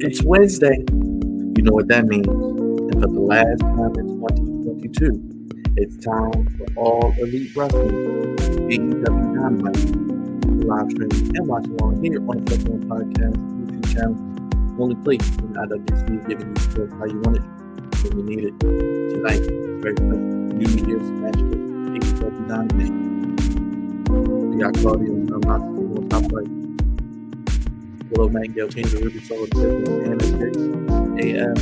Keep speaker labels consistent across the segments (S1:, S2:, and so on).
S1: It's Wednesday. You know what that means. And for the last time in 2022, it's time for All Elite Wrestling, AEW Dynamite Livestream, and watch along here on the Flex On Podcast YouTube channel. Only place in IWC giving you sports how you want it, when you need it. Tonight, very special New Year's match with AEW Dynamite. We got Claudio and Monty on top right. Willow Mango, King of Ruby Solid, and AF.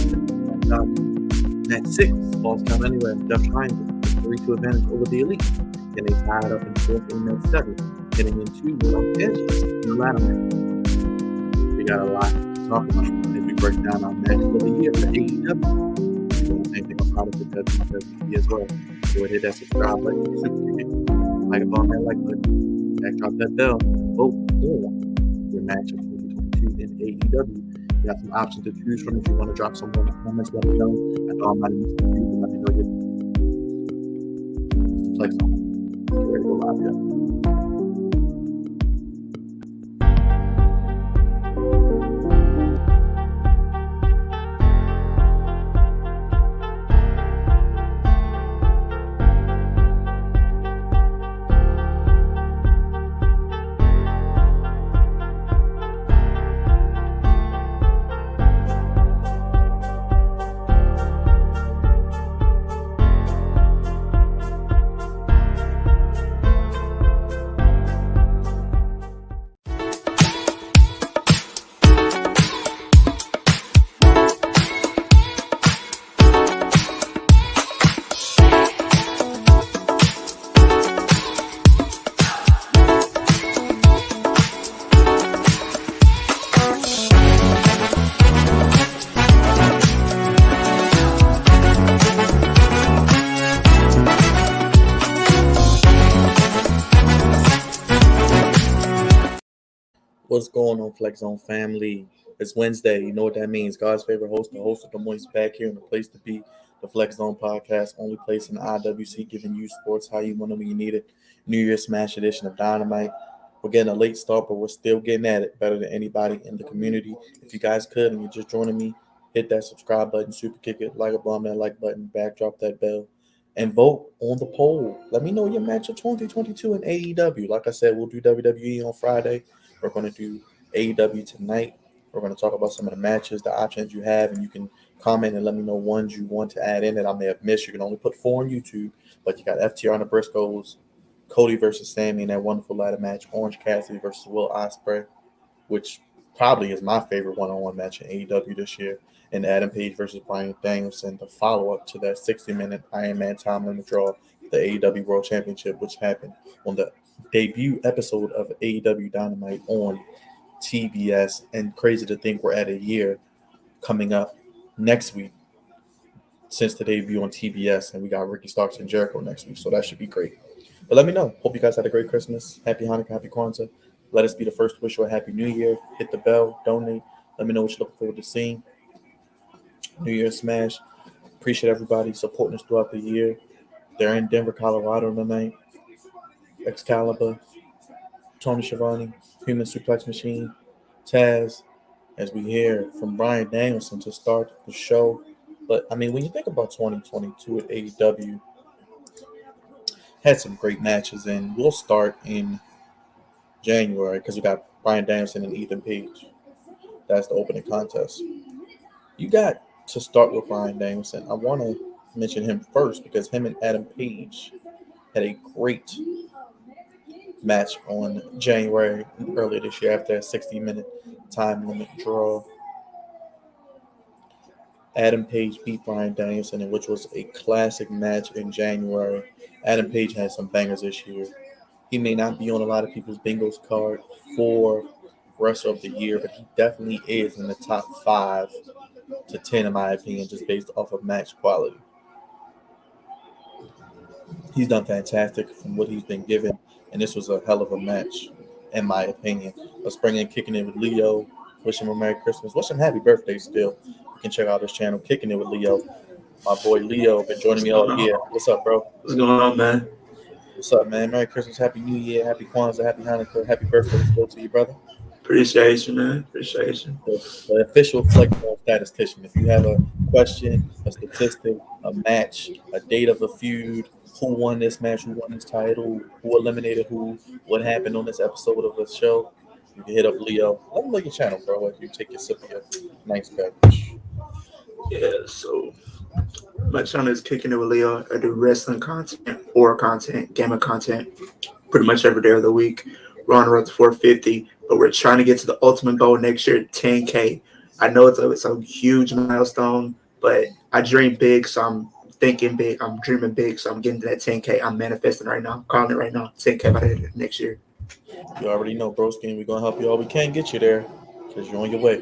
S1: At 6, falls count anywhere. Jeff Triangle, 3-2 advantage over the Elite. Then they tied up in 4th and at 7, getting into Los Angeles in the ladder match. We got a lot to talk about as we break down our match of the year for AEW. Doing the same thing on product for WWE as well. Go ahead, hit that subscribe button, super kick it, like it on that like button, backdrop that bell, vote for your match of 2022 in AEW. You got some options to choose from. If you want to drop some more in the comments, let me know. That's all my needs to do. Let me know your Flex On. Get ready to go live, yeah. What's going on, Flex On family? It's Wednesday. You know what that means. God's favorite host, the host of the Moist, back here in the place to be, the Flex On Podcast, only place in the IWC giving you sports how you want it when you need it. New Year's Smash edition of Dynamite. We're getting a late start, but we're still getting at it better than anybody in the community. If you guys could and you're just joining me, hit that subscribe button, super kick it, like a bomb that like button, backdrop that bell, and vote on the poll. Let me know your match of 2022 in AEW. Like I said, we'll do WWE on Friday. We're going to do AEW tonight. We're going to talk about some of the matches, the options you have, and you can comment and let me know ones you want to add in that I may have missed. You can only put 4 on YouTube, but you got FTR and the Briscoes, Cody versus Sammy in that wonderful ladder match, Orange Cassidy versus Will Ospreay, which probably is my favorite one-on-one match in AEW this year, and Adam Page versus Bryan Danielson, the follow-up to that 60-minute Iron Man time limit draw, the AEW World Championship, which happened on the debut episode of AEW Dynamite on TBS. And crazy to think we're at a year coming up next week since the debut on TBS, and we got Ricky Starks and Jericho next week, so that should be great. But let me know. Hope you guys had a great Christmas. Happy Hanukkah, happy Kwanzaa. Let us be the first to wish you a happy New Year. Hit the bell, donate. Let me know what you're looking forward to seeing. New Year's Smash. Appreciate everybody supporting us throughout the year. They're in Denver, Colorado tonight. Excalibur, Tony Schiavone, Human Suplex Machine, Taz, as we hear from Bryan Danielson to start the show. But, I mean, when you think about 2022 at AEW, had some great matches, and we'll start in January because we got Bryan Danielson and Ethan Page. That's the opening contest. You got to start with Bryan Danielson. I want to mention him first because him and Adam Page had a great match on January earlier this year after a 60-minute time limit draw. Adam Page beat Bryan Danielson, which was a classic match in January. Adam Page had some bangers this year. He may not be on a lot of people's bingos card for Wrestler of the Year, but he definitely is in the top 5 to 10, in my opinion, just based off of match quality. He's done fantastic from what he's been given, and this was a hell of a match, in my opinion. Let's bring in Kicking It with Leo. Wish him a Merry Christmas. Wish him happy birthday still. You can check out his channel, Kicking It with Leo. My boy Leo been joining me all year. What's up, bro?
S2: What's going on, man?
S1: What's up, man? Merry Christmas, Happy New Year, Happy Kwanzaa, Happy Hanukkah, Happy birthday still to you, brother.
S2: Appreciation, man. Appreciation.
S1: The official Flex Zone statistician. If you have a question, a statistic, a match, a date of a feud, who won this match, who won this title, who eliminated who, what happened on this episode of the show, you can hit up Leo. Let him know your channel, bro. If you take your sip of your nice beverage.
S2: Yeah, so my channel is Kicking It with Leo. I do wrestling content, horror content, gaming content, pretty much every day of the week. We're on the road to 450, but we're trying to get to the ultimate goal next year, 10K. I know it's a huge milestone, but I dream big, so I'm thinking big. I'm dreaming big, so I'm getting to that 10K. I'm manifesting right now. I'm calling it right now. 10K by the end of next year.
S1: You already know, broski. We're gonna help you all we can get you there, because you're on your way.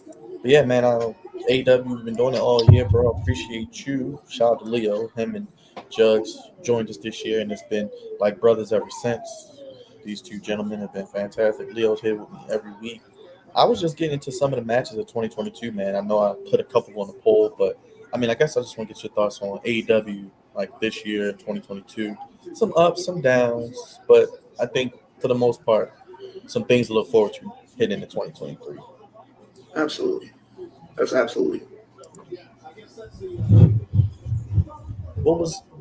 S1: But yeah, man, AEW, we've been doing it all year, bro. I appreciate you. Shout out to Leo. Him and Jugs joined us this year, and it's been like brothers ever since. These two gentlemen have been fantastic. Leo's here with me every week. I was just getting into some of the matches of 2022, man. I know I put a couple on the poll, but I mean, I guess I just want to get your thoughts on AEW, like this year, 2022. Some ups, some downs, but I think for the most part, some things to look forward to heading into 2023.
S2: Absolutely. That's absolutely.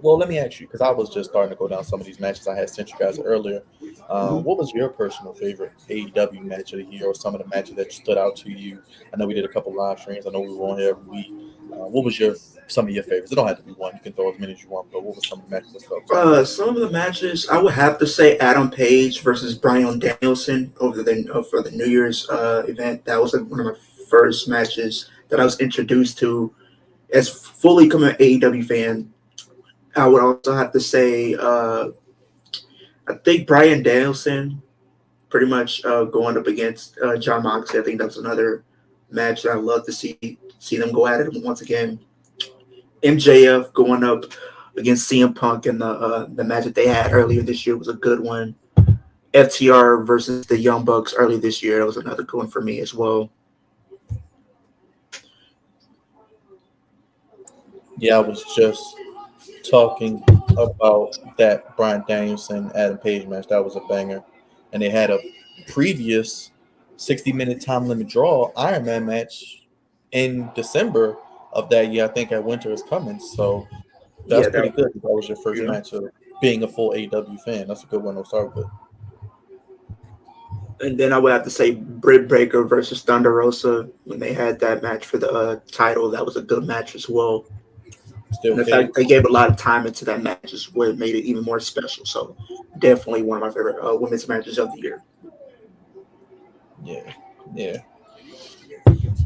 S1: Let me ask you, because I was just starting to go down some of these matches I had sent you guys earlier. What was your personal favorite AEW match of the year, or some of the matches that stood out to you? I know we did a couple live streams. I know we were on here every week. What was some of your favorites? It don't have to be one. You can throw as many as you want. But what was some of the matches that stood out to you?
S2: Some of the matches, I would have to say Adam Page versus Bryan Danielson for the New Year's event. That was one of my first matches that I was introduced to as fully coming an AEW fan. I would also have to say, I think Bryan Danielson pretty much going up against John Moxley. I think that's another match that I love to see them go at it once again. MJF going up against CM Punk, and the match that they had earlier this year was a good one. FTR versus the Young Bucks earlier this year, that was another good one for me as well.
S1: Yeah, I was just talking about that Bryan Danielson Adam Page match. That was a banger, and they had a previous 60-minute time limit draw Iron Man match in December of that year. I think at Winter is Coming, so that's
S2: Yeah,
S1: pretty good. That was your first
S2: yeah.
S1: match of being a full AW fan. That's a good one to start with.
S2: And then I would have to say Britt Baker versus Thunder Rosa when they had that match for the title. That was a good match as well.
S1: Still
S2: And the
S1: Cage.
S2: fact they gave a lot of time into that match is what made it even more special. So definitely one of my favorite women's matches of the year.
S1: Yeah, yeah.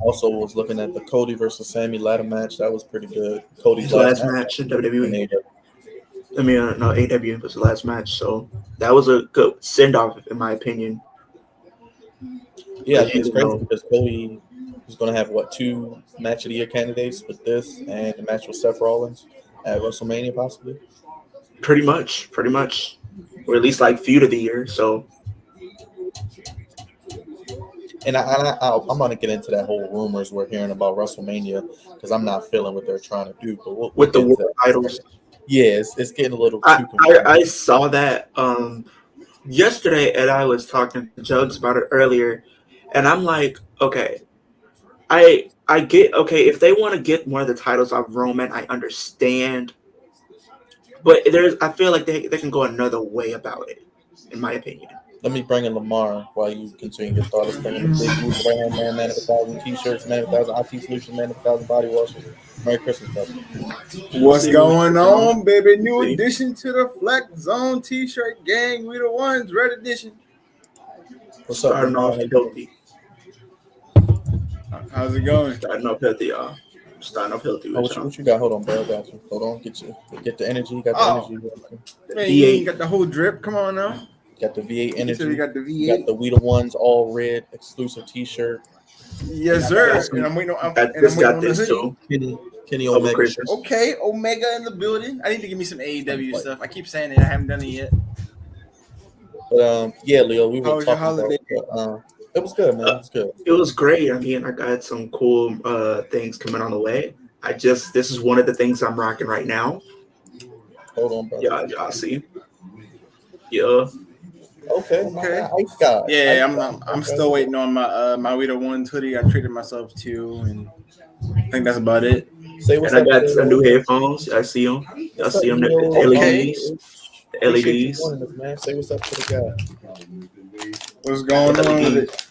S1: Also was looking at the Cody versus Sammy ladder match. That was pretty good. Cody's
S2: His
S1: last
S2: last
S1: match
S2: match in
S1: in
S2: WWE.
S1: AEW.
S2: I mean, no, AW was the last match. So that was a good send off, in my opinion.
S1: Yeah,
S2: Because
S1: it's
S2: you
S1: crazy
S2: know,
S1: because Cody is going to have two match of the year candidates with this and the match with Seth Rollins at WrestleMania possibly.
S2: pretty much, or at least like feud of the year. So
S1: And I'm going to get into that whole rumors we're hearing about WrestleMania because I'm not feeling what they're trying to do. But we'll
S2: with the
S1: get
S2: world
S1: into that.
S2: titles,
S1: Yeah, it's getting a little
S2: I,
S1: too
S2: I
S1: confusing.
S2: I saw that yesterday, and I was talking to Jugs about it earlier, and I'm like, okay, I get okay if they want to get one of the titles off Roman, I understand, but I feel like they can go another way about it, in my opinion.
S1: Let me bring in Lamar while you continue your thought. Let's bring in the big Boots right hand man, man of 1,000 t-shirts, man of 1,000 IT solutions, man of 1,000 body washes. Merry Christmas, brother.
S3: What's going on, baby? New
S2: See?
S3: addition to the Flex Zone T-shirt gang. We the ones, red edition.
S1: What's up,
S2: Starting
S1: Lamar?
S2: off
S1: How you doing?
S2: healthy.
S3: How's it going?
S2: Starting off healthy, y'all. Starting off healthy
S1: Oh,
S2: with y'all.
S1: what you got? Hold on, bro. I got you. Hold on. Get the energy. Got the
S3: Oh,
S1: energy.
S2: The
S3: man, you ain't
S2: V8.
S3: got the whole drip. Come on now.
S1: Got the V8
S3: You said
S1: energy.
S3: you got the
S1: You got
S3: V8.
S1: the We the Ones all red exclusive t-shirt.
S3: Yes,
S1: And I
S3: sir.
S1: got
S3: And I'm waiting on.
S2: Just
S3: I'm waiting
S2: got
S3: on the
S2: this
S3: hoodie.
S2: too.
S1: Kenny
S2: Over
S1: Omega
S2: Christmas.
S1: shirt.
S3: Okay, Omega in the building. I need to give me some AEW stuff. I keep saying it. I haven't done it yet.
S1: But yeah, Leo, we were
S3: How was your
S1: talking about.
S3: holiday?
S1: It was good, man. It was good.
S2: It was great. I mean, I got some cool things coming on the way. This is one of the things I'm rocking right now.
S1: Hold on, brother.
S2: Y'all see? Yeah.
S1: Okay. Ice guy.
S3: Yeah,
S1: Ice guy.
S3: I'm
S1: Okay.
S3: still waiting on my Weeda One hoodie. I treated myself to, and I think that's about it.
S1: Say what's
S2: And I
S1: up
S2: got some new
S1: to
S2: headphones. I see them. I
S1: what's up,
S2: see them.
S1: Leo?
S2: The
S3: Okay.
S2: LEDs. The
S1: Appreciate you
S2: LEDs.
S1: joining us, man. Say what's up to the guy.
S3: What's going on with it?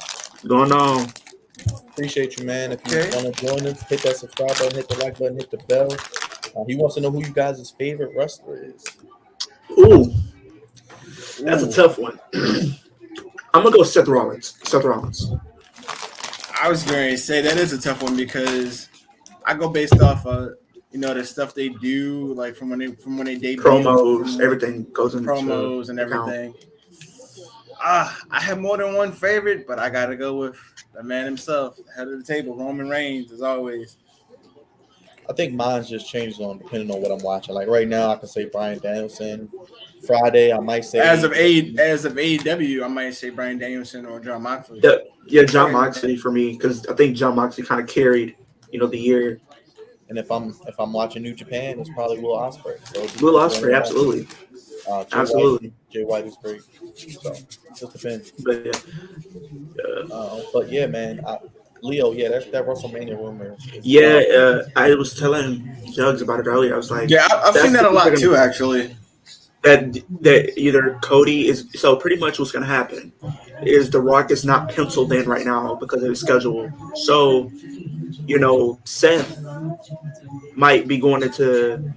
S2: Going on.
S1: Appreciate you, man. If you
S3: Okay.
S1: want to join us, hit that subscribe button, hit the like button, hit the bell. He wants to know who you guys' favorite wrestler is.
S2: Ooh, that's a
S3: Ooh.
S2: tough one. I'm gonna go Seth Rollins. Seth Rollins.
S3: I was going to say that is a tough one because I go based off of the stuff they do, like from when they debut,
S2: Promos, everything goes into
S3: promos and
S2: account.
S3: everything. I have more than one favorite, but I gotta go with the man himself, the head of the table, Roman Reigns, as always.
S1: I think mine's just changes on depending on what I'm watching. Like right now, I can say Bryan Danielson. Friday, I might say
S3: As of AEW, I might say Bryan Danielson or John Moxley.
S2: John Moxley for me because I think John Moxley kind of carried, the year.
S1: And if I'm watching New Japan, it's probably Will Ospreay. So
S2: Will Ospreay, absolutely, absolutely.
S1: Jay White is great. So it just depends.
S2: But
S1: But yeah, man. Leo, yeah, that WrestleMania rumor.
S2: I was telling Jugs about it earlier. I was like,
S3: yeah, I've seen that a lot too, actually.
S2: That either Cody is so pretty much what's going to happen is The Rock is not penciled in right now because of his schedule. So, Seth might be going into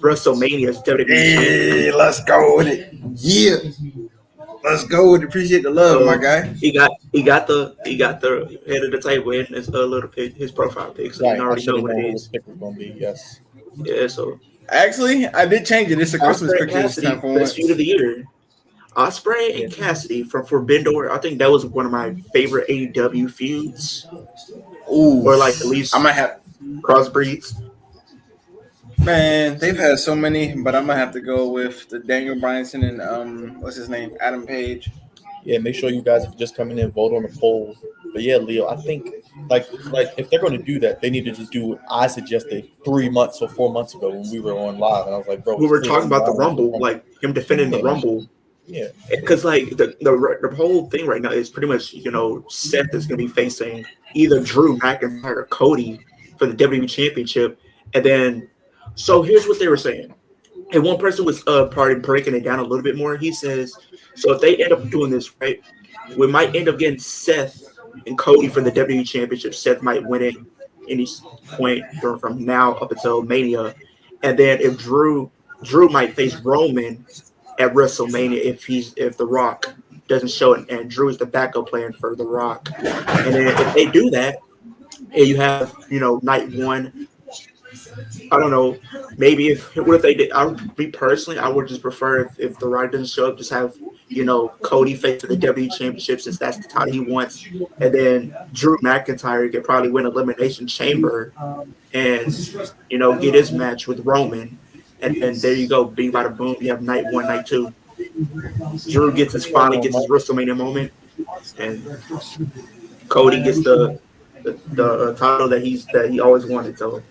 S2: WrestleMania's WWE.
S3: Hey, let's go with it. Yeah. Let's go and appreciate the love, my guy.
S2: He got the head of the table in his little pic, his profile pic. So
S1: right,
S2: you already know what it is.
S1: Pick was gonna be, yes.
S2: Yeah, so
S3: actually, I did change it. It's a Christmas picture this time for once.
S2: Best feud of the year. Ospreay and Cassidy from Forbidden Door. I think that was one of my favorite AEW feuds.
S3: Ooh,
S2: or like at least
S3: I might have
S2: crossbreeds.
S3: Man, they've had so many, but I'm gonna have to go with the Daniel Bryanson and what's his name, Adam Page.
S1: Yeah, make sure you guys just come in and vote on the poll. But yeah, Leo, I think like if they're going to do that, they need to just do what I suggested 3 months or 4 months ago when we were on live, and I was like, bro,
S2: we were talking about the Rumble, like him defending the Rumble.
S1: Yeah,
S2: because like the whole thing right now is pretty much Seth is going to be facing either Drew McIntyre or Cody for the WWE Championship, and then so here's what they were saying. And one person was breaking it down a little bit more. He says, so if they end up doing this, right, we might end up getting Seth and Cody for the WWE Championship. Seth might win it any point from now up until Mania. And then if Drew might face Roman at WrestleMania if The Rock doesn't show it, and Drew is the backup plan for The Rock. And then if they do that, and you have, night one, I don't know. Maybe what if they did? I would just prefer if The Rock doesn't show up, just have Cody face for the WWE Championship since that's the title he wants, and then Drew McIntyre could probably win Elimination Chamber, and get his match with Roman, and then there you go. Bing bada boom. You have night one, night two. Drew finally gets his WrestleMania moment, and Cody gets the title that he always wanted. So.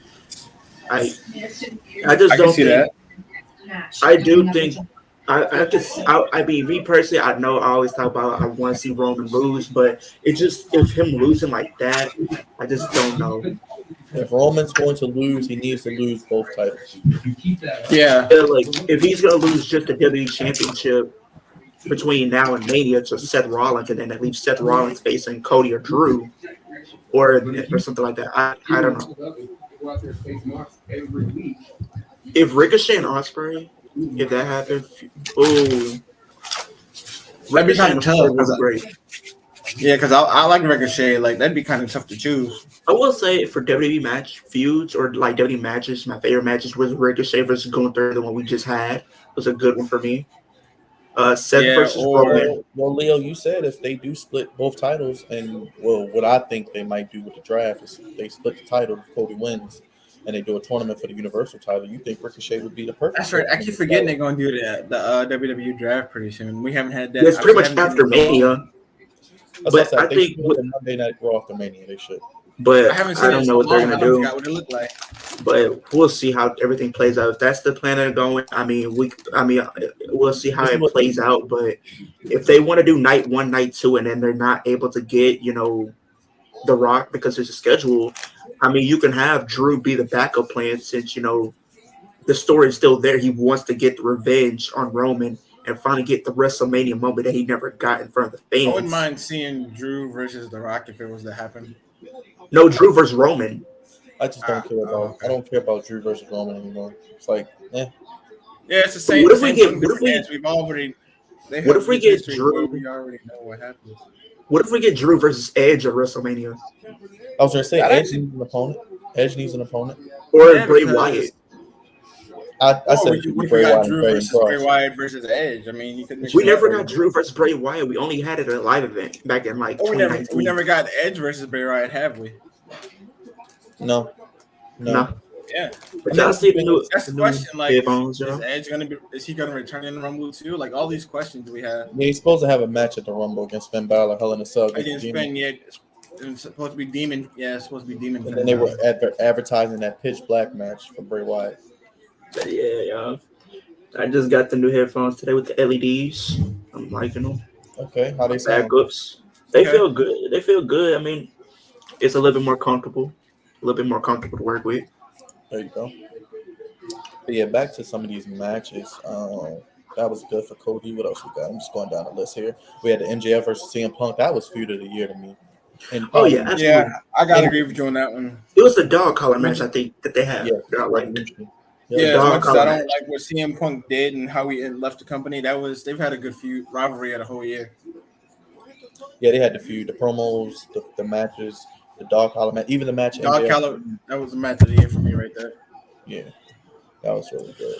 S2: I just don't think that. I do think I mean, me personally, I know I always talk about I want to see Roman lose, but it just if him losing like that, I just don't know.
S1: If Roman's going to lose, he needs to lose both titles.
S3: Yeah,
S2: like if he's gonna lose just the WWE Championship between now and Mania to Seth Rollins, and then that leaves Seth Rollins facing Cody or Drew, or something like that. I don't know. If Ricochet and Ospreay, if that happened,
S3: that'd be kind of tough. Great. Yeah, because I like Ricochet. Like that'd be kind of tough to choose.
S2: I will say for WWE match feuds or like WWE matches, my favorite matches was Ricochet versus Gunther, the one we just had. It was a good one for me. Seth versus Roman.
S1: Well, Leo, you said if they do split both titles, and what I think they might do with the draft is they split the title if Cody wins, and they do a tournament for the Universal title. You think Ricochet would be the perfect?
S3: That's right. I keep forgetting they're going to do the WWE draft pretty soon. We haven't had that.
S2: It's pretty much after Mania.
S1: But I think with Monday Night Raw after Mania, they should.
S2: But I don't know what they're going to do.
S3: I forgot what it looked like.
S2: But we'll see how everything plays out. If that's the plan they're going, we'll see how
S1: This is
S2: it
S1: what
S2: plays out. But if they want to do night one, night two, and then they're not able to get, The Rock because there's a schedule, you can have Drew be the backup plan since, the story is still there. He wants to get the revenge on Roman and finally get the WrestleMania moment that he never got in front of the
S3: I wouldn't
S2: fans.
S3: mind seeing Drew versus The Rock if it was to happen.
S2: No, Drew versus Roman.
S1: I just don't care about. I
S3: Okay.
S1: don't care about Drew versus Roman anymore. It's like,
S3: Yeah, it's the
S2: But
S3: same.
S2: what if we
S3: Same
S2: get?
S3: thing,
S2: What if
S3: different
S2: we?
S3: ends. They
S2: What
S3: have
S2: if we
S3: good
S2: get
S3: history to where
S2: Drew?
S3: we already know what happens.
S2: What if we get Drew versus Edge at WrestleMania
S1: I was gonna say,
S3: That
S1: Edge
S3: actually,
S1: needs an opponent. Edge needs an opponent.
S2: or
S3: yeah,
S2: Bray
S3: because
S2: Wyatt?
S1: I
S3: or
S1: said it should be
S3: what if we
S1: Bray
S3: got
S1: Wyatt and
S3: Drew
S1: Karrion
S3: versus Bray
S1: Kross.
S3: Wyatt versus Edge? I mean, you could mix
S2: We
S3: it up.
S2: never got Drew versus Bray Wyatt. We only had it at a live event back in like
S3: Oh, we
S2: 2019.
S3: never got Edge versus Bray Wyatt, have we?
S1: No, no.
S2: No,
S3: Yeah,
S2: but
S1: I mean,
S2: y'all
S1: it's
S2: see the new
S3: that's
S1: the
S3: the
S1: new.
S3: question. Like,
S2: headphones,
S3: is
S2: y'all.
S3: Edge gonna be? Is he gonna return in the Rumble too? Like all these questions we have.
S1: Yeah, he's supposed to have a match at the Rumble against Finn Balor, Hell in a Cell
S3: I
S1: against
S3: didn't
S1: Demon.
S3: spend yet. It's supposed to be Demon. Yeah, it's supposed to be Demon.
S1: And
S3: Finn
S1: then they were
S3: Balor.
S1: advertising that Pitch Black match for Bray Wyatt.
S2: But yeah, y'all. I just got the new headphones today with the LEDs. I'm liking them.
S1: Okay, how they sound?
S2: Backups. They
S3: Okay.
S2: feel good. They feel good. It's a little bit more comfortable. A little bit more comfortable to work with.
S1: There you go. But yeah, back to some of these matches. That was good for Cody. What else we got? I'm just going down the list here. We had the MJF versus CM Punk. That was feud of the year to me. And
S2: Oh yeah,
S1: probably
S3: Yeah,
S2: absolutely.
S3: I gotta
S1: and
S3: agree with you on that one.
S2: It was the dog collar
S3: Much-
S2: match I think that they had.
S1: yeah,
S2: That I liked.
S1: Revolution.
S2: The
S3: Yeah, as
S2: dog
S3: much as I
S2: collar
S3: don't
S2: match.
S3: like what CM Punk did and how he left the company, they've had a good feud rivalry at a whole year.
S1: Yeah, they had the feud, the promos, the matches, the dog collar match, even the match
S3: Dog
S1: MJF.
S3: Callow, that was the match of the year for me right there.
S1: Yeah, that was really good.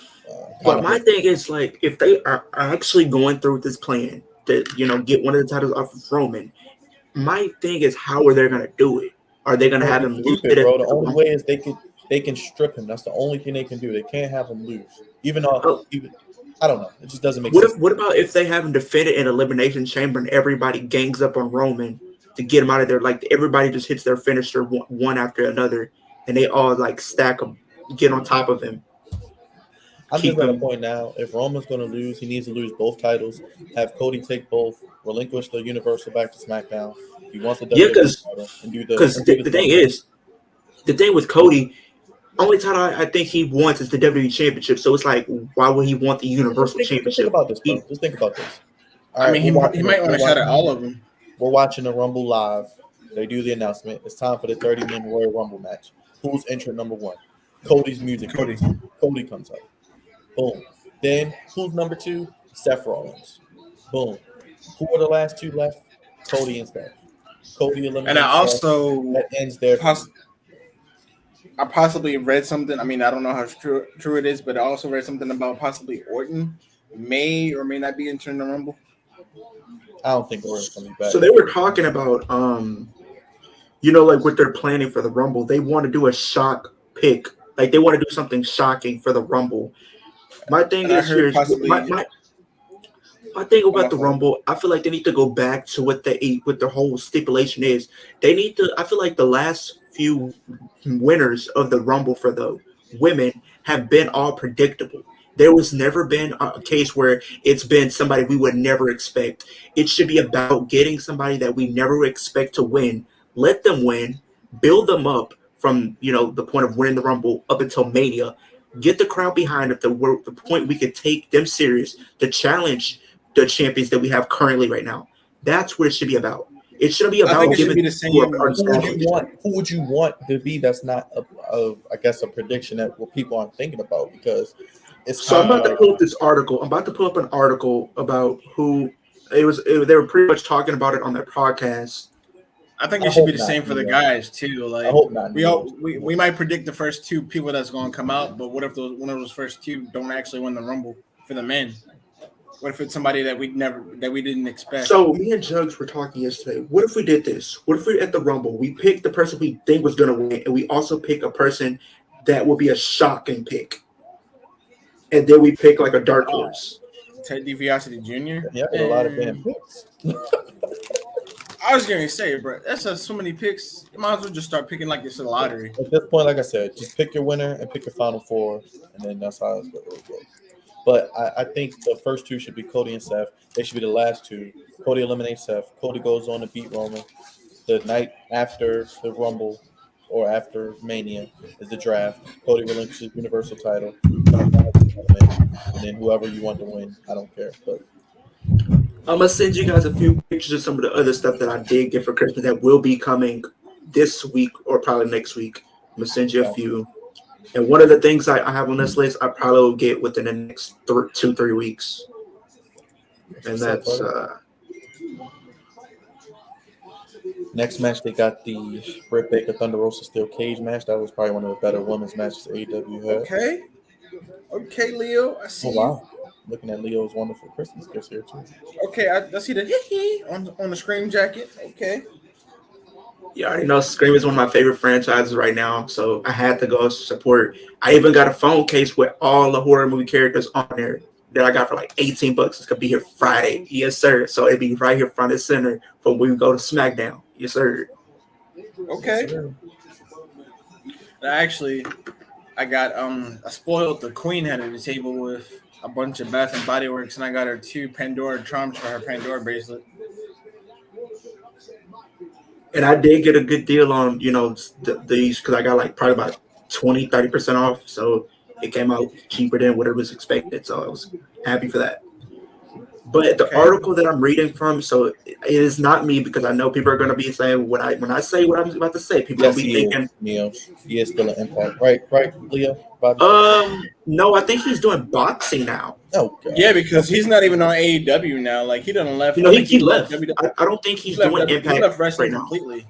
S2: But my thing is like if they are actually going through this plan to get one of the titles off of Roman, my thing is how are they gonna do it? Are they gonna have him lose
S1: Stupid,
S2: it at
S1: bro. The
S2: the
S1: only
S2: Rumble?
S1: way is they can strip him. That's the only thing they can do. They can't have him lose. Even though
S2: Oh,
S1: I don't know. It just doesn't make
S2: what
S1: sense.
S2: if what about if they have him defend it in Elimination Chamber and everybody gangs up on Roman to get him out of there? Like everybody just hits their finisher one after another, and they all like stack them, get on top of him,
S1: I'm just
S2: keep
S1: at a
S2: him.
S1: point now. If Roman's going to lose, he needs to lose both titles. Have Cody take both. Relinquish the Universal back to SmackDown. He wants the
S2: Yeah,
S1: WWE title and do
S2: because
S1: the
S2: the thing
S1: same thing.
S2: is, the thing with Cody, only title I think he wants is the WWE Championship. So it's like, why would he want the Universal
S1: Just think
S2: Championship?
S1: about this, bro.
S2: He,
S1: Just think about this. All
S3: I
S1: right,
S3: mean, he might want to shut at all of them.
S1: we're watching the Rumble live. They do the announcement. It's time for the 30-man Royal Rumble match. Who's entrant number one? Cody's music
S3: Cody.
S1: hits. Cody comes up. Boom. Then who's number two? Seth Rollins. Boom. Who are the last two left? Cody and Seth. Cody
S3: And
S1: eliminates
S3: I
S1: Seth.
S3: also
S1: That ends their
S3: I possibly read something. I mean, I don't know how true it is, but I also read something about possibly Orton may or may not be entering the Rumble.
S1: I don't think Orton's coming back.
S2: so they were talking about, like what they're planning for the Rumble. They want to do a shock pick. Like they want to do something shocking for the Rumble. My thing
S3: And I
S2: is
S3: heard
S2: here.
S3: possibly.
S2: My thing
S3: Oh, my
S2: about the
S3: fault.
S2: Rumble, I feel like they need to go back to what the whole stipulation is. They need to. I feel like the last few winners of the Rumble for the women have been all predictable. There was never been a case where it's been somebody we would never expect. It should be about getting somebody that we never expect to win. Let them win, build them up from the point of winning the Rumble up until Mania. Get the crowd behind it. The point we could take them serious to challenge the champions that we have currently right now. That's what it should be about. It shouldn't be
S3: I
S2: about
S3: think it should
S2: giving
S3: be the
S2: people who are
S3: same.
S2: established.
S1: Who would you want to be? That's not I guess a prediction that what people aren't thinking about because it's
S2: So I'm
S1: kind of
S2: about to
S1: like
S2: pull up this article. I'm about to pull up an article about who they were pretty much talking about it on their podcast.
S3: I think
S1: I
S3: it should be
S1: hope
S3: the same
S1: not,
S3: for the
S1: Neo.
S3: guys too.
S1: I
S3: Like
S1: hope not.
S3: we might predict the first two people that's going to come out, but what if one of those first two don't actually win the Rumble for the men? What if it's somebody that we didn't expect?
S2: So me and Jugs were talking yesterday. What if we did this? What if we at the Rumble we pick the person we think was going to win, and we also pick a person that will be a shocking pick, and then we pick like a dark horse.
S3: Ted DiBiase Jr.
S1: Yeah, I got a lot of damn picks.
S3: I was gonna say, bro, that's so many picks. You might as well just start picking like it's a lottery.
S1: At this point, like I said, just pick your winner and pick your final four, and then that's how it's going to go. But I think the first two should be Cody and Seth. They should be the last two. Cody eliminates Seth. Cody goes on to beat Roman. The night after the Rumble or after Mania is the draft. Cody relinquishes Universal title. And then whoever you want to win, I don't care. But
S2: I'm gonna send you guys a few pictures of some of the other stuff that I did get for Christmas that will be coming this week or probably next week. I'm gonna send you a few. And one of the things I have on this list, I probably will get within the next 2-3 weeks. And that's
S1: next match, they got the Britt Baker Thunder Rosa Steel Cage match. That was probably one of the better women's matches AEW had.
S3: Okay, Leo. I see.
S1: Oh wow, looking at Leo's wonderful Christmas gifts here too.
S3: Okay, I see the hee on the Scream jacket. Okay.
S2: You already know Scream is one of my favorite franchises right now, so I had to go support. I even got a phone case with all the horror movie characters on there that I got for like $18. It's gonna be here Friday, yes sir. So it'd be right here front and center for when we go to SmackDown, yes sir.
S3: Okay. Yes, sir. Actually, I got I spoiled the Queen head of the table with a bunch of Bath and Body Works, and I got her 2 Pandora charms for her Pandora bracelet.
S2: And I did get a good deal on, these because I got like probably about 20-30% off. So it came out cheaper than what it was expected. So I was happy for that. But the article that I'm reading from, so it is not me because I know people are going to be saying when I say what I'm about to say, people will be thinking.
S1: He is still an Impact, right, Leo?
S2: No, I think he's doing boxing now.
S1: Oh,
S3: yeah, because he's not even on AEW now. Like he done left.
S2: He left. I don't think he's doing Impact
S3: he left wrestling
S2: right now.
S3: completely.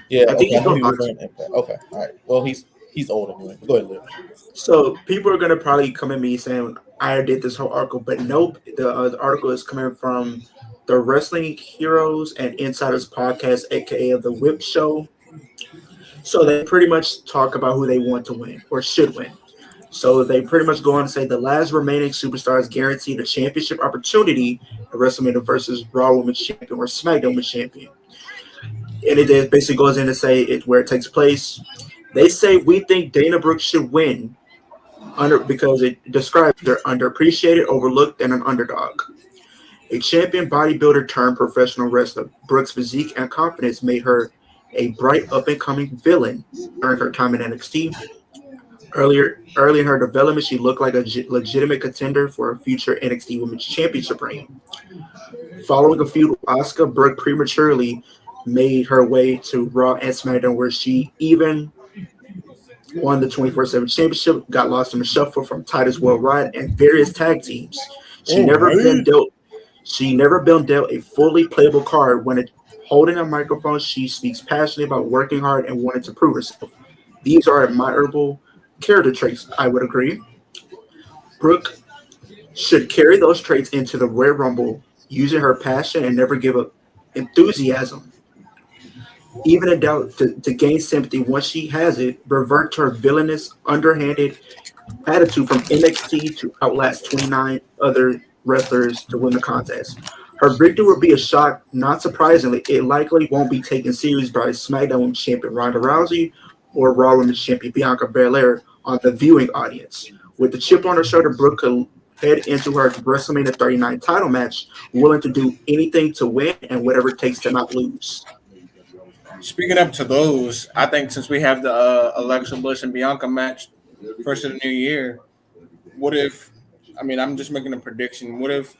S1: Yeah, I think he's doing Impact. Okay, all right. Well, he's old anyway. Go ahead, Leo.
S2: So people are gonna probably come at me saying I did this whole article, but nope. The article is coming from the Wrestling Heroes and Insiders podcast, aka the Whip Show. So they pretty much talk about who they want to win or should win. So they pretty much go on and say the last remaining superstars guaranteed a championship opportunity at WrestleMania versus Raw Women's Champion or SmackDown Women's Champion. And it basically goes in to say where it takes place. They say we think Dana Brooks should win because it describes they're underappreciated, overlooked, and an underdog. A champion bodybuilder turned professional wrestler, Brooks' physique and confidence made her a bright up-and-coming villain during her time in NXT. Early in her development, she looked like a legitimate contender for a future NXT Women's Championship reign. Following a feud with Asuka, Brooke prematurely made her way to Raw and SmackDown, where she even won the 24/7 championship, got lost in the shuffle from Titus Worldwide and various tag teams. She never been dealt a fully playable card. When holding a microphone, she speaks passionately about working hard and wanting to prove herself. These are admirable character traits, I would agree. Brooke should carry those traits into the Royal Rumble, using her passion and never give up enthusiasm. Even in doubt, to gain sympathy, once she has it, revert to her villainous, underhanded attitude from NXT to outlast 29 other wrestlers to win the contest. Her victory will be a shock. Not surprisingly, it likely won't be taken serious by SmackDown champion Ronda Rousey or Raw Women's champion Bianca Belair on the viewing audience. With the chip on her shoulder, Brooke could head into her WrestleMania 39 title match, willing to do anything to win and whatever it takes to not lose.
S3: Speaking up to those, I think since we have the Alexa Bliss and Bianca match first of the new year, what if? I mean, I'm just making a prediction. What if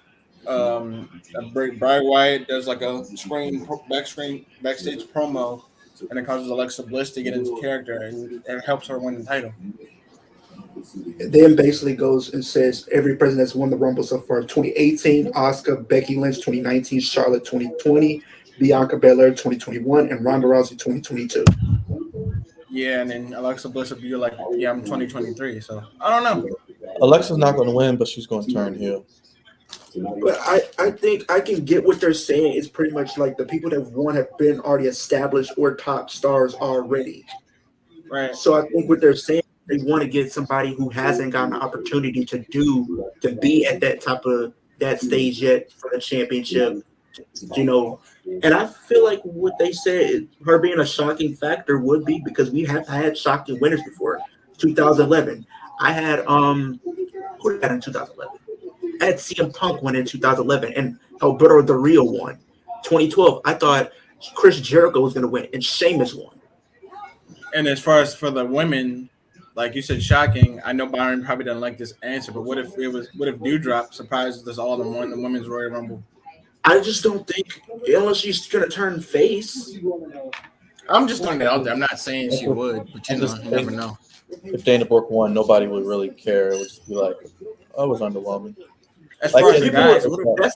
S3: Bray Wyatt does like a backstage promo, and it causes Alexa Bliss to get into character and helps her win the title?
S2: Then basically goes and says every person that's won the Rumble so far: 2018, Asuka, Becky Lynch, 2019, Charlotte, 2020. Bianca Belair 2021 and Ronda Rousey 2022.
S3: Yeah, and then Alexa Bliss will be like, yeah, I'm 2023. So I don't know.
S1: Alexa's not going to win, but she's going to turn heel.
S2: But I think I can get what they're saying. It's pretty much like the people that won have been already established or top stars already.
S3: Right.
S2: So I think what they're saying, they want to get somebody who hasn't gotten an opportunity to be at that stage yet for the championship. you know, and I feel like what they said, her being a shocking factor would be because we have had shocking winners before. 2011, I had who did I had in 2011? I had CM Punk win in 2011, and Alberto Del Rio won. 2012, I thought Chris Jericho was going to win, and Sheamus won.
S3: And as far as for the women, like you said, shocking. I know Byron probably doesn't like this answer, but what if it was? What if Dewdrop surprised us all and won the women's Royal Rumble?
S2: I just don't think, unless she's going to turn face.
S3: I'm just throwing it out there. I'm not saying she would, but you never know.
S1: If Dana Brooke won, nobody would really care. It would just be like, oh, it was underwhelming.
S3: As far as the
S2: People
S3: guys,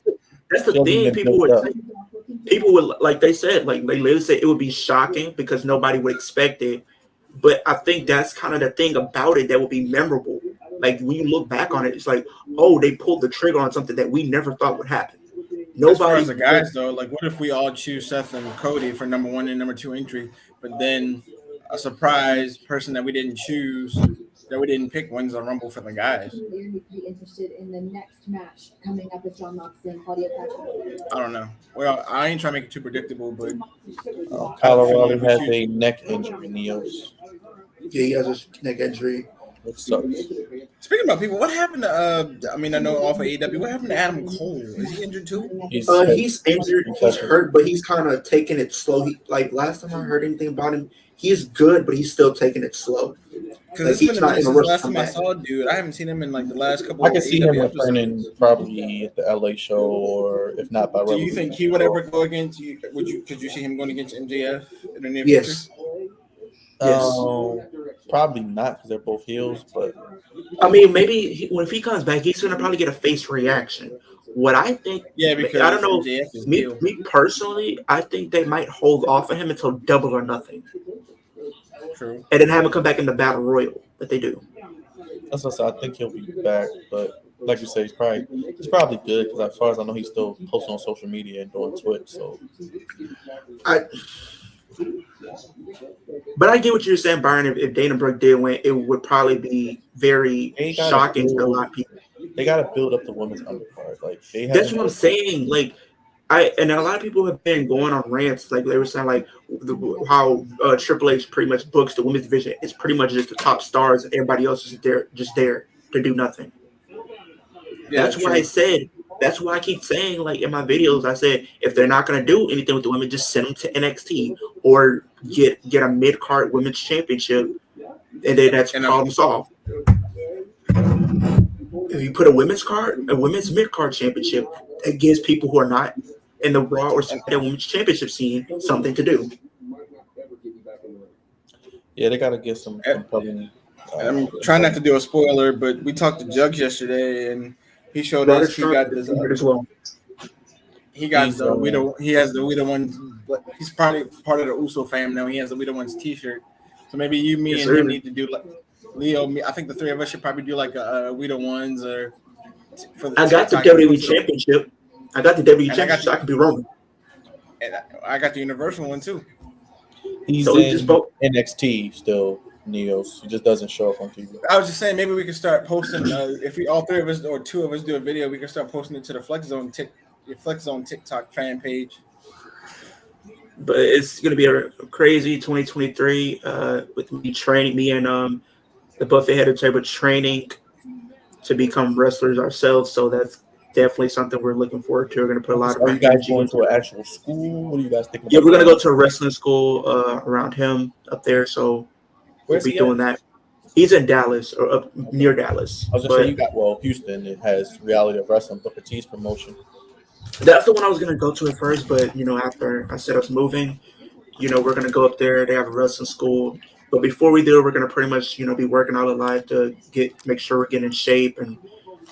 S2: that's the thing. People would, like they said, like they literally said, it would be shocking because nobody would expect it. But I think that's kind of the thing about it that would be memorable. Like when you look back on it, it's like, oh, they pulled the trigger on something that we never thought would happen.
S3: as far as the guys though, like what if we all choose Seth and Cody for number 1 and number 2 entry, but then a surprise person that we didn't choose, that we didn't pick, wins the Rumble for the guys?
S4: Interested in the next match coming up with John Moxley and Claudia Patrick.
S3: I don't know. Well, I ain't trying to make it too predictable, but
S1: Kyle O'Reilly has a neck injury, Neos.
S2: Yeah, he has a neck injury.
S1: It sucks.
S3: Speaking about people, what happened to? I know off of AEW. What happened to Adam Cole? Is he injured too?
S2: He's injured. He's hurt, but he's kind of taking it slow. Like last time I heard anything about him, he's good, but he's still taking it slow.
S3: Because it's been a minute since the last time I saw a dude. I haven't seen him in like the last couple.
S1: I can see him returning probably at the LA show, or if not by.
S3: Do you think he would ever go against you? Could you see him going against MJF in the near future?
S2: Yes.
S1: Probably not because they're both heels, but
S2: I mean, maybe if he comes back, he's gonna probably get a face reaction. What I think,
S3: because
S2: I don't know. Me personally, I think they might hold off on him until Double or Nothing.
S3: True.
S2: And then have him come back in the Battle Royal that they do.
S1: That's what I said. I think he'll be back, but like you say, he's probably good because as far as I know, he's still posting on social media and doing Twitch. So,
S2: but I get what you're saying, Byron. If Dana Brooke did win, it would probably be very shocking to a lot of people.
S1: They got to build up the women's undercard. Like
S2: that's what I'm saying. Like and a lot of people have been going on rants. Like they were saying, like how Triple H pretty much books the women's division. It's pretty much just the top stars, and everybody else is there to do nothing. Yeah, that's why I said. That's why I keep saying, like in my videos, I said if they're not going to do anything with the women, just send them to NXT or get a mid card women's championship, and then that's problem solved. If you put a women's mid card championship, it gives people who are not in the Raw or SmackDown women's championship scene something to do.
S1: Yeah, they got to get some compelling.
S3: I'm trying not to do a spoiler, but we talked to Jugs yesterday, and he showed us he got this. He got he has the We the Ones. He's probably part of the Uso fam now. He has the We the Ones T-shirt. So maybe you, me, and him need to do like Leo. Me, I think the three of us should probably do like a We the Ones or.
S2: I got the WWE Championship. I got the WWE Championship. So I could be Roman.
S3: And I got the Universal one too.
S1: He's in NXT still. Neos. He just doesn't show up on TV.
S3: I was just saying maybe we could start posting. If we all three of us or two of us do a video, we can start posting it to the Flex Zone TikTok fan page.
S2: But it's gonna be a crazy 2023 with me training, me and the Buffet Head of Table training to become wrestlers ourselves. So that's definitely something we're looking forward to. We're gonna put a lot of.
S1: Are you guys going to an actual school? What are you guys thinking?
S2: Yeah, we're gonna go to a wrestling school around him up there. So. We'll be doing that. He's in Dallas or up near Dallas.
S1: I was just saying Houston. It has Reality of Wrestling, Booker T's promotion.
S2: That's the one I was gonna go to at first, but after I said I was moving, we're gonna go up there. They have a wrestling school, but before we do, we're gonna pretty much be working out of life to make sure we're getting in shape. And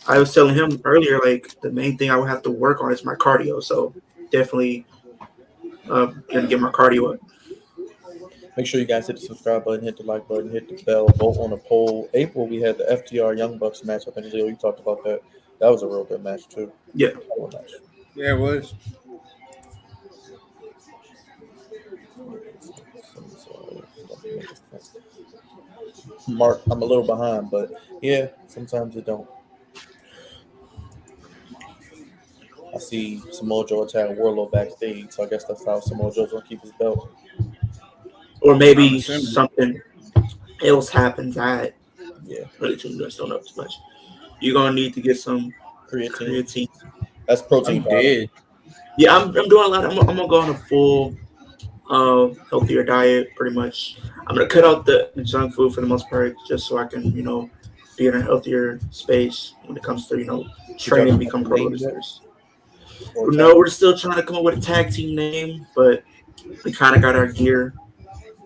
S2: I was telling him earlier, like the main thing I would have to work on is my cardio. So definitely gonna get my cardio up.
S1: Make sure you guys hit the subscribe button, hit the like button, hit the bell, vote on the poll. April, we had the FTR Young Bucks match. I think, Leo, you talked about that. That was a real good match, too.
S2: Yeah.
S3: Yeah, it was.
S1: Mark, I'm a little behind, but yeah, sometimes it don't. I see Samoa Joe attack Warlow backstage, so I guess that's how Samoa Joe's gonna keep his belt.
S2: Or
S3: I'm
S2: maybe
S3: assuming.
S2: something else happens. I
S1: Yeah,
S2: really just don't know too much. You're gonna need to get some
S1: creatine.
S2: creatine.
S1: That's protein
S3: I'm
S1: powder.
S3: dead.
S2: Yeah, I'm doing a lot. I'm gonna go on a full healthier diet, pretty much. I'm gonna cut out the junk food for the most part, just so I can, be in a healthier space when it comes to,
S1: Did y'all
S2: training and
S1: come up
S2: become
S1: with
S2: pro
S1: names yet?
S2: wrestlers.
S1: Or
S2: No,
S1: tag?
S2: we're still trying to come up with a tag team name, but we kind of got our gear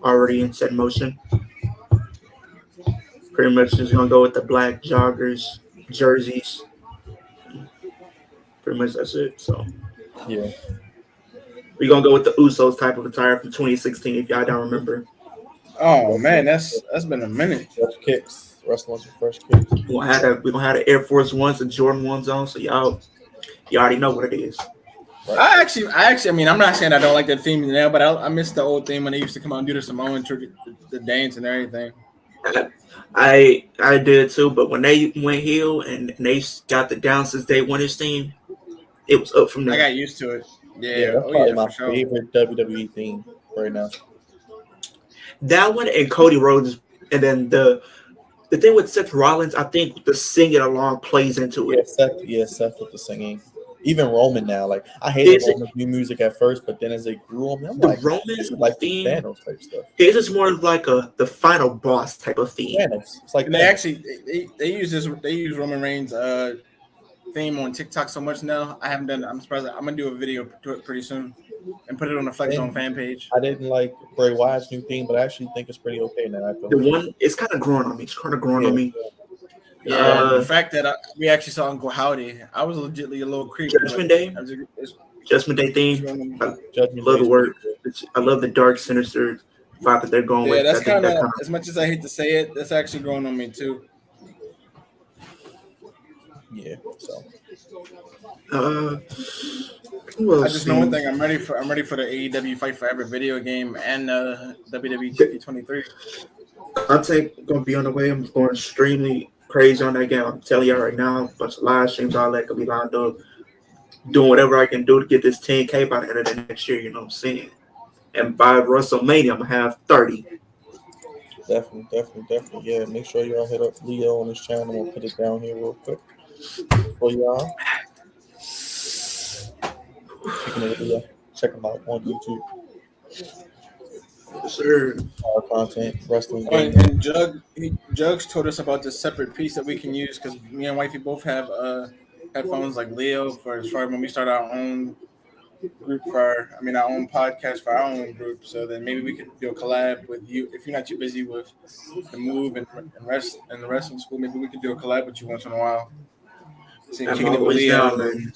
S2: already in set motion. Pretty much just gonna go with the black joggers, jerseys. Pretty much that's it. So
S1: Yeah,
S2: we're gonna go with the Usos type of attire from 2016, if y'all don't remember.
S3: Oh man, that's been a minute.
S1: fresh kicks, wrestling some fresh kicks.
S2: We're gonna have the Air Force Ones and Jordan ones on, so you already know what it is.
S1: Right.
S3: I mean, I'm not saying I don't like the theme now, but I miss the old theme when they used to come out and do the Samoan the dance and everything.
S2: I did too, but when they went heel and they got the down since day one his team, it was up from
S3: I
S2: there.
S3: got used to it.
S1: Yeah,
S3: Yeah.
S1: that's
S3: Oh
S1: probably
S3: yeah,
S1: my
S3: for sure.
S1: favorite WWE theme right now.
S2: That one and Cody Rhodes, and then the thing with Seth Rollins, I think the singing along plays into it.
S1: Yeah, Seth with the singing. Even Roman now, like I hated
S2: Is it
S1: Roman's new music at first, but then as it grew on me, I'm
S2: the
S1: like, this is
S2: Roman
S1: like some
S2: theme?
S1: Thanos type stuff.
S2: His is more like the final boss type of theme.
S1: Thanos, it's like
S3: And they
S1: Thanos.
S3: actually they use Roman Reigns theme on TikTok so much now. I haven't done. I'm surprised. I'm gonna do a video to it pretty soon and put it on the Flex Zone
S1: And
S3: fan page.
S1: I didn't like Bray Wyatt's new theme, but I actually think it's pretty okay now. After
S2: The
S1: listening.
S2: one it's kind of growing on me. It's kind of growing
S1: Yeah,
S2: on me.
S3: Yeah, the fact that we actually saw Uncle Howdy, I was legitly a little creepy.
S2: Judgment Day, Judgment Day theme. I
S1: Judgment
S2: love
S1: Day
S2: the
S1: is
S2: word.
S1: pretty good.
S2: I love the dark, sinister vibe that they're going
S3: Yeah,
S2: with.
S3: that's
S2: I think
S3: kind
S2: that
S3: of
S2: kind
S3: as much as I hate to say it, that's actually growing on me too.
S1: Yeah, so
S2: of. Who
S3: I
S2: else?
S3: just know one thing. I'm ready for the AEW Fight Forever video game and WWE
S2: The
S3: 2K23.
S2: content gonna be on the way. I'm going extremely crazy on that game. I'm telling y'all right now, a bunch of live streams, all that could be lined up. Doing whatever I can do to get this 10K by the end of the next year. You know what I'm saying? And by WrestleMania, I'm gonna have 30.
S1: definitely. Yeah, make sure y'all hit up Leo on his channel. We'll put it down here real quick for y'all. Speaking of Leo, check him out on YouTube.
S2: Yes, sir.
S1: Our content, wrestling
S3: Oh,
S1: game.
S3: and Jugs told us about this separate piece that we can use because me and Wifey both have headphones like Leo for as far as when we start our own group our own podcast for our own group. So then maybe we could do a collab with you if you're not too busy with the move and rest and the wrestling school. Maybe we could do a collab with you once in a while. See,
S2: I'm
S3: kicking it with
S2: always
S3: Leo.
S2: down, man.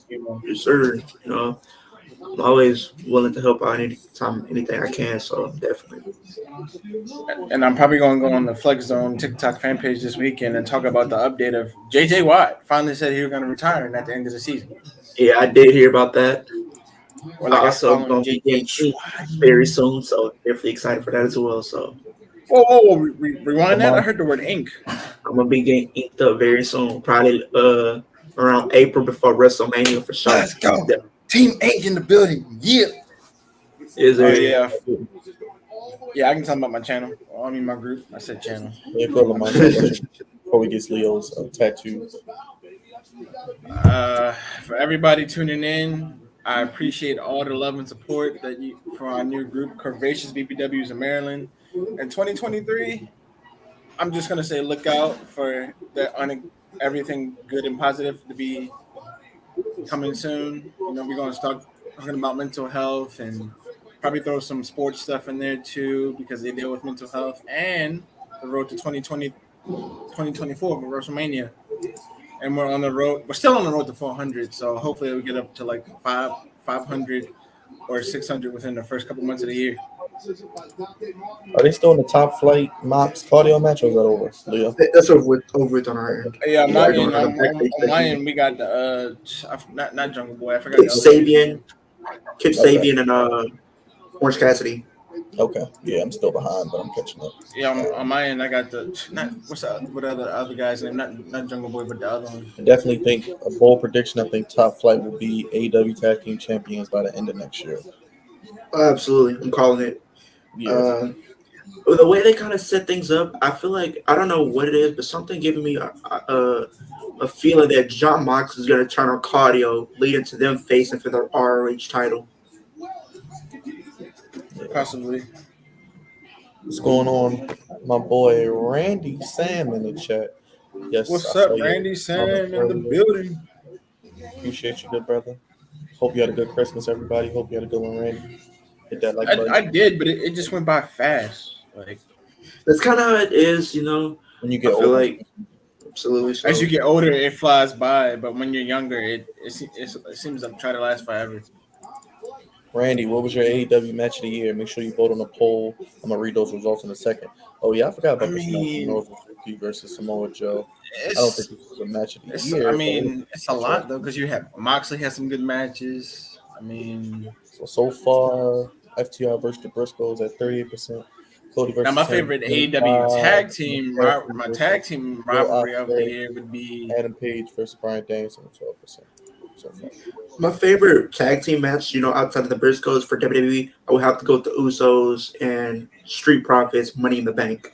S2: Yes, sir. I'm always willing to help out anytime, anything I can. So definitely.
S3: And I'm probably going to go on the Flex Zone TikTok fan page this weekend and talk about the update of JJ Watt finally said he was going to retire at the end of the season.
S2: Yeah, I did hear about that.
S3: Or like I
S2: Also,
S3: call him
S2: gonna be getting
S3: JJ.
S2: inked very soon, so definitely excited for that as well. So
S3: Whoa! Rewind that. I
S1: Lamont,
S3: heard the word ink.
S2: I'm gonna be getting inked up very soon, probably around April before WrestleMania for sure.
S3: Let's go. Team Ink in the building. Yeah.
S2: Is
S3: Oh
S2: there?
S3: yeah. Yeah, I can talk about my channel. Well, I mean my group. I said channel.
S1: yeah, put Lamont before we get Leo's tattoo.
S3: For everybody tuning in, I appreciate all the love and support that you for our new group, Curvaceous BBWs in Maryland. In 2023, I'm just gonna say look out for everything good and positive to be coming soon. We're gonna start talking about mental health and probably throw some sports stuff in there too because they deal with mental health and the road to 2024 for WrestleMania. And we're on the road. We're still on the road to 400. So hopefully we get up to like 500 or 600 within the first couple months of the year.
S1: Are they still in the top flight Mox cardio match or is that over, Leo?
S2: That's over with on our end.
S3: Yeah,
S2: You
S3: my
S2: guys
S3: end,
S2: don't have a
S3: on
S2: backstage
S3: my
S2: segment.
S3: end, we got the not Jungle Boy. I forgot
S2: Kip
S3: the other dude's
S2: Sabian,
S3: name.
S2: Kip
S1: Okay.
S2: Sabian, and Orange Cassidy.
S1: Okay, yeah, I'm still behind, but I'm catching up.
S3: Yeah, on my end, I got the not what's the what other guy's name? Not Jungle Boy, but the other one.
S1: I definitely think a bold prediction. I think Top Flight will be AEW Tag Team Champions by the end of next year.
S2: Absolutely, I'm calling it.
S1: Yeah,
S2: Uh, the way they kind of set things up, I feel like I don't know what it is, but something giving me a feeling that John Mox is going to turn on cardio, leading to them facing for the ROH title.
S1: yeah.
S3: Possibly.
S1: What's going on, my boy Randy Sam in the chat? Yes, I
S3: What's up,
S1: saw your
S3: Randy
S1: comment
S3: Sam in the
S1: earlier.
S3: building?
S1: Appreciate you, good brother. Hope you had a good Christmas, everybody. Hope you had a good one, Randy. Hit that like button
S3: I did, but it just went by fast. Like
S2: That's kind of how it is, you know.
S1: when you
S2: I
S1: get
S2: feel
S1: older.
S2: like absolutely
S3: as you
S2: so.
S3: get older, it flies by, but when you're younger, it seems like try to last forever.
S1: Randy, what was your AEW match of the year? Make sure you vote on the poll. I'm gonna read those results in a second. Oh yeah, I forgot
S3: I
S1: about this match:
S3: mean,
S1: Minoru Suzuki versus Samoa Joe. I don't think
S3: it's
S1: this was a match of the
S3: it's. I
S1: year, but it was
S3: mean, it's
S1: a
S3: a
S1: match of.
S3: lot though because you have Moxley has some good matches. I mean,
S1: So far, FTR versus the Briscoes at 38%. Cody
S3: now
S1: versus
S3: my
S1: Sammy
S3: favorite AEW
S1: 25.
S3: my tag
S1: Versus
S3: team
S1: Will
S3: rivalry of the
S1: Ospreay.
S3: year would be.
S1: Adam Page versus Brian Danielson at 12%. So far.
S2: My favorite tag team match, you know, outside of the Briscoes for WWE, I would have to go with the Usos and Street Profits, Money in the Bank.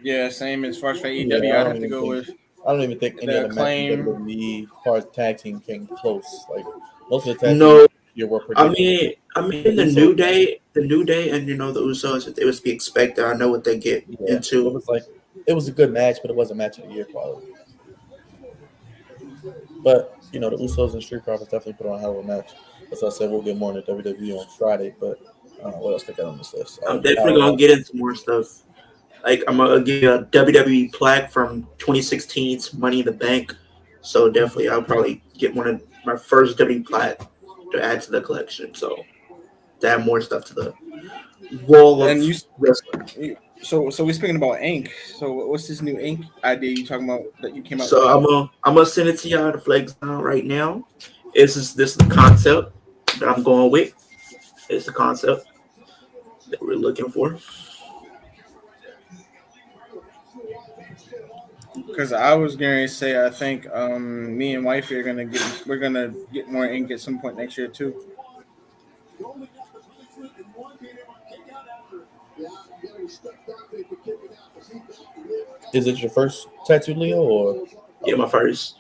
S3: Yeah, same as far as for
S1: Yeah,
S3: AEW, I'd have to go with
S1: I don't even think any
S3: the
S1: other match in
S3: Acclaim.
S1: WWE as far as tag team came close. Like most of the tag team
S2: No,
S1: matches here were predictable.
S2: I mean,
S1: The Usos,
S2: The New Day, and you know the Usos. It was to be expected. I know what they get
S1: yeah,
S2: into.
S1: it was a good match, but it wasn't match of the year quality. But the Usos and Street Profits definitely put on a hell of a match. As I said, we'll get more into WWE on Friday. But what else they got on this list?
S2: I'm definitely
S1: Power
S2: gonna get into more stuff. Like I'm gonna give you a WWE plaque from 2016's Money in the Bank. So definitely, I'll probably get one of my first WWE plaque to add to the collection. So to add more stuff to the wall of
S3: And
S2: wrestling.
S3: so we're speaking about ink. So what's this new ink idea you talking about that you came up
S2: So
S3: with?
S2: I'm gonna send it to y'all to flex down right now. This is the concept that I'm going with. It's the concept that we're looking for.
S3: Because I was going to say I think me and wifey we're gonna get more ink at some point next year too.
S1: Is it your first tattoo, Leo, or
S2: Yeah, my first.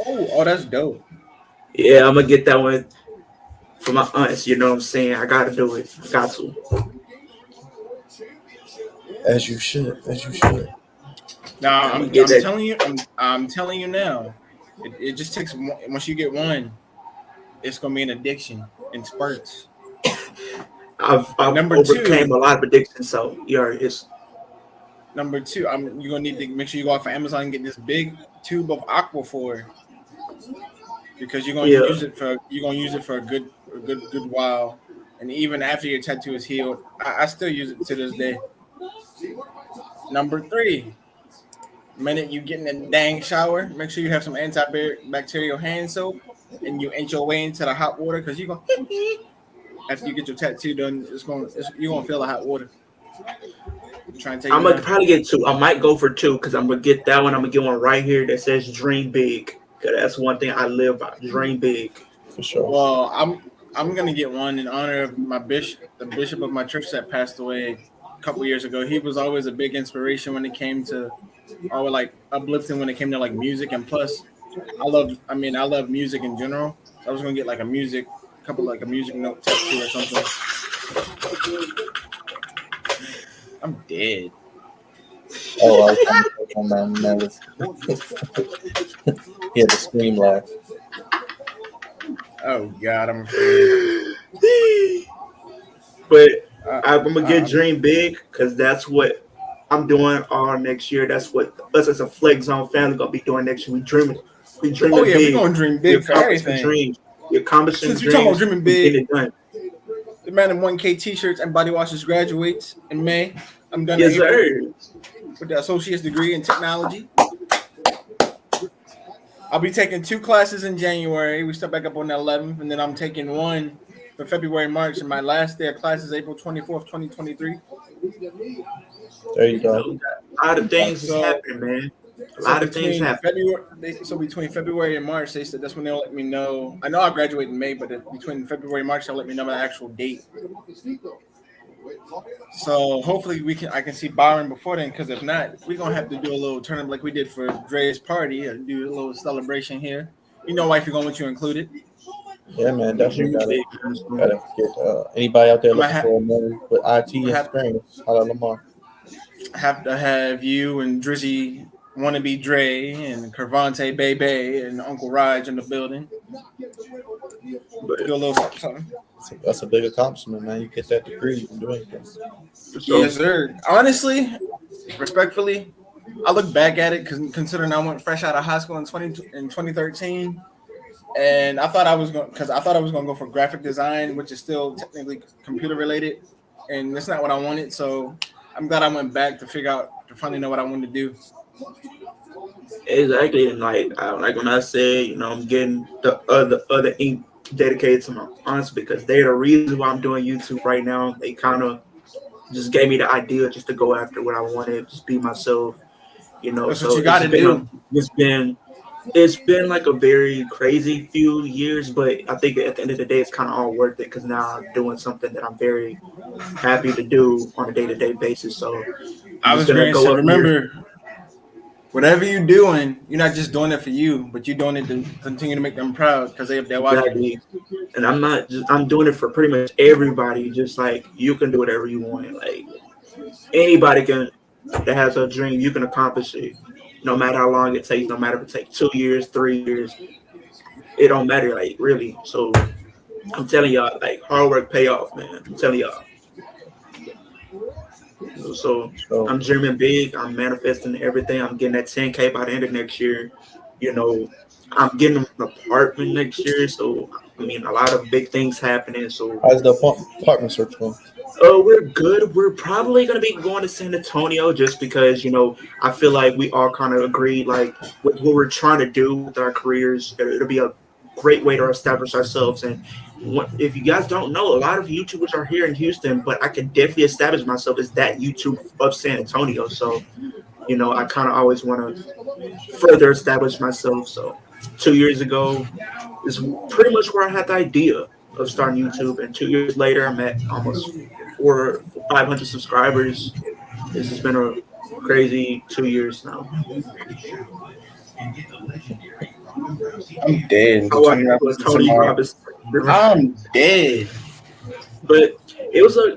S3: Oh, that's dope.
S2: Yeah, I'm gonna get that one for my aunts. You know what I'm saying? I gotta do it. I got to.
S1: as you should, as you should.
S3: Now
S2: I'm gonna get that.
S3: I'm telling you now. It just takes once you get one, it's gonna be an addiction in spurts.
S2: I've
S3: Number
S2: overcame
S3: two,
S2: a lot of addictions, so yeah, it's
S3: number two, you're gonna need to make sure you go off of Amazon and get this big tube of Aquaphor because
S2: yeah.
S3: you're gonna use it for a good while, and even after your tattoo is healed, I still use it to this day. Number three, minute you get in the dang shower, make sure you have some antibacterial hand soap, and you inch your way into the hot water because you're gonna after you get your tattoo done, you're gonna feel the hot water. I'm trying to tell you
S2: I'm gonna
S3: now.
S2: probably get two. I might go for two because I'm gonna get that one. I'm gonna get one right here that says "Dream Big." 'Cause that's one thing I live by. Dream big.
S1: For sure.
S3: Well, I'm gonna get one in honor of my bishop, the bishop of my church that passed away a couple years ago. He was always a big inspiration when it came to, or like uplifting when it came to like music. And plus, I love music in general. So I was gonna get like a music note tattoo or something. I'm dead.
S1: Oh, I was on my list. He had the scream laugh.
S3: Oh God, I'm afraid.
S2: But
S3: Uh,
S2: I'm gonna get
S3: uh,
S2: Dream Big because that's what I'm doing all next year. That's what us as a Flex Zone family gonna be doing next year. We
S3: oh
S2: dreaming
S3: yeah, we're
S2: big.
S3: gonna dream
S2: We
S3: big for
S2: accomplishing
S3: everything.
S2: dreams. We accomplishing
S3: Since we're talking about
S2: dreams.
S3: dreaming
S2: We
S3: big,
S2: getting it done.
S3: the man in 1K t-shirts and body washes graduates in May. I'm done in
S2: Yes,
S3: April
S2: sir.
S3: with the associate's degree in technology. I'll be taking 2 classes in January. We start back up on the 11th, and then I'm taking one for February, March, and my last day of class is April 24th, 2023.
S1: There you go.
S2: A lot of things is
S3: So,
S2: happening, man. A
S3: so
S2: lot of things
S3: between
S2: happening.
S3: between February and March, they said that's when they'll let me know. I know I graduate in May, but between February and March, they'll let me know my actual date. So hopefully I can see Byron before then. Because if not, we're gonna have to do a little tournament like we did for Dre's party, and do a little celebration here. You know, wife, you're going to included.
S1: Yeah, man, definitely
S2: Dream
S1: gotta
S2: big, man.
S1: gotta get anybody out there
S3: I'm gonna
S1: looking for a man with IT
S3: have
S1: experience. Holla Lamar.
S3: have to have you and Drizzy wannabe Dre and Kervante Bebe and Uncle Raj in the building.
S2: But
S3: Do a little something.
S1: That's a big accomplishment, man. You get that degree, you can do anything.
S2: for sure.
S3: Yes, sir. Honestly, respectfully, I look back at it considering I went fresh out of high school in 2013, and I thought I was going to go for graphic design, which is still technically computer related, and that's not what I wanted. So I'm glad I went back to finally know what I wanted to do.
S2: Exactly, and like when I said, I'm getting the other ink dedicated to my aunts because they're the reason why I'm doing YouTube right now. They kind of just gave me the idea just to go after what I wanted, just be myself,
S3: That's what
S2: So
S3: you got to do.
S2: it's been like a very crazy few years, but I think at the end of the day, it's kind of all worth it because now I'm doing something that I'm very happy to do on a day-to-day basis. So I'm
S3: I
S2: just
S3: was
S2: gonna
S3: very
S2: go
S3: sad.
S2: up here.
S3: Remember, whatever you're doing, you're not just doing it for you, but you're doing it to continue to make them proud because they're watching.
S2: Exactly. And I'm doing it for pretty much everybody. Just like you can do whatever you want. Like anybody that has a dream, you can accomplish it. No matter how long it takes, no matter if it takes 2 years, 3 years, it don't matter. Like really. So I'm telling y'all, like hard work pay off, man. I'm telling y'all. So
S1: So
S2: I'm dreaming big. I'm manifesting everything. I'm getting that 10K by the end of next year. You know, I'm getting an apartment next year. So I mean, a lot of big things happening. So
S1: how's the apartment search going?
S2: we're good. We're probably gonna be going to San Antonio just because I feel like we all kind of agreed like with what we're trying to do with our careers. It'll be a great way to establish ourselves. And if you guys don't know, a lot of YouTubers are here in Houston, but I can definitely establish myself as that YouTube of San Antonio. So I kind of always want to further establish myself. So 2 years ago is pretty much where I had the idea of starting YouTube, and 2 years later, I'm at almost 500 subscribers. This has been a crazy 2 years now.
S3: I'm dead.
S2: I watched people like Tony Robbins,
S3: I'm dead.
S2: but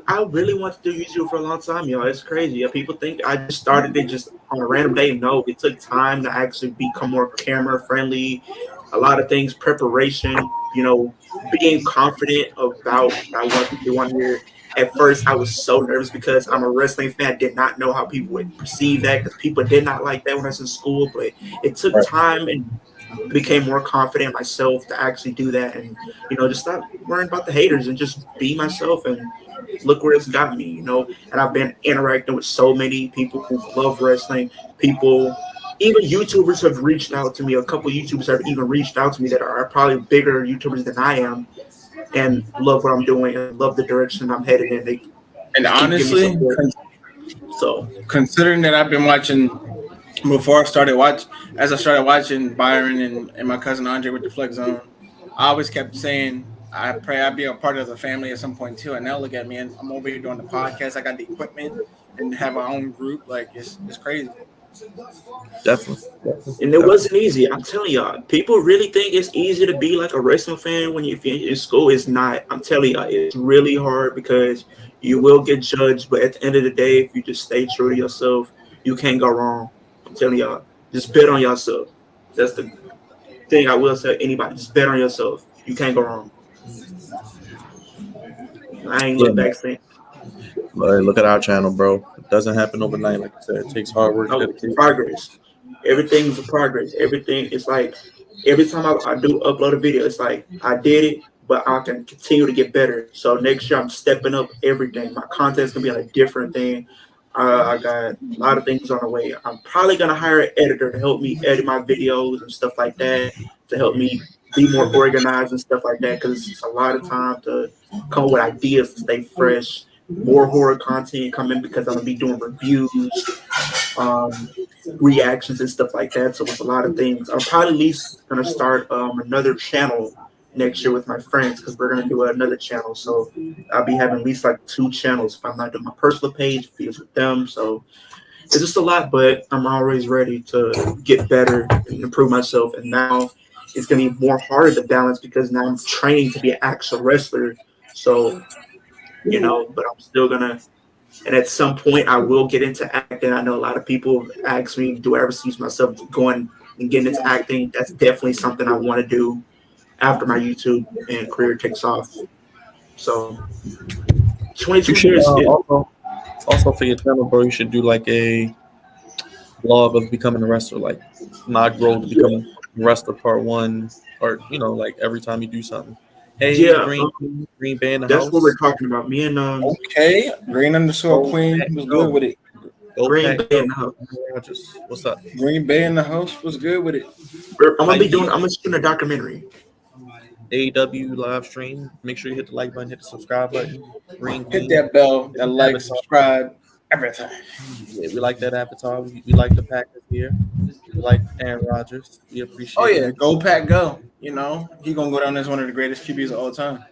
S2: I really wanted to do YouTube for a long time, y'all. It's crazy. Yeah, people think I just started it just on a random day. No, it took time to actually become more camera friendly. A lot of things, preparation. Being confident about what I want to do on here. At first, I was so nervous because I'm a wrestling fan. I did not know how people would perceive that because people did not like that when I was in school. But it took
S1: Right.
S2: time, and I became more confident myself to actually do that, and just stop worrying about the haters and just be myself. And look where it's got me. And I've been interacting with so many people who love wrestling. People, even YouTubers have reached out to me. A couple YouTubers have even reached out to me that are probably bigger YouTubers than I am, and love what I'm doing and love the direction I'm headed in. They
S3: And
S2: keep giving me
S3: honestly,
S2: support. So
S3: considering that I've been watching before as I started watching Byron and my cousin Andre with the Flex Zone, I always kept saying, I pray I'd be a part of the family at some point too. And now look at me, and I'm over here doing the podcast. I got the equipment and have our own group. Like it's crazy.
S1: Definitely.
S2: And it wasn't easy. I'm telling y'all, people really think it's easy to be like a wrestling fan when you're in school. It's not. I'm telling y'all, it's really hard because you will get judged. But at the end of the day, if you just stay true to yourself, you can't go wrong. I'm telling y'all, just bet on yourself. That's the thing I will say. Anybody, just bet on yourself. You can't go wrong. I ain't
S1: Yeah,
S2: look
S1: man.
S2: back since.
S1: Look at our channel, bro. It doesn't happen overnight. Like I said, it takes hard work,
S2: No,
S1: dedication.
S2: progress. Everything's a progress. Everything is like every time I do upload a video, it's like I did it, but I can continue to get better. So next year I'm stepping up everything. My content's gonna be on a different thing. I got a lot of things on the way. I'm probably gonna hire an editor to help me edit my videos and stuff like that, to help me be more organized and stuff like that. Because it's a lot of time to come up with ideas to stay fresh. More horror content coming because I'm gonna be doing reviews, um, reactions and stuff like that. So it's a lot of things. I'm probably at least gonna start another channel next year with my friends because we're gonna do another channel. So I'll be having at least like 2 channels if I'm not doing my personal page, videos with them. So it's just a lot, but I'm always ready to get better and improve myself. And now it's gonna be more harder to balance because now I'm training to be an actual wrestler. So but I'm still gonna. And at some point, I will get into acting. I know a lot of people ask me, do I ever see myself going and getting into acting? That's definitely something I want to do after my YouTube and career takes off. So
S1: You
S2: 22
S1: should
S2: years is
S1: also for your channel, bro. You should do like a vlog of becoming a wrestler, like my road to becoming a wrestler, part one, or like every time you do something. Hey,
S2: yeah,
S1: Green Bay in the
S2: that's what we're
S1: house.
S2: talking about. Me and
S3: Okay, Green underscore
S1: Go
S3: Queen
S1: Pack,
S3: was good
S1: go.
S3: with it.
S1: Go
S2: Green
S1: Pack,
S2: Bay in
S1: go.
S2: the house.
S1: Rogers, what's up?
S3: Green Bay in the house was good with it.
S2: I'm
S1: How
S2: gonna be
S1: you
S2: doing.
S1: keep
S2: I'm gonna shoot a documentary.
S1: AEW live stream? Make sure you hit the like button, hit the subscribe button. Green
S3: Hit
S1: Queen,
S3: that bell, that like,
S1: Avatar.
S3: subscribe, everything.
S1: Yeah, we like that Avatar. We like the Packers here. We like Aaron Rodgers. We
S3: Oh
S1: appreciate
S3: yeah,
S1: him.
S3: go Pack, go. He gonna go down as one of the greatest QBs of all time.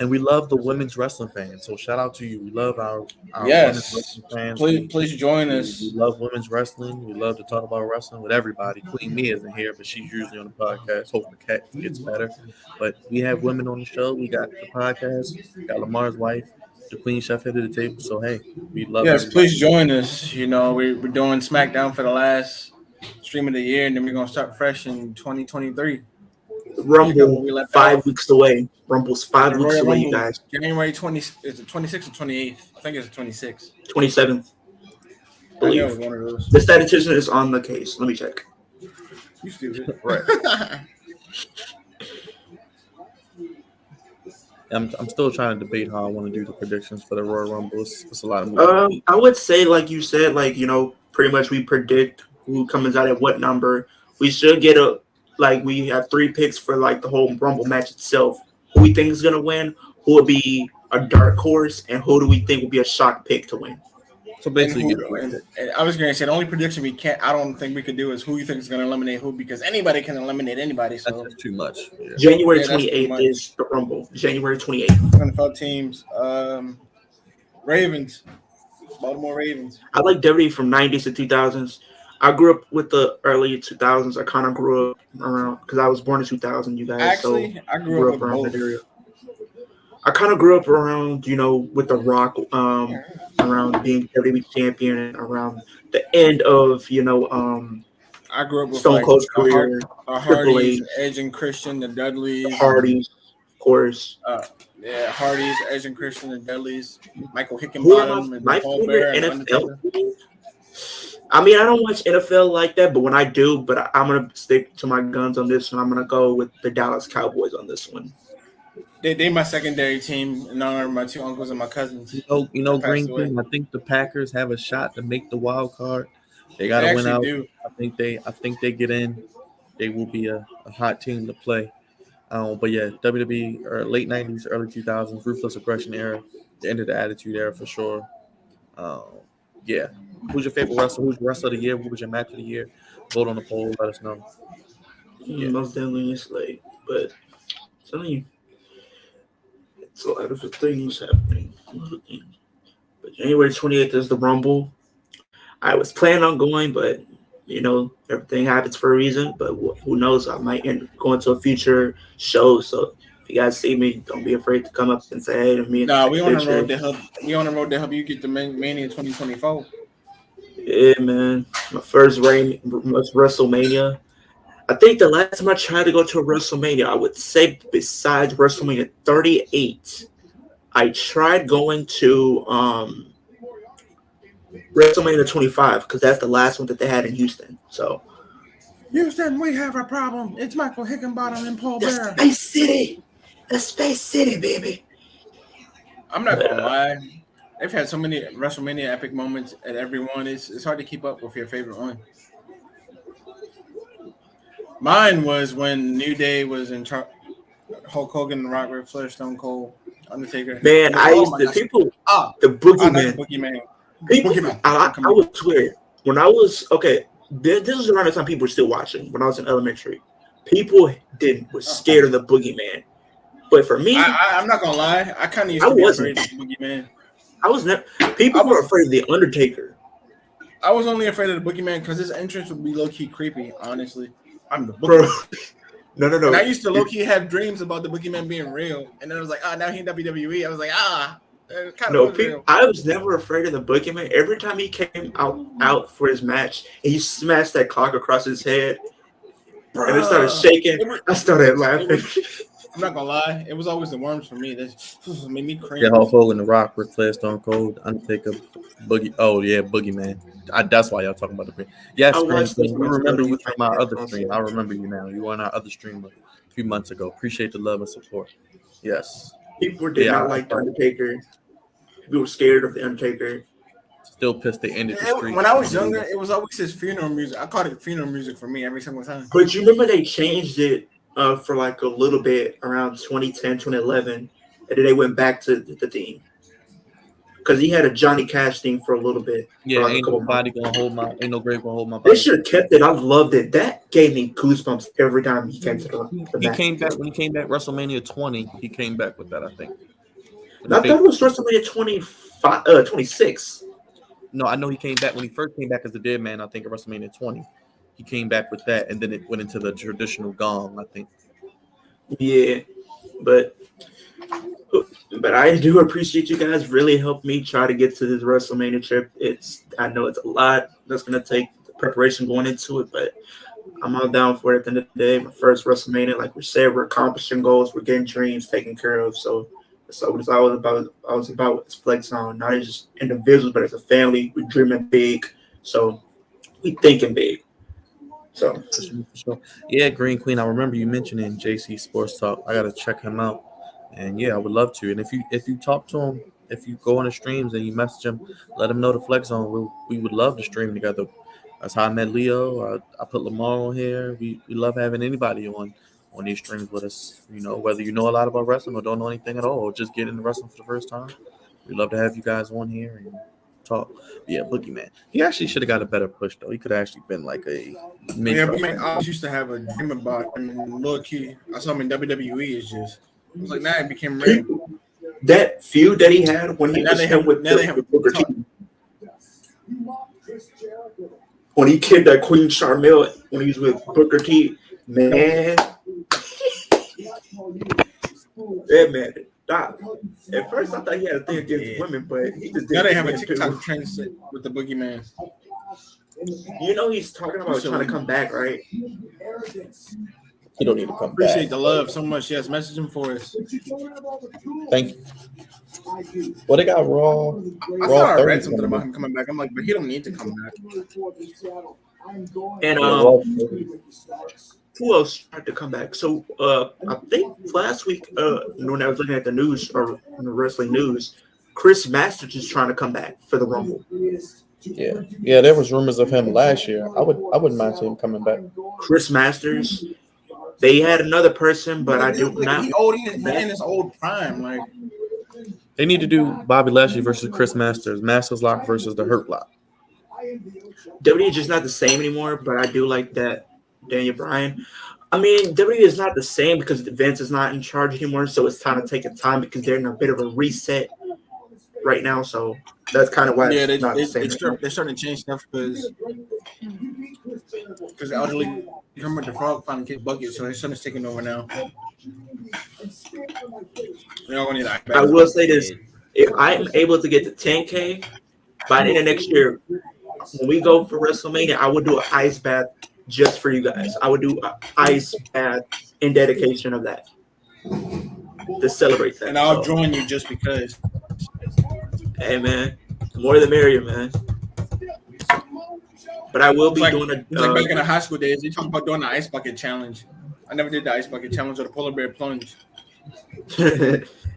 S1: And we love the women's wrestling fans. So shout out to you. We love our women's
S3: Yes,
S1: wrestling fans.
S3: please join
S1: We
S3: us.
S1: love women's wrestling. We love to talk about wrestling with everybody. Queen Mia isn't here, but she's usually on the podcast. Hope the cat gets better. But we have women on the show. We got the podcast. We got Lamar's wife, the Queen Chef head of the table. So hey, we love
S3: Yes,
S1: everybody.
S3: please join us. We're doing SmackDown for the last stream of the year, and then we're gonna start fresh in 2023. Pick up where
S2: Rumble
S3: we left
S2: 5 weeks away. Rumble's
S3: And
S2: five
S3: the
S2: weeks
S3: Royal
S2: away, you
S3: Rumble,
S2: guys.
S3: January 20, is it 26th or 28th? I think it's 26th.
S2: 27th,
S3: I know
S2: believe.
S3: it's one of those.
S2: The statistician is on the case. Let me check.
S3: You stupid.
S1: Right. I'm still trying to debate how I want to do the predictions for the Royal Rumble. It's a lot of moving.
S2: I would say, like you said, pretty much we predict who comes out at what number. We should get we have 3 picks for like the whole Rumble match itself. Who we think is gonna win? Who would be a dark horse, and who do we think would be a shock pick to win?
S1: So
S3: and
S1: basically, you
S3: who?
S1: get
S3: And I was going to say the only prediction I don't think we could do is who you think is going to eliminate who, because anybody can eliminate anybody.
S1: that's
S3: So
S1: just too much. Yeah.
S2: January
S3: yeah, that's too
S2: 28th
S3: much.
S2: is the Rumble. January 28th.
S3: NFL teams, Ravens, Baltimore Ravens.
S2: I like WWE from 90s to 2000s. I grew up with the early 2000s. I kind of grew up around because I was born in 2000. You guys,
S3: Actually,
S2: so
S3: I grew up with
S2: around
S3: both.
S2: that area. I kind of grew up around, with The Rock, around being WWE champion, and around the end of,
S3: I grew up with
S2: Stone
S3: like
S2: Cold's career,
S3: the
S2: Triple
S3: Hardys,
S2: H,
S3: Edge and Christian, the
S2: the
S3: Dudleys,
S2: Hardys, of course.
S3: Hardys, Edge and Christian, the Dudleys, Michael
S2: Who are
S3: Hickenbottom, and
S2: my
S3: Paul Bearer,
S2: favorite
S3: and
S2: NFL
S3: Undertaker.
S2: teams? I mean, I don't watch NFL like that, but when I do, I'm gonna stick to my guns on this one. I'm gonna go with the Dallas Cowboys on this one.
S3: They my secondary team in honor of my 2 uncles and my cousins.
S1: Green
S3: Passed away.
S1: Queen. I think the Packers have a shot to make the wild card. They got
S3: They
S1: to win
S3: actually
S1: out.
S3: do.
S1: I think they get in. They will be a hot team to play. But yeah, WWE or late '90s, early 2000s, ruthless aggression era, the end of the Attitude Era for sure. Um, yeah. Who's your favorite wrestler? Who's your wrestler of the year? What was your match of the year? Vote on the poll. Let us know. Yeah.
S2: Most definitely it's late, but I'm telling you, it's a lot of things happening. But January 28th is the Rumble. I was planning on going, but everything happens for a reason. But who knows? I might end up going to a future show. So if you guys see me, don't be afraid to come up and say hey to me and
S3: Nah,
S2: take
S3: we
S2: a
S3: on the
S2: picture.
S3: road to help. We on the road to help you get the Mania 2024.
S2: Yeah, man. My first WrestleMania. I think the last time I tried to go to a WrestleMania, I would say besides WrestleMania 38, I tried going to WrestleMania 25 because that's the last one that they had in Houston. So
S3: Houston, we have a problem. It's Michael Hickenbottom and Paul
S2: the
S3: Bearer.
S2: Space City, baby.
S3: I'm not gonna lie. They've had so many WrestleMania epic moments at every one. It's hard to keep up with your favorite one. Mine was when New Day was in Hulk Hogan, Rock, Ric Flair, Stone Cold, Undertaker.
S2: Man, I
S3: Oh
S2: used
S3: my
S2: to
S3: gosh!
S2: people
S3: Not
S2: the
S3: the
S2: boogeyman.
S3: Boogeyman.
S2: People,
S3: Boogeyman.
S2: I would swear when I was okay. This was around the time people were still watching. When I was in elementary, people was scared of the boogeyman. But for me,
S3: I'm not gonna lie. I kind of used
S2: I
S3: to be
S2: wasn't.
S3: afraid of the Boogeyman.
S2: I was never.
S3: I
S2: People were
S3: was
S2: afraid of the Undertaker.
S3: I was only afraid of the Boogeyman because his entrance would be low key creepy. Honestly, I'm the
S2: Bro,
S3: Boogeyman.
S2: no.
S3: And I used to low key have dreams about the Boogeyman being real, and then I was like, now he in WWE. I was like, it kind of
S2: No,
S3: was real.
S2: I was never afraid of the boogeyman. Every time he came out for his match, and he smashed that clock across his head, and it started shaking. I started laughing.
S3: I'm not gonna lie, it was always the worms for me. That made me cringe.
S1: Yeah, Hulk Hogan, The Rock, Ric Flair, Stone Cold, Undertaker, Boogie. Oh yeah, Boogeyman. That's why y'all talking about the. Yes, Green Queen. We remember you from our other stream. I remember you now. You were on our other stream a few months ago. Appreciate the love and support. Yes.
S2: People did not like the Undertaker. People were scared of the Undertaker.
S1: Still pissed they ended the streak.
S3: When I was younger, it was always his funeral music. I called it funeral music for me every single time.
S2: But you remember they changed it for like a little bit around 2010, 2011, and then they went back to the theme. Because he had a Johnny Cash theme for a little bit.
S1: Yeah,
S2: like
S1: ain't no grave gonna hold my body.
S2: They should have kept it. I loved it. That gave me goosebumps every time he came to the
S1: He came back when he came back WrestleMania 20. He came back with that, I think.
S2: I thought it was WrestleMania 26.
S1: No, I know he came back when he first came back as the Dead Man. I think at WrestleMania 20, he came back with that, and then it went into the traditional gong. I think.
S2: Yeah, but I do appreciate you guys. Really helped me try to get to this WrestleMania trip. I know it's a lot that's gonna take the preparation going into it, but I'm all down for it at the end of the day. My first WrestleMania, like we said, we're accomplishing goals, we're getting dreams taken care of. So it's all about. I was about this Flex on, not as just individuals, but as a family. We're dreaming big, so we thinking big. So
S1: for sure. Yeah, Green Queen. I remember you mentioning JC Sports Talk. I gotta check him out, and yeah, I would love to. And if you talk to him, if you go on the streams and you message him, let him know the Flex Zone. We would love to stream together. That's how I met Leo. I put Lamar on here. We love having anybody on these streams with us. You know, whether you know a lot about wrestling or don't know anything at all, or just get into wrestling for the first time. We love to have you guys on here and talk. Yeah, Boogeyman. He actually should have got a better push though. He could have actually been like a mid.
S3: Yeah, Boogeyman. I always used to have a dream about him. Low key, I saw him in WWE. It was like now it became real.
S2: That feud that he had when he was with Booker T. When he killed that Queen Charmel when he was with Booker T, man. That man did not. At first, I thought he had a thing against women, but he just did.
S3: Now they have a TikTok trend with the Boogeyman.
S2: You know he's talking about trying to come back, right?
S1: He don't need to come
S3: Appreciate
S1: back.
S3: the love so much. Yes, message him for us.
S1: Thank you. Well, they got Raw.
S3: I thought I read something about him coming back. I'm like, but he don't need to come back.
S2: And who else tried to come back? So I think last week, when I was looking at the news or the wrestling news, Chris Masters is trying to come back for the Rumble.
S1: Yeah. There was rumors of him last year. I wouldn't mind seeing him coming back.
S2: Chris Masters. They had another person, but I do not.
S3: He old in his old prime. Like
S1: they need to do Bobby Lashley versus Chris Masters, Masters Lock versus the Hurt Lock.
S2: WWE is just not the same anymore, but I do like that Daniel Bryan. I mean, WWE is not the same because Vince is not in charge anymore, so it's kind of taking time because they're in a bit of a reset right now. So that's kind of why
S3: they're starting to change stuff because elderly Kermit the Frog finally kicked bucket, so his son is taking over now.
S2: I will say this: if I'm able to get to 10K by the end of next year, when we go for WrestleMania, I would do an ice bath just for you guys. I would do an ice bath in dedication of that to celebrate that.
S3: And I'll join you just because.
S2: Hey man, the more the merrier, man. But I will be doing a.
S3: Like back in the high school days, they talk about doing the ice bucket challenge. I never did the ice bucket challenge or the polar bear plunge.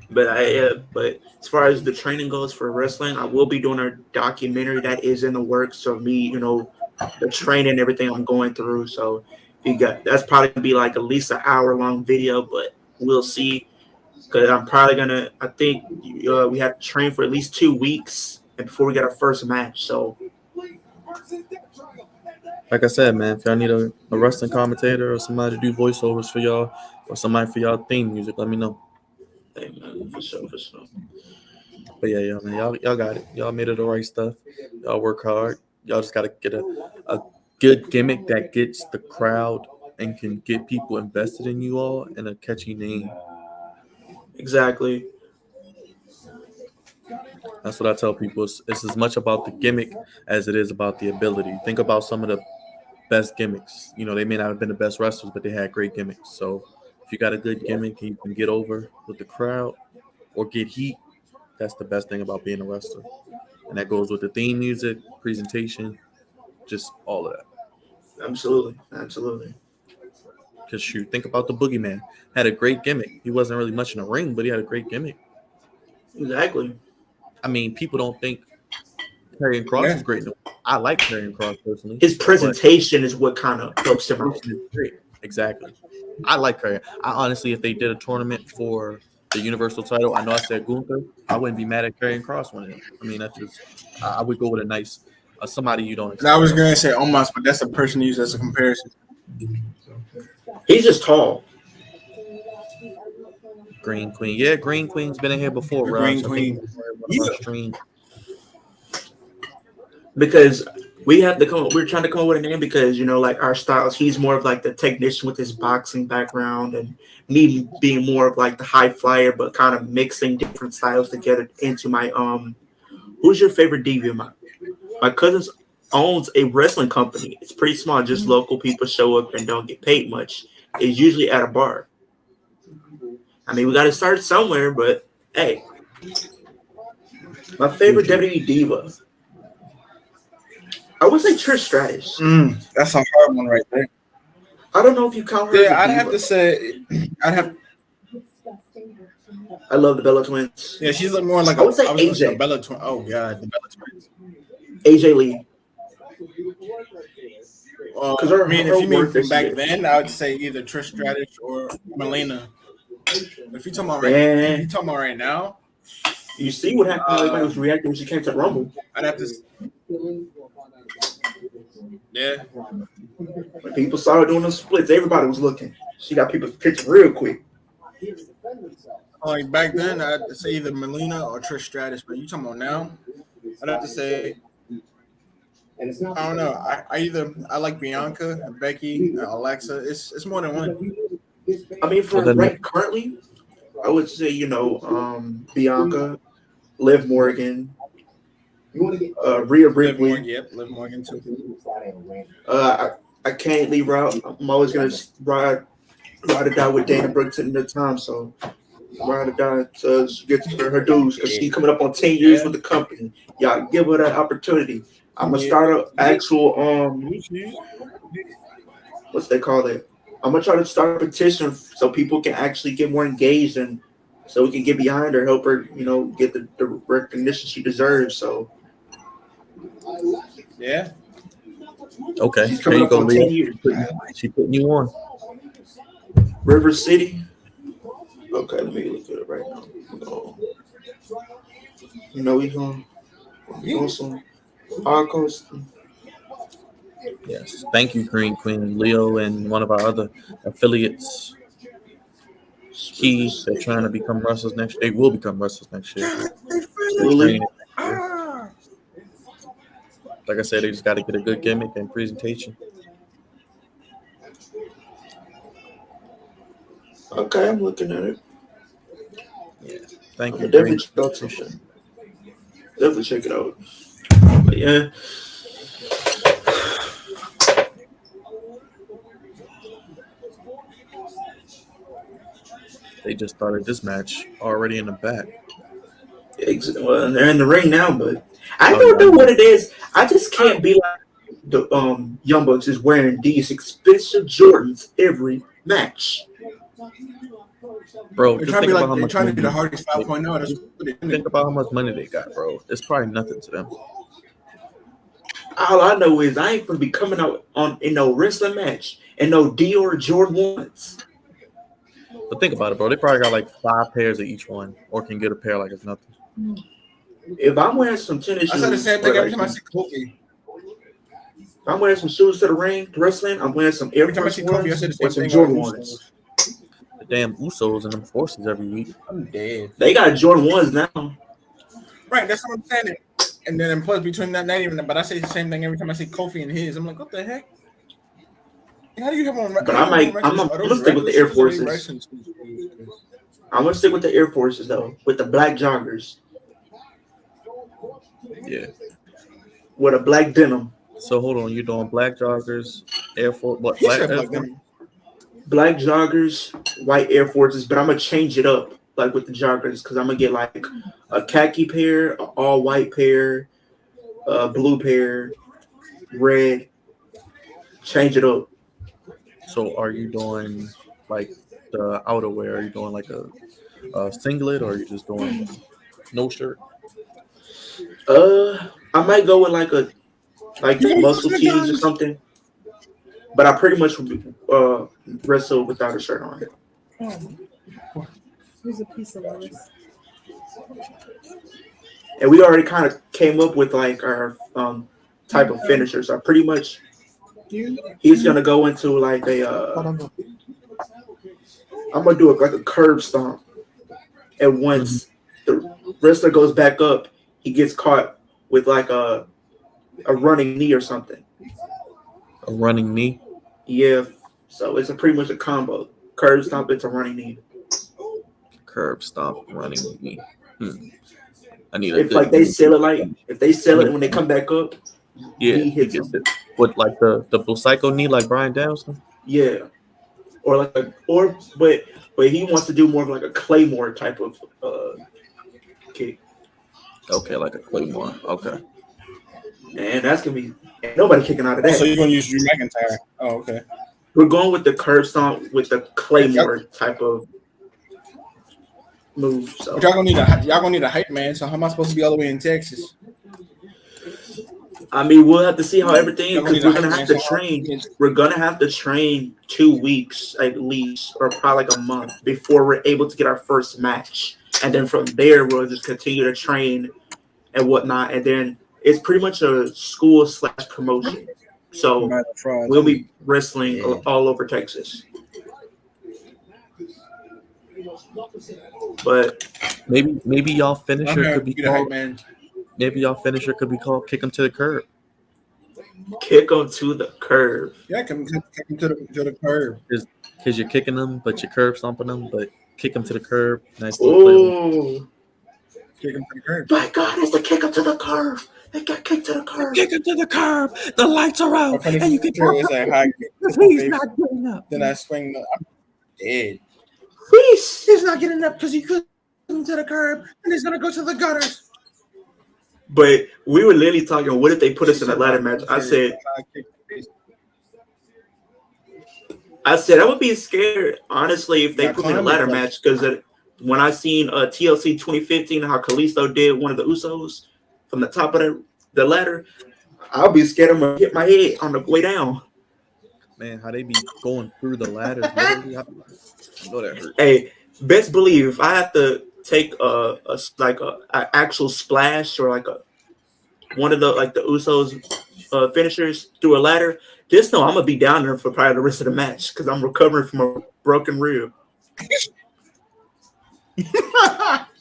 S2: But as far as the training goes for wrestling, I will be doing a documentary that is in the works of me, the training and everything I'm going through. So you got that's probably gonna be like at least an hour long video, but we'll see. Because I'm probably gonna, I think we have to train for at least 2 weeks and before we get our first match. So
S1: Like I said, man, if y'all need a wrestling commentator or somebody to do voiceovers for y'all or somebody for y'all theme music, let me know.
S2: hey, man, for sure, for sure.
S1: But yeah, man, y'all got it. Y'all made it the right stuff. Y'all work hard. Y'all just gotta get a good gimmick that gets the crowd and can get people invested in you all and a catchy name.
S2: Exactly.
S1: That's what I tell people. It's as much about the gimmick as it is about the ability. Think about some of the best gimmicks. They may not have been the best wrestlers, but they had great gimmicks. So if you got a good gimmick and you can get over with the crowd or get heat, that's the best thing about being a wrestler. And that goes with the theme music, presentation, just all of that.
S2: Absolutely. Absolutely.
S1: Because shoot, think about the Boogeyman. Had a great gimmick. He wasn't really much in the ring, but he had a great gimmick.
S2: Exactly.
S1: I mean, people don't think Karrion Kross
S3: Yeah.
S1: is great. I like Karrion Kross personally.
S2: His presentation is what kind of helps him out.
S1: Presentation is great. Exactly. I like Karrion. I honestly, if they did a tournament for the Universal title, I know I said Gunther, I wouldn't be mad at Karrion Kross winning. I mean, that's just I would go with a nice somebody you don't
S3: And I
S1: expect.
S3: was gonna say Omos, but that's the person used as a comparison.
S2: He's just tall.
S1: Green Queen. Yeah, Green Queen's been in here before,
S3: The
S1: Raj.
S3: Green
S1: I think
S3: Queen.
S1: he was one of our streams.
S2: Because we're trying to come up with a name because like our styles, he's more of like the technician with his boxing background, and me being more of like the high flyer, but kind of mixing different styles together into my who's your favorite diva? My cousin owns a wrestling company. It's pretty small, just local people show up and don't get paid much. It's usually at a bar. I mean, we got to start somewhere, but hey, my favorite WWE diva, I would say Trish Stratus.
S3: That's a hard one right there.
S2: I don't know if you count her as
S3: Yeah,
S2: a
S3: I'd
S2: diva.
S3: have to say,
S2: I love the Bella Twins.
S3: yeah, she's more like
S2: I would say
S3: I was gonna say
S2: AJ.
S3: Bella Twin. Oh god, the Bella Twins.
S2: AJ Lee.
S3: I mean, if you mean from back then, I would say either Trish Stratus or Melina. If you're talking about right now,
S2: you see what happened? Everybody was reacting when she came to the Rumble.
S3: I'd have to. Yeah.
S2: When people saw her doing those splits, everybody was looking. She got people's picture real quick.
S3: Like back then, I'd say either Melina or Trish Stratus. But you talking about now? I'd have to say. I don't know. I like Bianca, Becky, Alexa. It's more than one.
S2: I mean, for currently, I would say Bianca, Liv Morgan, Rhea Ripley.
S3: Liv Morgan too.
S2: I can't leave her out. I'm always gonna ride or die with Dana Brooks in the time. So ride or die so she gets her dues because she's coming up on 10 years with the company. Y'all give her that opportunity. I'm gonna start an actual what's they call it? I'm gonna try to start a petition so people can actually get more engaged and so we can get behind her, help her, get the recognition she deserves. So
S3: yeah.
S1: Okay,
S2: she's
S1: there
S2: coming
S1: you
S2: up
S1: go,
S2: on
S1: Leah.
S2: 10 years.
S1: She putting you on.
S2: River City. Okay, let me look at it right now. We're going some Arcos.
S1: Yes. Thank you, Green Queen. Leo and one of our other affiliates, Key, they're trying to become wrestlers next year. They will become wrestlers next year.
S2: Absolutely.
S1: Like I said, they just got to get a good gimmick and presentation.
S2: Okay, I'm looking at it.
S1: Yeah. Thank you.
S2: Definitely check out something. Definitely check it out. But yeah.
S1: They just started this match already in the back.
S2: Well, they're in the ring now, but I don't know what it is. I just can't be like the Young Bucks is wearing these expensive Jordans every match.
S1: Bro,
S3: They're
S1: just
S3: trying to
S1: think
S3: be
S1: about
S3: like
S1: how
S3: they're
S1: much
S3: trying to
S1: money.
S3: be the hardest 5.0. That's what they're doing.
S1: Think about how much money they got, bro. It's probably nothing to them.
S2: All I know is I ain't gonna be coming out in no wrestling match and no Dior Jordan ones.
S1: But think about it, bro. They probably got like 5 pairs of each one, or can get a pair like it's nothing.
S2: If I'm wearing some tennis
S3: I said the
S2: shoes,
S3: same
S2: or
S3: thing every
S2: like
S3: time I see Kofi.
S2: if I'm wearing some shoes to the ring wrestling, I'm wearing some Air
S3: Every time I
S2: Force
S3: see Kofi, I
S2: ones
S3: say the
S2: or
S3: same
S2: some
S3: thing.
S2: Jordan ones.
S1: The damn Usos and them forces every week.
S3: I'm dead.
S2: They got Jordan ones now.
S3: Right, that's what I'm saying. And then plus between that, not even. But I say the same thing every time I see Kofi and his. I'm like, what the heck? How do you have on?
S2: But
S3: How do you have on
S2: I'm
S3: wrestling? Are
S2: gonna
S3: those
S2: stick with
S3: regular
S2: the Air
S3: shoes or are they
S2: Forces.
S3: wrestling shoes?
S2: I'm gonna stick with the Air Forces though, with the black joggers
S1: Yeah.
S2: with a black denim.
S1: So hold on, you're doing black joggers, Air Force, what?
S3: He
S1: Black
S3: said
S1: Air
S3: like
S1: Force?
S3: them.
S2: Black joggers, white Air Forces, but I'm gonna change it up like with the joggers because I'm gonna get like a khaki pair, an all white pair, a blue pair, red. Change it up.
S1: So are you doing like the outerwear? Are you doing like a singlet, or are you just doing no shirt?
S2: I might go with like
S3: You want to go to
S2: muscle
S3: the
S2: tees or
S3: guns?
S2: something, but I pretty much wrestle without a shirt on.
S5: Here's a piece of lettuce.
S2: And we already kind of came up with like our type of finishers. So pretty much he's gonna go into like I'm gonna do like a curb stomp, and once the wrestler goes back up, he gets caught with like a running knee or something.
S1: A running knee?
S2: Yeah, so it's pretty much a combo. Curb stomp into running knee.
S1: Curb stomp, running knee. I need a
S2: If
S1: good
S2: like they
S1: knee.
S2: sell it, if they sell it when they come back up,
S1: Yeah,
S2: he
S1: he
S2: hits
S1: gets
S2: him.
S1: it. What, like the psycho knee, like Brian Danielson?
S2: Yeah, or but he wants to do more of like a claymore type of kick,
S1: Okay, like a claymore. Okay.
S2: and that's gonna be ain't nobody kicking out of
S3: Oh, so
S2: that.
S3: you're gonna use Drew McIntyre? Oh, okay.
S2: We're going with the curb stomp with the claymore type of move. So
S3: But y'all gonna need a hype man. So how am I supposed to be all the way in Texas?
S2: I mean, we'll have to see how everything
S3: Y'all gonna
S2: because
S3: need a
S2: we're
S3: hype
S2: gonna
S3: man.
S2: have to
S3: So how am I
S2: train.
S3: supposed to be in-
S2: We're gonna have to train 2 weeks at least, or probably like a month before we're able to get our first match, and then from there we'll just continue to train and whatnot, and then it's pretty much a school/promotion. So we'll be wrestling all over Texas. But
S1: Maybe y'all finisher
S3: I'm
S1: could be
S3: be the hype
S1: called.
S3: man.
S1: Maybe y'all finisher could be called kick him to the curb.
S2: kick them to the curve.
S3: Yeah, come to the curb.
S1: Because you're kicking them, but you're curb stomping them, but kick them to the curb. Nice little play.
S2: Oh,
S3: Kick him to the curb.
S2: my God, it's the kick them to the curve. They got kicked to the curve.
S1: Kick him to the curb. The lights are out,
S3: My
S1: and you can
S3: finisher is a high kick.
S1: he's not getting up.
S3: Then I swing. I'm dead.
S2: Reese.
S3: He's not getting up because he couldn't to the curb, and he's gonna go to the gutters.
S2: But we were literally talking, what if they put us in a ladder match? I said I would be scared, honestly, if they put me in a ladder match, because when I seen TLC 2015, how Kalisto did one of the Usos from the top of the ladder, I'll be scared I'm going to hit my head on the way down.
S1: Man, how they be going through the ladders, literally. I know that hurt.
S2: Hey, best believe if I have to take a actual splash or like one of the Usos finishers through a ladder, just know I'm gonna be down there for probably the rest of the match because I'm recovering from a broken rib.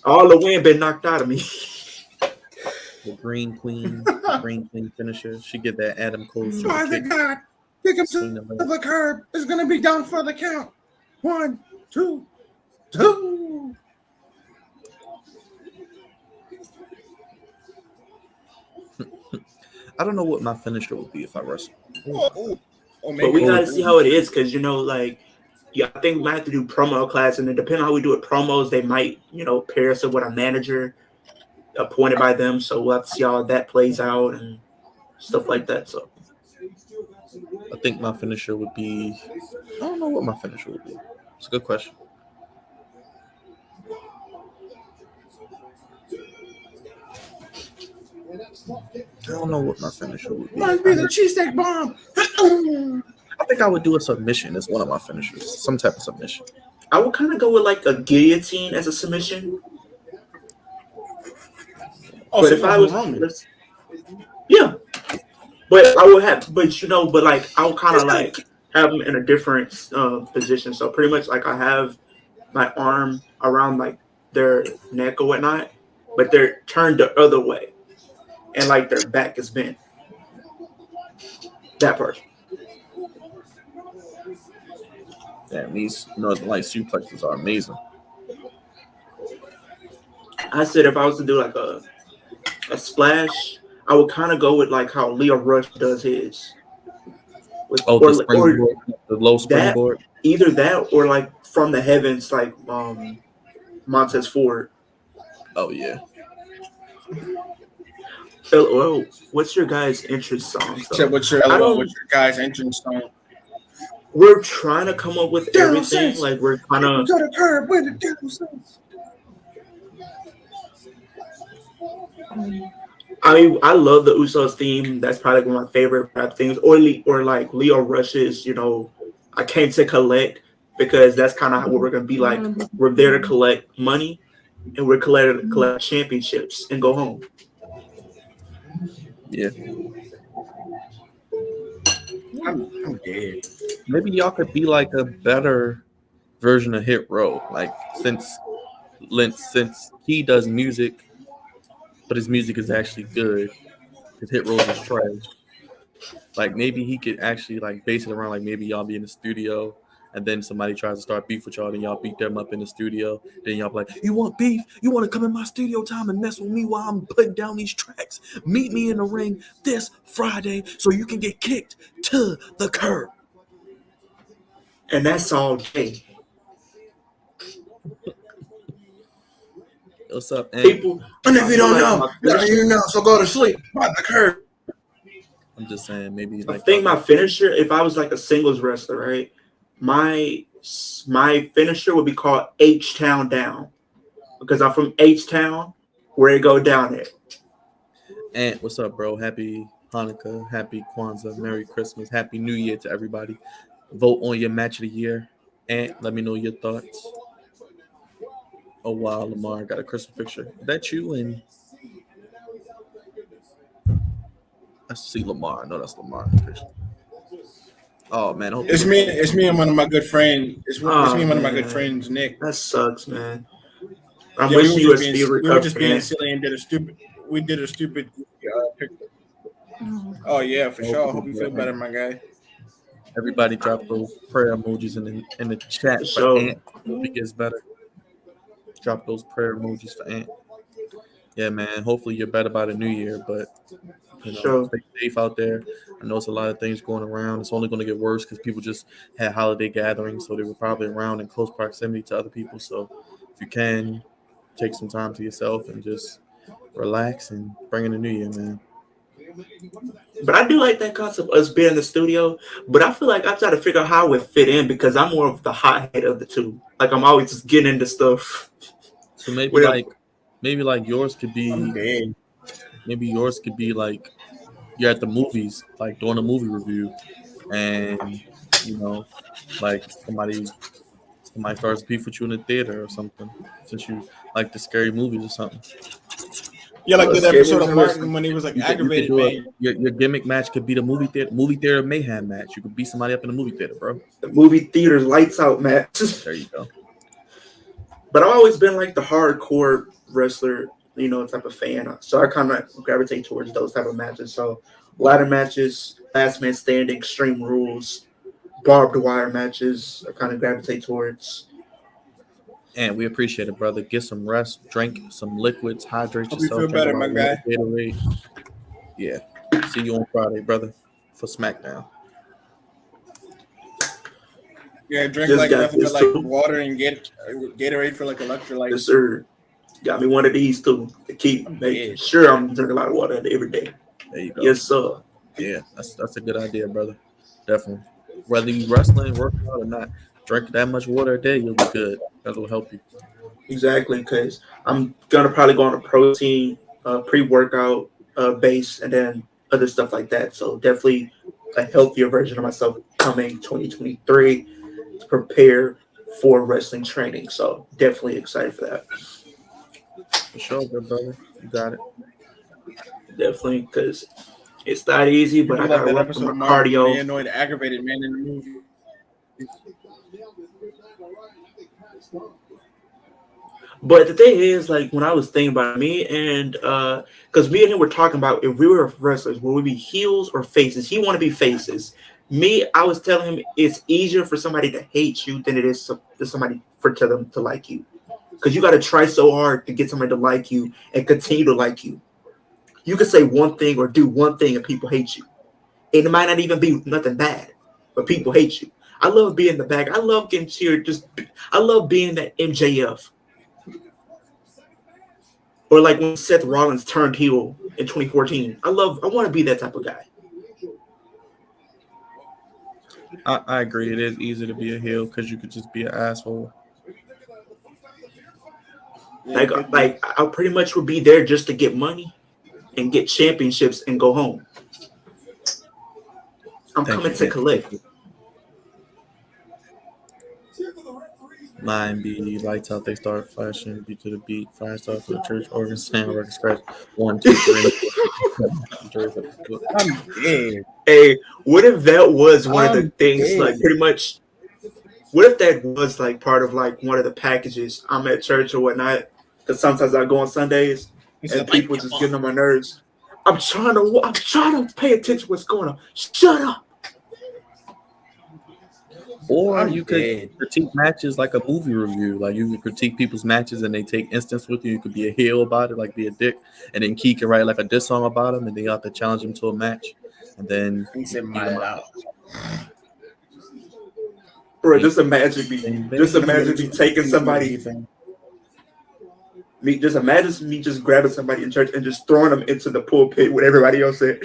S2: All the wind been knocked out of me.
S1: The Green Queen finisher. She get that Adam Cole super
S3: By the
S1: kick.
S3: God, kick him
S1: Swing
S3: to
S1: the leg.
S3: the curb. It's gonna be down for the count. 1, 2, 2.
S1: I don't know what my finisher would be if I wrestle.
S2: But we gotta see how it is because I think we might have to do promo class, and then depending on how we do it promos, they might pair us up with a manager appointed by them. So we'll have to see how that plays out and stuff like that. So
S1: I think my finisher would be. I don't know what my finisher would be. It's a good question. I don't know what my finisher would be.
S3: Must be the cheesesteak bomb.
S1: I think I would do a submission as one of my finishers, some type of submission.
S2: I would kind of go with like a guillotine as a submission.
S3: Oh,
S2: But
S3: so
S2: if
S3: you
S2: I
S3: want
S2: was,
S3: Roman?
S2: yeah, but I would have, but but like I would kind of like have them in a different position. So pretty much like I have my arm around like their neck or whatnot, but they're turned the other way, and like their back is bent. That part.
S1: Damn, these Northern Light suplexes are amazing.
S2: I said if I was to do like a splash, I would kind of go with like how Leo Rush does his. With,
S1: Oh, the springboard, the low
S2: that,
S1: springboard.
S2: either that or like from the heavens, like Montez Ford.
S1: Oh yeah.
S2: LOL, what's your guys' entrance song?
S3: So what's your guys' entrance song?
S2: We're trying to come up with
S3: Down
S2: everything.
S3: sense.
S2: Like we're kind of.
S3: To the curb with it down sense.
S2: I mean, I love the Usos theme. That's probably one of my favorite rap things. Or like Leo Rush's, I came to collect, because that's kind of what we're gonna be like. We're there to collect money, and we're collect championships and go home.
S1: Yeah.
S3: I'm dead.
S1: Maybe y'all could be like a better version of Hit Row. Like since he does music, but his music is actually good. His Hit Row is trash. Like maybe he could actually like base it around like maybe y'all be in the studio and then somebody tries to start beef with y'all, then y'all beat them up in the studio. Then y'all be like, you want beef? You want to come in my studio time and mess with me while I'm putting down these tracks? Meet me in the ring this Friday so you can get kicked to the curb.
S2: And that's all day.
S1: What's up, Ant?
S2: People,
S3: and if you don't know, you know, so go to sleep by the curb.
S1: I'm just saying, maybe
S2: I
S1: like
S2: think my finisher, if I was like a singles wrestler, right? My finisher would be called H-Town Down, because I'm from H-Town, where it go down there.
S1: Ant, what's up, bro? Happy Hanukkah, happy Kwanzaa, Merry Christmas, Happy New Year to everybody. Vote on your match of the year. Ant, let me know your thoughts. Oh wow, Lamar got a Christmas picture. Is that you? And I see Lamar. I know that's Lamar. Oh man,
S3: It's me and one of my good friends. It's me and one of my good friends, Nick.
S2: That sucks, man. I'm wishing you a speedy recovery.
S3: We were just being silly and did a stupid picture. Oh yeah, for sure. I hope you feel better, my guy.
S1: Everybody drop those prayer emojis in the chat for
S2: sure.
S1: Ant. Hope he gets better. Drop those prayer emojis for Ant. Yeah, man. Hopefully you're better by the new year, but stay safe out there. I know it's a lot of things going around. It's only going to get worse because people just had holiday gatherings, so they were probably around in close proximity to other people. So if you can, take some time to yourself and just relax and bring in the new year, man.
S2: But I do like that concept of us being in the studio. But I feel like I try to figure out how it would fit in, because I'm more of the hothead of the two. Like I'm always just getting into stuff.
S1: So maybe like yours could be like you're at the movies, like doing a movie review, and like somebody starts beef with you in the theater or something, since you like the scary movies or something.
S3: Yeah, like that episode of Martin when he was like aggravated, man.
S1: Your gimmick match could be the movie theater mayhem match. You could beat somebody up in the movie theater, bro.
S2: The movie theater's lights out match.
S1: There you go.
S2: But I've always been like the hardcore wrestler, type of fan. So I kind of gravitate towards those type of matches. So ladder matches, last man standing, Extreme Rules, barbed wire matches, I kind of gravitate towards.
S1: And we appreciate it, brother. Get some rest, drink some liquids, hydrate
S3: Hope
S1: yourself.
S3: You feel better, my guy.
S1: Yeah. See you on Friday, brother, for SmackDown.
S3: Yeah, drink like nothing but like water and Gatorade for like electrolytes.
S2: Yes, sir. Got me one of these too to keep making sure I'm drinking a lot of water every day.
S1: There you go.
S2: Yes, sir.
S1: Yeah, that's a good idea, brother. Definitely. Whether you wrestling, working out or not, drink that much water a day, you'll be good. That'll help you.
S2: Exactly, because I'm gonna probably go on a protein pre-workout base, and then other stuff like that. So definitely a healthier version of myself coming 2023 to prepare for wrestling training. So definitely excited for that.
S1: For sure, good brother. You got it.
S2: Definitely, because it's not easy,
S3: You
S2: but I
S3: be like
S2: gotta
S3: that
S2: work on
S3: episode
S2: my
S3: of Martin when they
S2: cardio.
S3: annoyed the aggravated man in the movie.
S2: But the thing is, like when I was thinking about me and because me and him were talking about if we were wrestlers, would we be heels or faces? He want to be faces. Me, I was telling him it's easier for somebody to hate you than it is to somebody for to them to like you, because you got to try so hard to get somebody to like you and continue to like you. You can say one thing or do one thing and people hate you. And it might not even be nothing bad, but people hate you. I love being the bag. I love getting cheered. I love being that MJF. Or like when Seth Rollins turned heel in 2014. I want to be that type of guy.
S1: I agree. It is easy to be a heel because you could just be an asshole.
S3: Yeah,
S2: Like I pretty much would be there just to get money and get championships and go home. I'm
S1: Thank
S2: coming
S1: you,
S2: to
S1: man.
S2: collect.
S1: Mine be lights out, they start flashing, beat to the beat, 5 stars for the church, organ stand, record scratch, 1, 2, 3.
S3: I'm dead.
S2: Hey, what if that was one of the
S3: I'm
S2: things,
S3: dead.
S2: like pretty much, what if that was like part of like one of the packages I'm at church or whatnot? Because sometimes I go on Sundays
S3: He
S2: and
S3: said, "Light
S2: people
S3: me
S2: just
S3: up."
S2: getting on my nerves. I'm trying to pay attention to what's going on. Shut up.
S1: Or
S3: I'm
S1: you could
S3: dead.
S1: critique matches like a movie review. Like you could critique people's matches and they take instance with you. You could be a heel about it, like be a dick, and then Key can write like a diss song about him, and then you have to challenge him to a match, and then
S3: He said,
S1: beat
S3: "My
S1: him up.
S3: love."
S2: Bro,
S1: Beat,
S2: just imagine me.
S1: bang,
S2: Just
S1: bang.
S2: imagine me taking somebody. Just imagine me just grabbing somebody in church and just throwing them into the pulpit with everybody else said.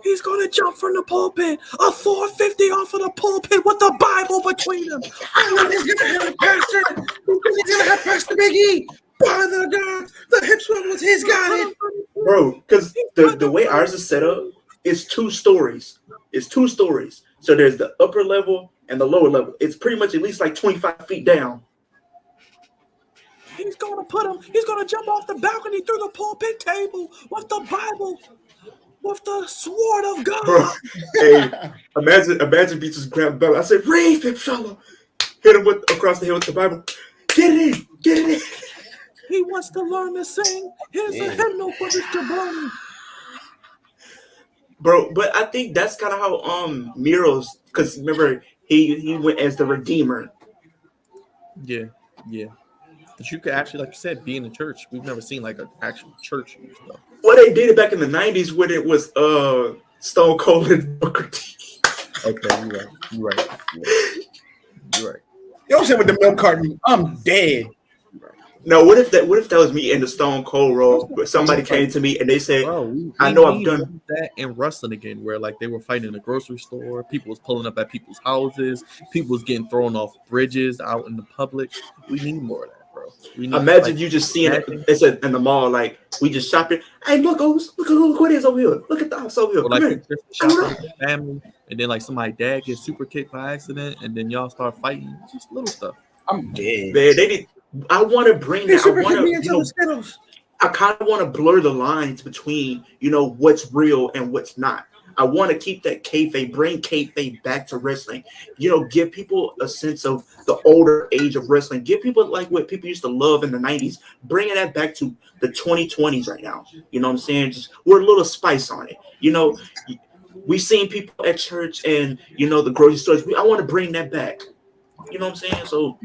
S1: He's gonna jump from the pulpit, a 450 off of the pulpit with the Bible between them.
S3: He's gonna have Pastor. He's gonna have Pastor Big E. Behind the God, the hip swivel was his got it.
S2: Bro, because the way ours is set up, it's 2 stories. It's 2 stories. So there's the upper level and the lower level. It's pretty much at least like 25 feet down.
S1: He's gonna jump off the balcony through the pulpit table with the Bible, with the sword of God.
S2: Bro, hey, imagine me just grab the Bible. I said, read, big fella. Hit him across the head with the Bible. Get it in. Get it in.
S1: He wants to learn to sing. Here's a hymnal for this jabroni.
S2: Bro, but I think that's kind of how Miro's, because remember he went as the Redeemer.
S1: Yeah. But you could actually, like you said, be in the church. We've never seen like an actual church stuff.
S2: Well, they did it back in the 90s when it was Stone Cold and Booker T.
S1: Okay, you're right.
S3: You don't say with the milk carton. I'm dead.
S2: No, what if that was me in the Stone Cold role, where somebody came to me and they said,
S1: Bro,
S2: I know I've done
S1: that in wrestling again, where like they were fighting in a grocery store, people was pulling up at people's houses, people was getting thrown off bridges out in the public. We need more of that, bro.
S2: Imagine you just seeing it in the mall, like we just shopping. Hey, look what is over here. Look at the house over here.
S1: Or
S2: Come
S1: like
S2: here.
S1: shopping with your family, and then like somebody's dad gets super kicked by accident, and then y'all start fighting. Just little stuff.
S3: I'm dead.
S2: Man, they did. I want to bring that. I kind of want to blur the lines between, what's real and what's not. I want to keep that kayfabe, bring kayfabe back to wrestling. Give people a sense of the older age of wrestling. Give people like what people used to love in the 90s. Bringing that back to the 2020s right now. You know what I'm saying? Just we're a little spice on it. We've seen people at church and, the grocery stores. I want to bring that back. You know what I'm saying? So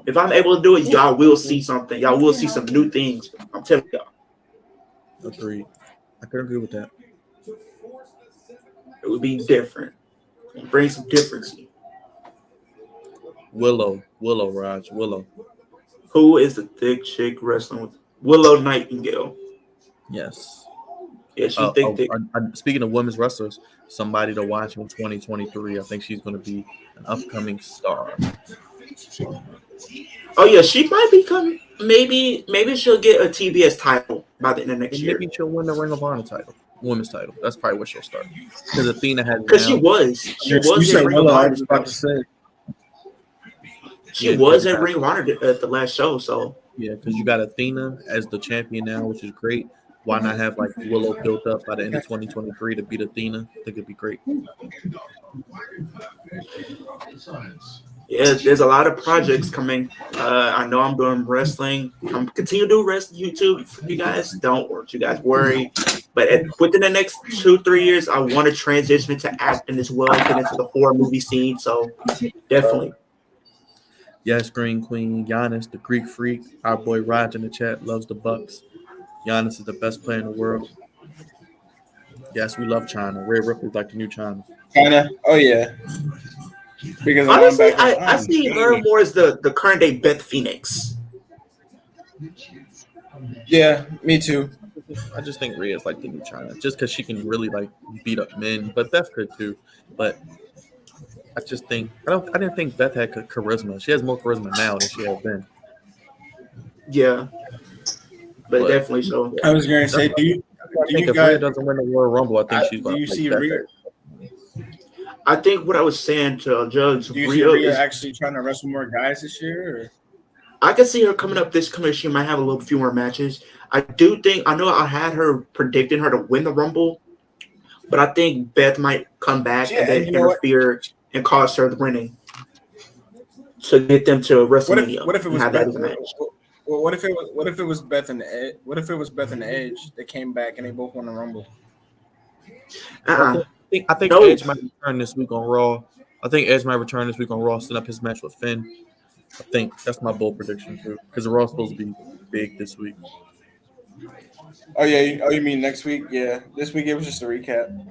S2: if I'm able to do it, y'all will see something. Y'all will see some new things. I'm telling y'all.
S1: Agreed. I could agree with that.
S2: It would be different. Bring some difference.
S1: Willow, Raj.
S2: Who is the thick chick wrestling with Willow Nightingale?
S1: Yes.
S2: Yeah, she's thick.
S1: Speaking of women's wrestlers, somebody to watch in 2023. I think she's going to be an upcoming star.
S2: Oh yeah, she might be coming. Maybe she'll get a TBS title by the end of next
S1: And
S2: year.
S1: maybe she'll win the Ring of Honor title, women's title. That's probably where she'll start. Because Athena has
S2: Because she
S1: now.
S2: was
S3: You
S2: in
S3: said
S2: Ring of
S3: Willow. I
S2: Honor.
S3: was about to say.
S2: She
S1: Yeah,
S2: was
S1: 'cause
S2: in Ring of Honor at the last show. So
S1: Yeah, because you got Athena as the champion now, which is great. Why not have like Willow built up by the end of 2023 to beat Athena? I think it'd be great.
S2: yeah, there's a lot of projects coming. I know I'm doing wrestling. I'm continue to do wrestling YouTube for you guys. Don't you guys worry. But within the next 2-3 years, I want to transition into acting as well, get into the horror movie scene. So definitely.
S1: Yes, Green Queen, Giannis, the Greek Freak. Our boy Raj in the chat loves the Bucks. Giannis is the best player in the world. Yes, we love China. Rhea Ripley's like the new China.
S3: China. Oh yeah. Because of
S2: Honestly,
S3: linebacker.
S2: I see her more as the current day Beth Phoenix.
S3: Yeah, me too.
S1: I just think Rhea's like the new China, just because she can really like beat up men. But Beth could too. But I just think I didn't think Beth had charisma. She has more charisma now than she has then.
S2: Yeah, but
S1: But
S2: definitely so.
S3: I was going to say,
S1: I think if Rhea doesn't win the Royal Rumble, I think she's
S3: do
S1: going
S3: you
S1: to
S3: see
S1: Beth.
S3: Rhea?
S2: I think what I was saying to Judge
S3: Do you see
S2: Rhea
S3: Rhea
S2: is
S3: actually trying to wrestle more guys this year? Or?
S2: I can see her coming up this coming. She might have a little few more matches. I know I had her predicting her to win the Rumble, but I think Beth might come back
S3: Yeah,
S2: and then
S3: and you know what?
S2: interfere and cause her the winning to get them to WrestleMania.
S3: What if it was
S2: and have
S3: Beth?
S2: that as a match?
S3: Well, what if it was Beth and Ed? What if it was Beth and Edge that came back and they both won the Rumble?
S2: Uh-uh.
S1: I think
S2: No.
S1: Edge might return this week on Raw. I think Edge might return this week on Raw, set up his match with Finn. I think that's my bold prediction too, because the Raw's supposed to be big this week.
S3: Oh yeah. Oh, you mean next week? Yeah. This week it was just a recap.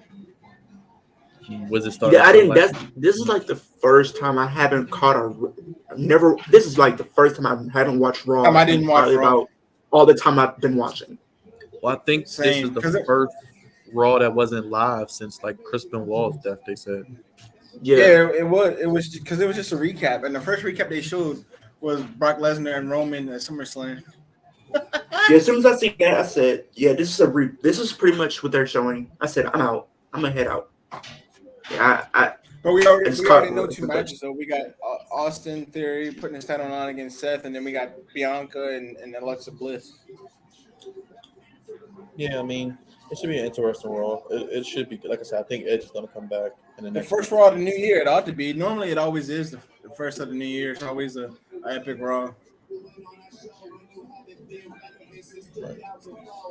S1: Was it start?
S2: Yeah, I didn't. This is like the first time I haven't caught never. This is like the first time I haven't watched Raw.
S3: I didn't watch Raw.
S2: About all the time I've been watching.
S1: Well, I think this is the first Raw that wasn't live since like Chris Benoit's death. They said.
S3: Yeah, it was because it was just a recap, and the first recap they showed was Brock Lesnar and Roman at SummerSlam.
S2: Yeah, as soon as I see that, I said, "Yeah, this is pretty much what they're showing." I said, "I'm out. I'm gonna head out." Yeah,
S3: but we already know 2
S2: the
S3: matches. So we got Austin Theory putting his title on against Seth, and then we got Bianca and Alexa Bliss.
S1: Yeah, I mean, it should be an interesting Raw. It should be, like I said, I think Edge is going to come back in the next
S3: first Raw of the new year. It ought to be. Normally, it always is the first of the new year. It's always a epic Raw.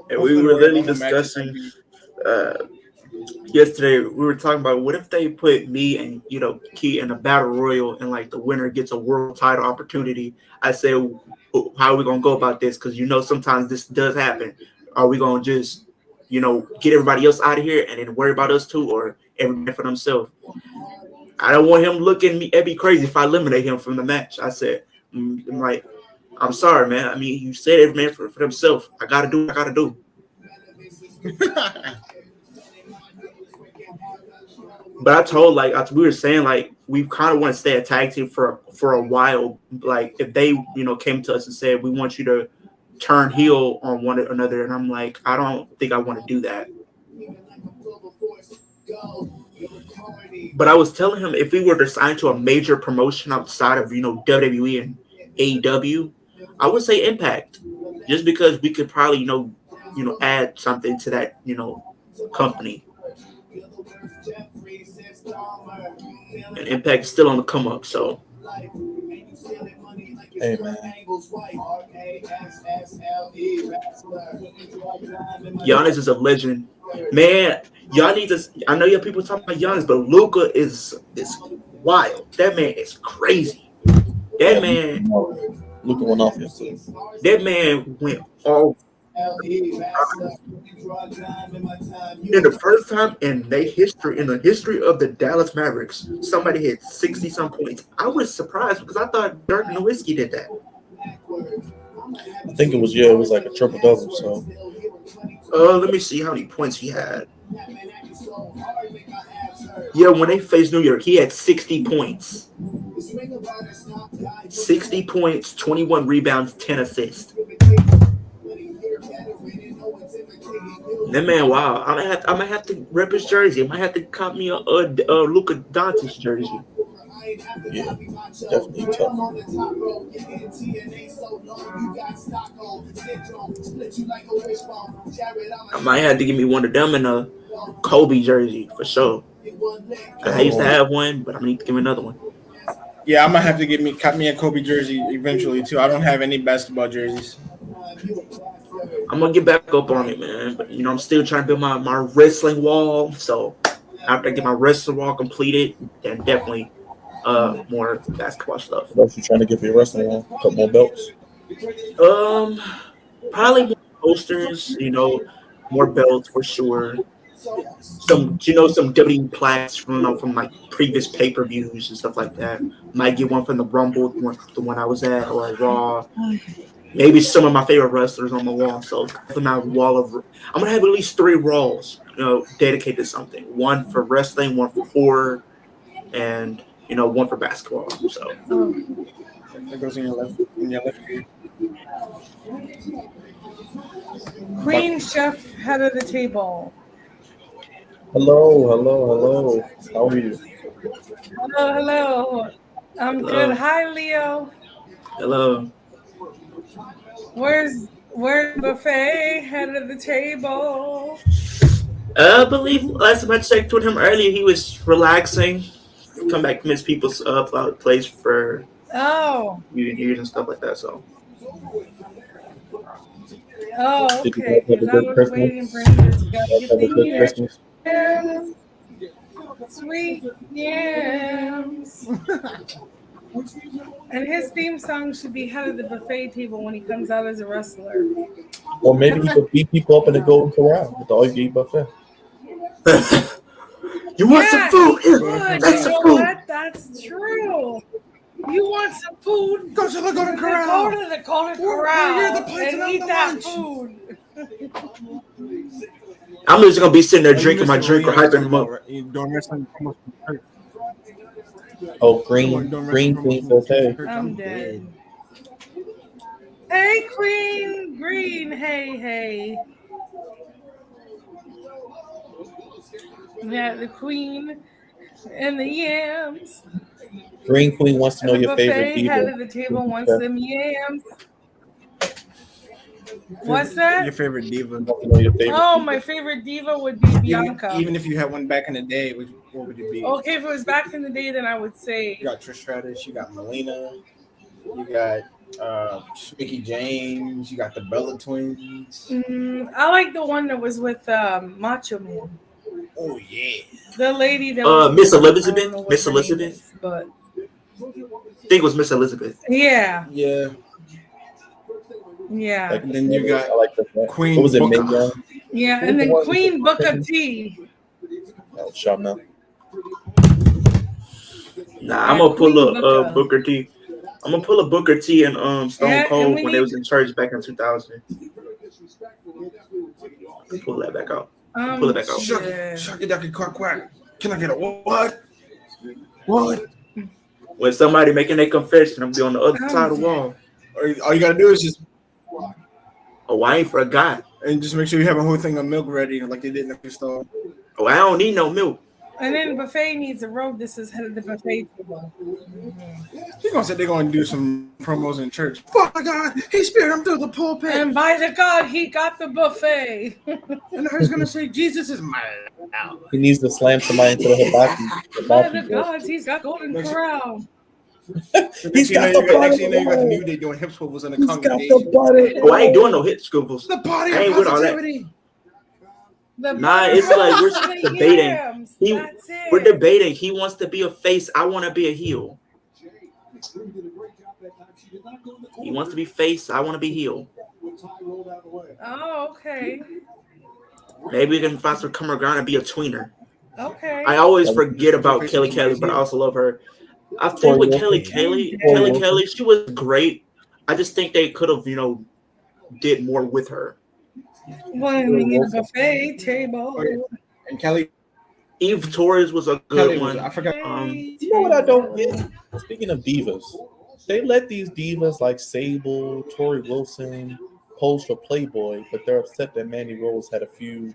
S2: And we were literally discussing yesterday. We were talking about what if they put me and Key in a battle royal and like the winner gets a world title opportunity. I said, how are we gonna go about this? Because sometimes this does happen. Are we gonna just get everybody else out of here and then worry about us too, or everybody for themselves? I don't want him looking at me crazy if I eliminate him from the match. I said, I'm sorry, man. I mean, you said every man for themselves. I gotta do what I gotta do. But I told, we were saying, we kind of want to stay a tag team for a while. Like, if they, came to us and said, we want you to turn heel on one another, and I'm like, I don't think I want to do that. But I was telling him if we were to sign to a major promotion outside of, WWE and AEW, I would say Impact, just because we could probably, add something to that, company. And Impact is still on the come up, so.
S1: Hey, man.
S2: Giannis is a legend. Man, y'all need to. I know you people talking about Giannis, but Luka is wild. That man is crazy. That man.
S1: Luka went off yesterday.
S2: That man went off. In the first time in the history of the Dallas Mavericks, somebody hit 60-some points. I was surprised because I thought Dirk Nowitzki did that.
S1: I think it was like a triple double. So,
S2: let me see how many points he had. Yeah, when they faced New York, he had 60 points. 60 points, 21 rebounds, 10 assists. That man, wow. I might have to rep his jersey. I might have to cop me a Luka Doncic jersey.
S1: Yeah, definitely tough.
S2: I might have to give me one of them in a Kobe jersey for sure. I used to have one, but I need to give me another one.
S3: Yeah, I'm gonna have to cut me a Kobe jersey eventually too. I don't have any basketball jerseys.
S2: I'm gonna get back up on it, man. But I'm still trying to build my wrestling wall. So after I get my wrestling wall completed, then definitely more basketball stuff.
S1: What else you trying to get for your wrestling wall? A couple more belts.
S2: Um, Probably more posters. More belts for sure. Some WWE plaques from like previous pay-per-views and stuff like that. Might get one from the Rumble, the one I was at, or Raw. Maybe some of my favorite wrestlers on my wall. So definitely my wall of. I'm gonna have at least 3 walls, dedicated to something. One for wrestling, one for horror, and one for basketball. So
S3: That goes in your left ear.
S5: Queen Chef, head of the table.
S1: Hello. How are you?
S5: Hello. I'm good. Hi, Leo.
S2: hello.
S5: Where's Buffet, head of the table?
S2: I believe last time I checked with him earlier, he was relaxing. Come back from his people's place for
S5: Oh.
S2: New Year's and stuff like that. So
S5: Oh,
S1: Did you
S5: okay.
S1: guys have a
S5: Because I
S1: good
S5: was waiting
S1: Christmas?
S5: for him to get
S1: Have a good
S5: the
S1: Christmas.
S5: yams. Sweet yams. And his theme song should be head of the buffet table when he comes out as a wrestler.
S1: Or maybe he could beat people up in the Golden Corral with the all-you-can-eat buffet.
S2: you want some food?
S5: Good.
S2: Take
S5: You
S2: some
S5: know
S2: food.
S5: what? That's true. You want some food?
S3: Go to the Golden Corral.
S5: Go to the Golden Corral
S3: We're the plates
S5: and
S3: and
S5: eat
S3: the
S5: that
S3: lunch.
S5: food.
S2: I'm just gonna be sitting there drinking my drink or hyping him up.
S3: Doing wrestling promotion.
S1: Oh, green Queen says hey.
S5: I'm dead. Hey, Queen Green. Hey. Yeah, the Queen and the yams.
S1: Green Queen wants to know
S5: And the
S1: your favorite
S5: buffet head
S1: diva.
S5: of the table wants them yams. What's that?
S3: Your favorite diva?
S1: Wants to know your favorite
S5: Oh,
S1: diva.
S5: my favorite diva would be Bianca.
S3: Even if you had one back in the day, what would it be?
S5: Okay, if it was back in the day, then I would say
S3: You got Trish Stratus, you got Melina, you got Mickey James, you got the Bella Twins.
S5: I like the one that was with Macho Man.
S3: Oh yeah,
S5: The lady that was
S2: Miss
S5: with him, I don't
S2: Elizabeth?
S5: know what
S2: Miss
S5: her name
S2: Elizabeth?
S5: is, but
S2: I think it was Miss Elizabeth.
S5: yeah.
S1: Like
S3: And then you got
S1: I like that.
S3: Queen
S1: What was it,
S3: Booker.
S1: Mae Young?
S5: Yeah,
S1: Who's
S5: and
S1: the
S5: then
S1: one with
S5: Queen
S1: the
S5: Booker
S1: chicken?
S5: T.
S1: No, Charmel.
S2: Nah, I'm gonna pull
S5: Queen
S2: a
S5: Booker.
S2: Booker T. I'm gonna pull a Booker T and Stone
S5: Yeah,
S2: Cold
S5: and we
S2: when they was
S5: need-
S2: in charge back in 2000. Pull that back out. Pull it back out.
S5: Yeah.
S3: Shucky ducky quack quack. Can I get a what? What?
S2: When somebody making their confession, I'm be on the other side of the wall.
S3: All you gotta do is just
S2: Oh, I ain't forgot.
S3: and just make sure you have a whole thing of milk ready, like they did in the store.
S2: Oh, I don't need no milk.
S5: And then buffet needs a robe. This is head of the buffet table.
S3: They're gonna say they're gonna do some promos in church. Father God, He speared him through the pulpit,
S5: And by the God, he got the buffet.
S3: and he's gonna say Jesus is my Lord.
S1: He needs to slam somebody into the hibachi.
S5: By the gods, he's got Golden Corral.
S1: He's got the butter.
S3: Next thing you know, you got the New Day doing hip swivels in the
S1: He's got
S3: congregation.
S1: the butter.
S2: Oh, I ain't doing no hit scooples.
S3: The body
S2: I
S3: of
S2: ain't with all that.
S3: positivity.
S2: Nah, it's like we're debating.
S5: Yams.
S2: He-
S5: That's it.
S2: We're debating. He wants to be a face. I want to be a heel. He wants to be face. I want to be heel.
S5: Oh, okay.
S2: Maybe we can find some come around and be a tweener.
S5: Okay.
S2: I always forget about Kelly Kelly, but I also love her. I think with Kelly Kelly, she was great. I just think they could have, did more with her.
S5: Well, we need a buffet table.
S3: And Kelly
S2: Eve Torres was a
S3: Kelly
S2: good
S3: was,
S2: one.
S3: I forgot.
S1: You know what I don't get? Speaking of divas, they let these divas like Sable, Tori Wilson, posed for Playboy, but they're upset that Mandy Rose had a few,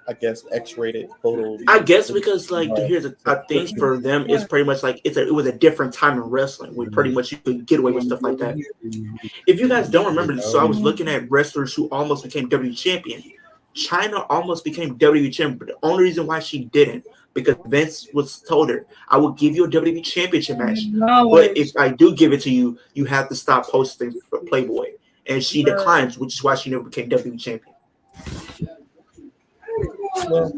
S1: I guess, X-rated photos.
S2: I guess because like I think for them it's pretty much like it was a different time in wrestling. We pretty much you could get away with stuff like that. If you guys don't remember this, so I was looking at wrestlers who almost became WWE champion. China almost became WWE champion, but the only reason why she didn't because Vince was told her, "I will give you a WWE championship match, but if I do give it to you, you have to stop posting for Playboy." And she declines, which is why she never became WWE champion.
S1: Well,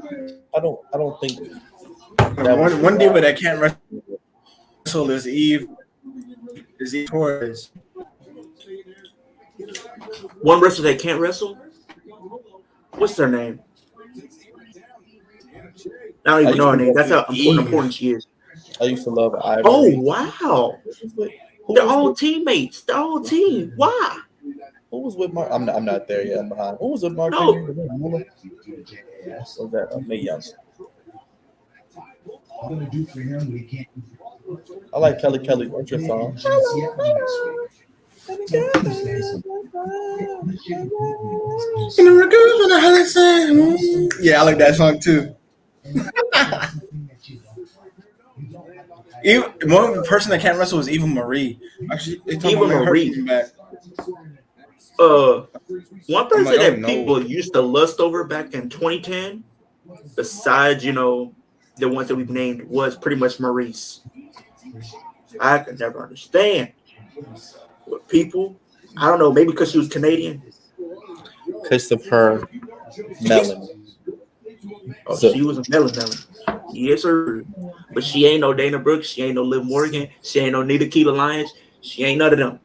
S1: I don't think
S3: One diva that can't wrestle is Eve Torres.
S2: One wrestler that can't wrestle? What's their name? I don't even know her name. That's how important she is.
S1: I used to love Ivory.
S2: Oh, wow. They're all teammates. The whole team. Why?
S1: Who was with Mark? I'm not there yet. I'm behind. Who was with Mark?
S2: No.
S1: Was that Mae Young? I like Kelly Kelly. What's your song?
S3: Yeah, I like that song too. One person that can't wrestle is Eva Marie. Actually,
S2: Eva Marie. One person that people used to lust over back in 2010, besides the ones that we've named, was pretty much Maurice. I could never understand what people. I don't know, maybe because she was Canadian.
S1: Because of her melon.
S2: Oh, so, she was a melon. Yes, sir. But she ain't no Dana Brooks. She ain't no Liv Morgan. She ain't no Nikita Lyons. She ain't none of them.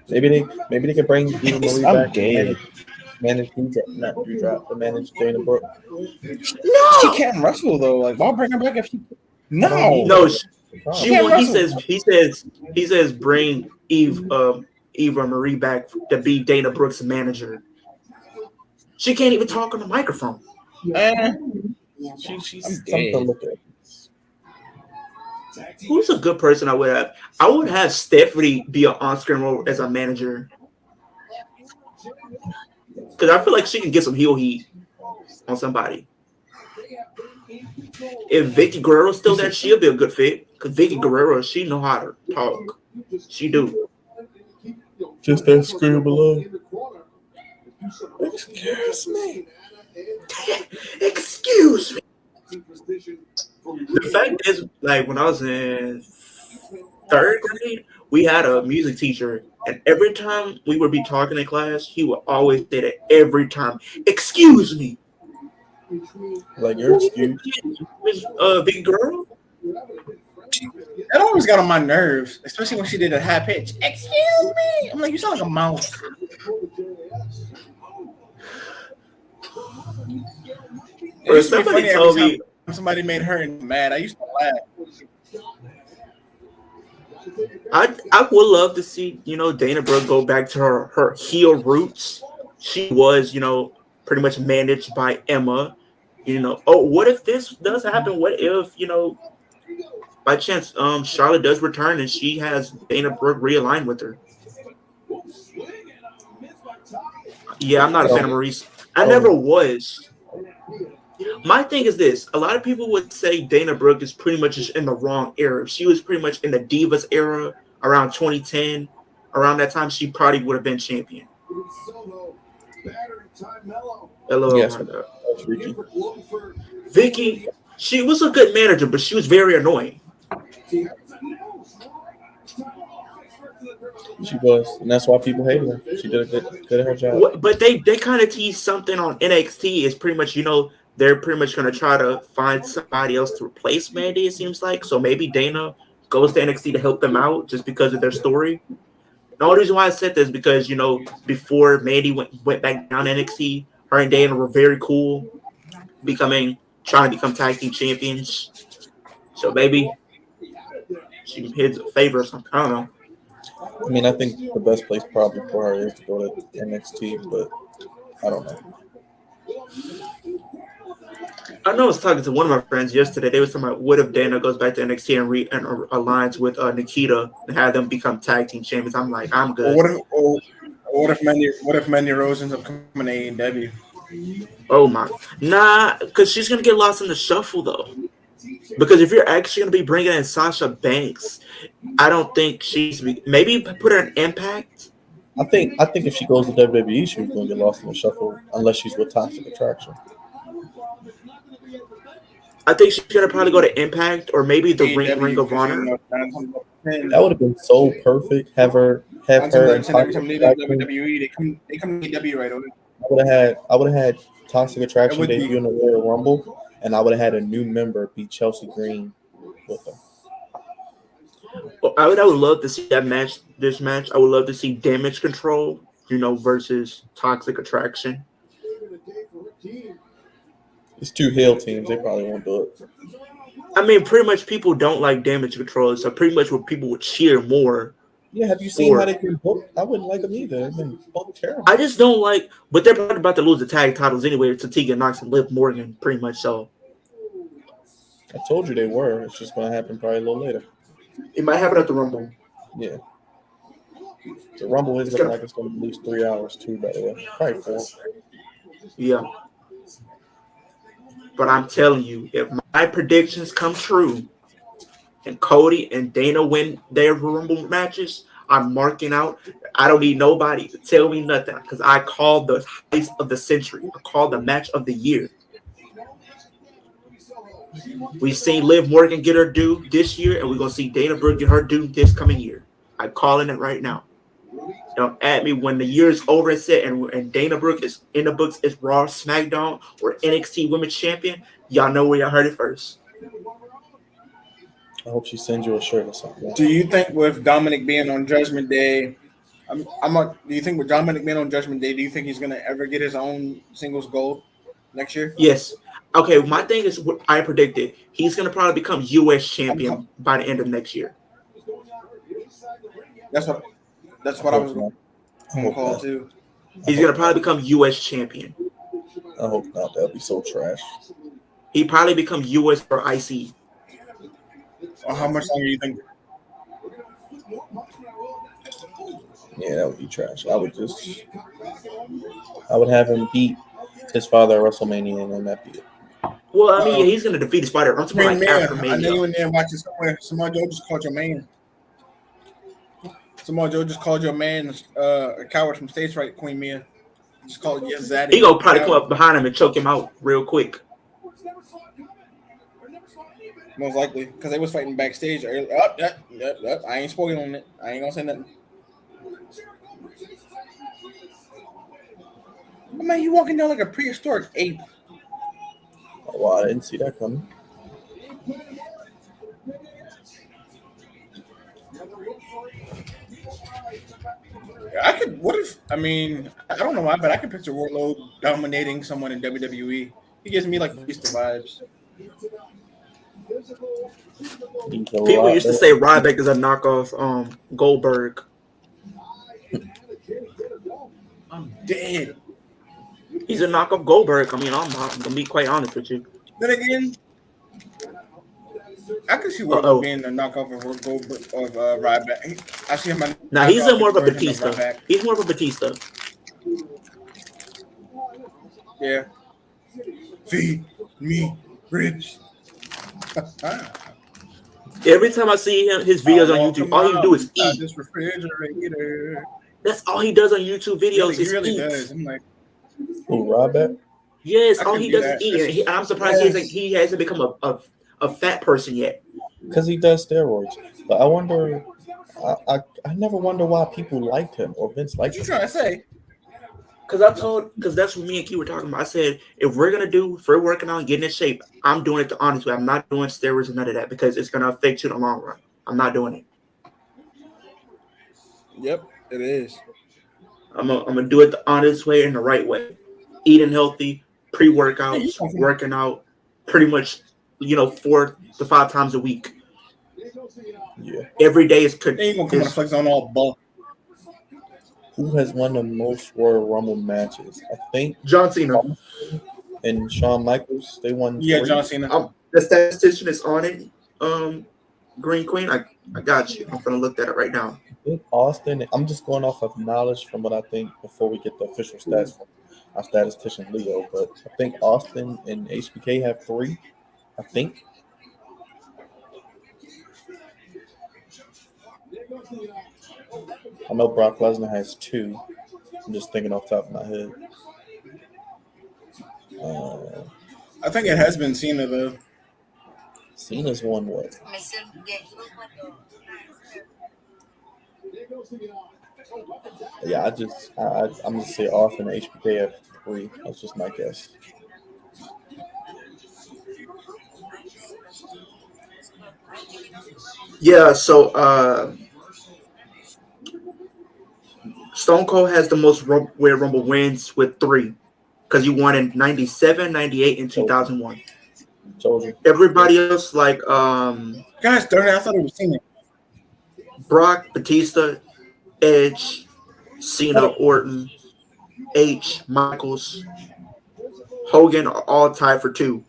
S1: Maybe they could bring Eva Marie back and manage Dewdrop to manage Dana Brooke.
S2: No,
S3: she can't wrestle though. Like, why bring her back if she? No. He says bring Eva Marie back to be Dana Brooks' manager. She can't even talk on the microphone.
S1: She's something to look at.
S2: Who's a good person I would have? I would have Stephanie be an on-screen role as a manager. Because I feel like she can get some heel heat on somebody. If Vicky Guerrero's still there, she'll be a good fit. Because Vicky Guerrero, she know how to talk. She do.
S1: Just that scream below. Excuse me.
S2: Excuse me. The fact is, like, when I was in 3rd grade, we had a music teacher, and every time we would be talking in class, he would always say that every time. Excuse me.
S1: Like, your excuse?
S2: Big girl?
S3: That always got on my nerves, especially when she did a high pitch. Excuse me. I'm like, you sound like a mouse.
S2: Or somebody told me
S3: somebody made her mad. I used to laugh.
S2: I would love to see, Dana Brooke go back to her heel roots. She was, pretty much managed by Emma. What if this does happen? What if, by chance, Charlotte does return and she has Dana Brooke realigned with her? Yeah, I'm not a fan of Maurice. I never was. My thing is this. A lot of people would say Dana Brooke is pretty much just in the wrong era. If she was pretty much in the Divas era around 2010, around that time, she probably would have been champion. Hello.
S1: Yes,
S2: Vicky, she was a good manager, but she was very annoying.
S1: She was, and that's why people hate her. She did a good at her job.
S2: But they kind of teased something on NXT. Is pretty much, they're pretty much going to try to find somebody else to replace Mandy, it seems like. So maybe Dana goes to NXT to help them out just because of their story. The only reason why I said this is because, before Mandy went back down to NXT, her and Dana were very cool, trying to become tag team champions. So maybe she hits a favor or something. I don't know.
S1: I mean, I think the best place probably for her is to go to NXT, but I don't know.
S2: I know I was talking to one of my friends yesterday. They were talking about what if Dana goes back to NXT and aligns with Nikita and have them become tag team champions. I'm like, I'm good.
S3: What if Mandy Rose ends up coming to AEW?
S2: Oh my, nah, because she's gonna get lost in the shuffle though. Because if you're actually gonna be bringing in Sasha Banks, I don't think maybe put her in Impact.
S1: I think if she goes to WWE, she's going to get lost in the shuffle unless she's with Toxic Attraction.
S2: I think she's gonna probably go to Impact or maybe the Ring
S3: AEW,
S2: of
S3: because
S2: Honor.
S1: That would have been so perfect. Have her and
S3: every
S1: Toxic
S3: time they leave
S1: Attraction.
S3: WWE, they come to AEW right away.
S1: I would have had Toxic Attraction
S3: would be-
S1: debut in the Royal Rumble, and I would have had a new member be Chelsea Green with her.
S2: Well, I would love to see that match. This match, I would love to see Damage Control, versus Toxic Attraction.
S1: It's two heel teams. They probably won't do it.
S2: I mean, pretty much people don't like Damage Control, so pretty much what people would cheer more.
S1: Yeah, have you seen how they've been booked? I wouldn't like them either. They've been booked terrible.
S2: I just don't like, but they're probably about to lose the tag titles anyway to Tegan Knox and Liv Morgan, pretty much so.
S1: I told you they were. It's just going to happen probably a little later.
S2: It might happen at the Rumble.
S1: Yeah. The Rumble is looking like it's going to be at least 3 hours, too, by the way. Probably 4.
S2: Yeah. But I'm telling you, if my predictions come true and Cody and Dana win their Rumble matches, I'm marking out. I don't need nobody to tell me nothing because I called the heist of the century. I called the match of the year. We've seen Liv Morgan get her due this year, and we're going to see Dana Brooke get her due this coming year. I'm calling it right now. Don't add me when the year is over and set, and Dana Brooke is in the books as Raw, SmackDown, or NXT Women's Champion. Y'all know where y'all heard it first.
S1: I hope she sends you a shirt or something.
S3: Do you think with Dominic being on Judgment Day, do you think with Dominic being on Judgment Day, do you think he's going to ever get his own singles gold next year?
S2: Yes. Okay, my thing is what I predicted. He's going to probably become U.S. champion by the end of next year.
S3: That's what I was going to call too.
S2: He's going to probably become U.S. champion.
S1: I hope not. That'd be so trash.
S2: He probably become U.S. or IC.
S3: Or how much longer do you think?
S1: Yeah, that would be trash. I would have him beat his father at WrestleMania, and then that'd be it.
S2: Well, I mean, he's going to defeat Spider. I'm talking like after Mania.
S3: I know you in there watching somewhere. Samoa Joe just called your man. Samoa Joe just called your man a coward from stage right, Queen Mia. Just called Yes Zaddy.
S2: He gonna probably come up behind him and choke him out real quick.
S3: Most likely, because they was fighting backstage earlier. I ain't spoiling on it. I ain't gonna say nothing. I mean, you walking down like a prehistoric ape.
S1: Oh, wow, I didn't see that coming.
S3: I could. What if? I mean, I don't know why, but I could picture Wardlow dominating someone in WWE. He gives me like Easter vibes.
S2: People used to say Ryback is a knockoff Goldberg.
S3: I'm dead.
S2: He's a knockoff Goldberg. I mean, I'm gonna be quite honest with you.
S3: Then again, I could see Wardlow being a knockoff of Ryback. I see him.
S2: Now he's more of a Batista. He's more of a Batista.
S3: Yeah. Feed me rich.
S2: Every time I see him, his videos on YouTube, all he do is eat.
S3: This refrigerator.
S2: That's all he does on YouTube videos.
S3: He really
S2: eat.
S3: does. I'm like,
S1: who, Ryback?
S2: Yes, all he does is eat. I'm surprised he hasn't become a fat person yet.
S1: Because he does steroids. But I wonder, I never wonder why people liked him or Vince liked him.
S3: What you trying to say?
S2: Because that's what me and Key were talking about. I said, if we're working on getting in shape, I'm doing it the honest way. I'm not doing steroids and none of that because it's going to affect you in the long run. I'm not doing it.
S3: Yep, it is.
S2: I'm gonna do it the honest way and the right way. Eating healthy, pre-workouts, working out, pretty much, 4 to 5 times a week.
S1: Yeah.
S2: Every day is
S3: They ain't gonna come on flex on all buff.
S1: Who has won the most Royal Rumble matches? I think
S2: John Cena
S1: and Shawn Michaels. They won.
S3: Yeah,
S1: 3.
S3: John Cena.
S2: The statistician is on it. Green Queen. I got you. I'm gonna look that up right now.
S1: I think Austin. I'm just going off of knowledge from what I think before we get the official stats from our statistician Leo. But I think Austin and HBK have 3. I think. I know Brock Lesnar has 2. I'm just thinking off the top of my head.
S3: I think it has been Cena though.
S1: Cena's won what? Yeah, I'm gonna say Austin and HBK have 3. That's just my guess.
S2: Yeah, so Stone Cold has the most Royal Rumble wins with 3 because he won in 97, 98, and 2001.
S1: Told you.
S2: Everybody else, like
S3: Gosh darn it, I thought it was Cena.
S2: Brock, Batista, Edge, Cena, Orton, H, Michaels, Hogan are all tied for 2.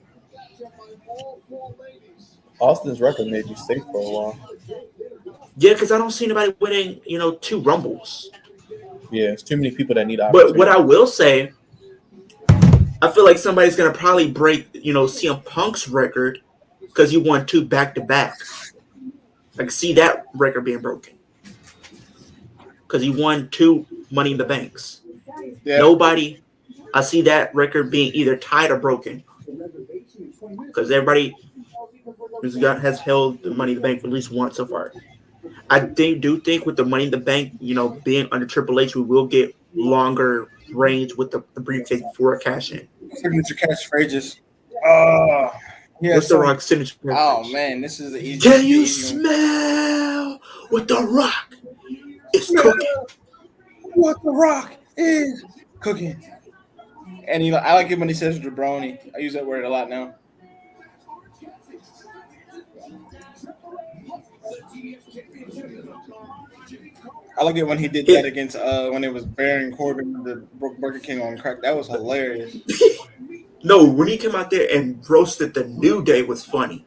S1: Austin's record may be safe for a while.
S2: Yeah, because I don't see anybody winning, 2 Rumbles.
S1: Yeah, it's too many people that need
S2: But
S1: opportunity.
S2: what I will say, I feel like somebody's gonna probably break, CM Punk's record because he won 2 back-to-back. I can see that record being broken because he won 2 Money in the Banks.
S3: Yeah.
S2: Nobody, I see that record being either tied or broken because everybody has held the Money in the Bank for at least once so far. I do think with the Money in the Bank, being under Triple H, we will get longer range with the briefcase before a cash in.
S3: Signature catchphrases.
S2: What's the Rock's signature?
S3: Oh man, this is the easy.
S2: Can you smell what the Rock is cooking?
S3: What the Rock is cooking? And I like it when he says jabroni. I use that word a lot now. I like it when he did that against when it was Baron Corbin the Burger King on crack. That was hilarious.
S2: No, when he came out there and roasted the New Day was funny.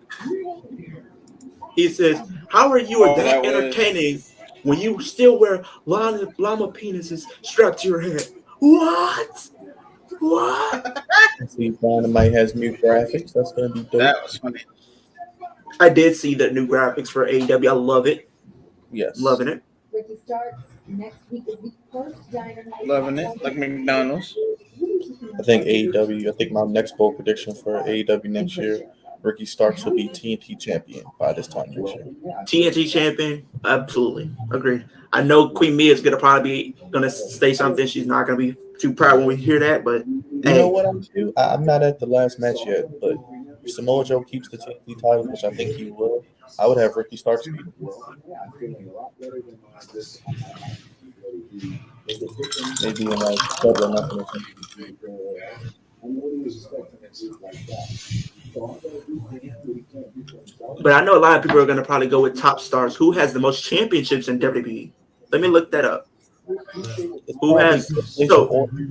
S2: He says, "How are you that entertaining when you still wear llama penises strapped to your head?" What?
S1: See, Dynamite has new graphics. That's gonna be dope.
S3: That was funny.
S2: I did see the new graphics for AEW. I love it.
S1: Yes,
S2: loving it.
S4: Ricky starts next week is the first Dynamite.
S3: Loving it, like McDonald's.
S1: I think AEW. I think my next bold prediction for AEW next year, Ricky Starks will be TNT champion by this time next year.
S2: TNT champion, absolutely agreed. I know Queen Mia is gonna say something. She's not gonna be too proud when we hear that, but
S1: You know what I'm do? I'm not at the last match yet, but if Samoa Joe keeps the TNT title, which I think he will, I would have Ricky Starks beat him. Maybe in like double or nothing or something.
S2: But I know a lot of people are going to probably go with top stars. Who has the most championships in WWE? Let me look that up. Who has the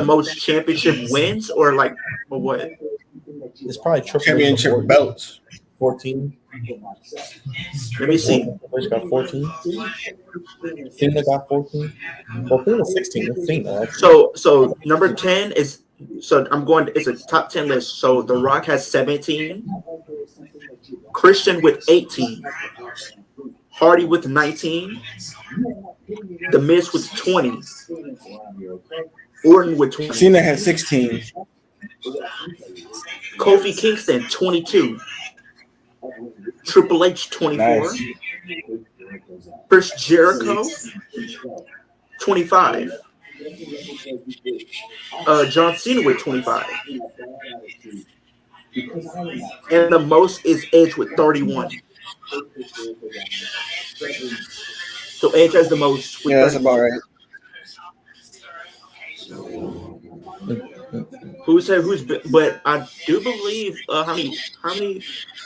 S2: most championship wins or what?
S1: It's probably triple
S3: Championship belts.
S1: 14.
S2: Let me see.
S1: Which got 14. Cena got 14. Well, Cena 16. It's Cena.
S2: So number 10 is. So it's a top 10 list. So The Rock has 17, Christian with 18, Hardy with 19, The Miz with 20, Orton with 20.
S3: Cena has 16.
S2: Kofi Kingston 22, Triple H 24,
S3: Nice.
S2: Chris Jericho 25. John Cena with 25. And the most is Edge with 31. So Edge has the most with 31.
S3: That's about right.
S2: But I do believe how many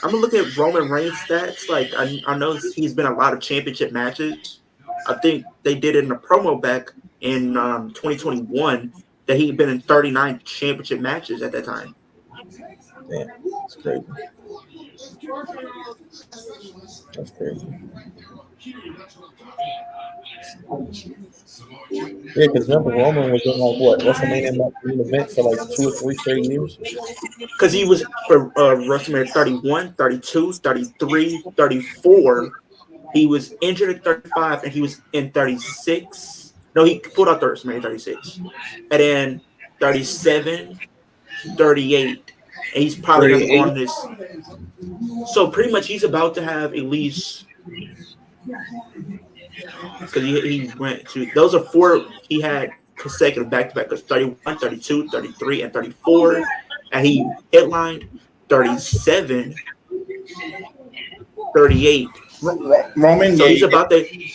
S2: I'm gonna look at Roman Reigns stats. Like I know he's been a lot of championship matches. I think they did it in a promo back in 2021 that he'd been in 39 championship matches at that time.
S1: Damn, it's crazy. That's crazy. Yeah, because remember Roman was in like what WrestleMania main event for like 2 or 3 straight years.
S2: Because he was for WrestleMania 31, 32, 33, 34. He was injured at 35, and he was in 36. No, he pulled out the WrestleMania 36. And then 37, 38. And he's probably going to go
S3: 38.
S2: on this. So pretty much he's about to have at least, because he went to, those are 4 he had consecutive back-to-back. Because 31, 32, 33, and 34. And he headlined 37, 38.
S3: Roman
S2: So
S3: Gate.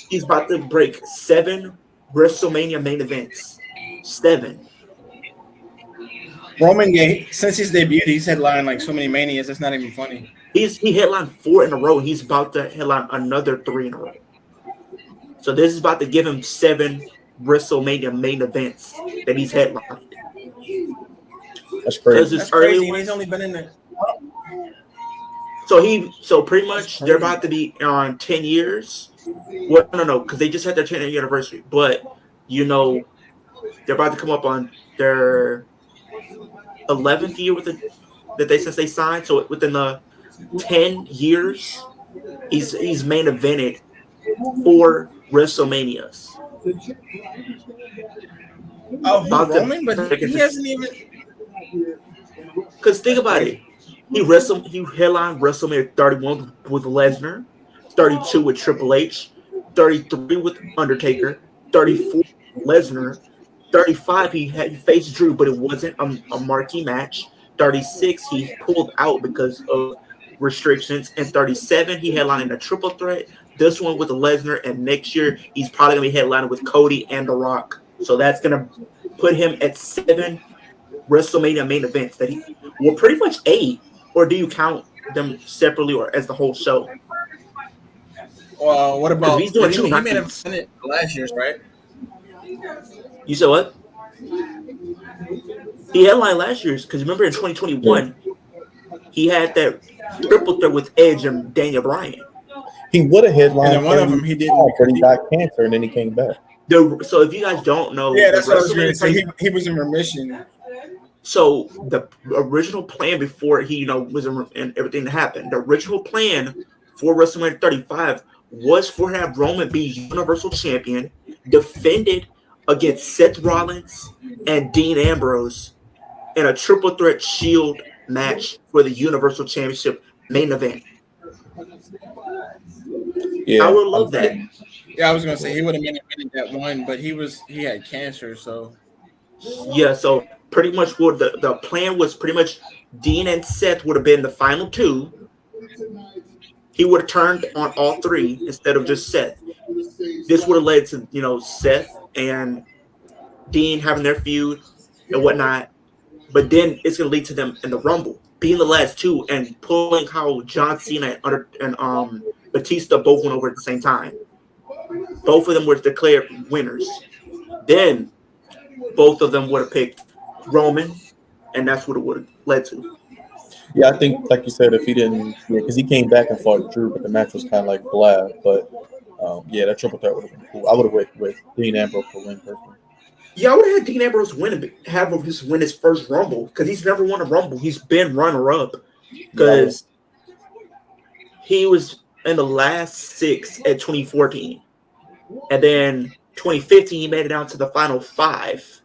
S2: he's about to break 7 WrestleMania main events. 7.
S3: Roman Gate. Since his debut, he's headlined like so many manias. It's not even funny.
S2: He headlined 4 in a row. He's about to headline another 3 in a row. So this is about to give him 7 WrestleMania main events that he's headlined.
S1: That's crazy.
S3: That's crazy. And he's only been in there.
S2: So pretty much they're about to be on 10 years. Well, no, because they just had their 10th anniversary. But they're about to come up on their 11th year since they signed. So within the 10 years, he's main evented 4 WrestleManias.
S3: Oh, Roman, but he hasn't even.
S2: Because think about it, he headlined WrestleMania 31 with Lesnar, 32 with Triple H, 33 with Undertaker, 34 with Lesnar, 35 he faced Drew, but it wasn't a marquee match. 36 he pulled out because of restrictions, and 37 he headlined a triple threat. This one with Lesnar, and next year he's probably gonna be headlining with Cody and The Rock. So that's gonna put him at 7 WrestleMania main events that he well pretty much 8, or do you count them separately or as the whole show?
S3: Well, what about
S2: he's doing 2
S3: he made
S2: nights.
S3: it last year's, right?
S2: You said what? He headlined last year's because remember in 2021 he had that triple threat with Edge and Daniel Bryan.
S1: He would have headlined.
S3: And then one of them he didn't.
S1: But he got cancer and then he came back.
S2: So if you guys don't know,
S3: yeah, that's what I was going to say. He was in remission.
S2: So the original plan before he was and everything that happened, the original plan for WrestleMania 35 was for have Roman be Universal Champion, defended against Seth Rollins and Dean Ambrose in a triple threat Shield match for the Universal Championship main event.
S1: Yeah,
S2: I would love that.
S3: Yeah, I was gonna say he would have been in that one, but he had cancer, so
S2: yeah. So pretty much what the plan was, pretty much Dean and Seth would have been the final 2. He would have turned on all 3 instead of just Seth. This would have led to Seth and Dean having their feud and whatnot, but then it's gonna lead to them in the Rumble being the last 2 and pulling how John Cena and Batista both went over at the same time. Both of them were declared winners. Then both of them would have picked Roman, and that's what it would have led to.
S1: Yeah, I think, like you said, if he didn't, because he came back and fought Drew, but the match was kind of like blah. But that triple threat would have been cool. I would have went with Dean Ambrose to win personally.
S2: Yeah, I would have had Dean Ambrose win his first Rumble because he's never won a Rumble. He's been runner-up because he was in the last 6 at 2014. And then 2015, he made it down to the final 5.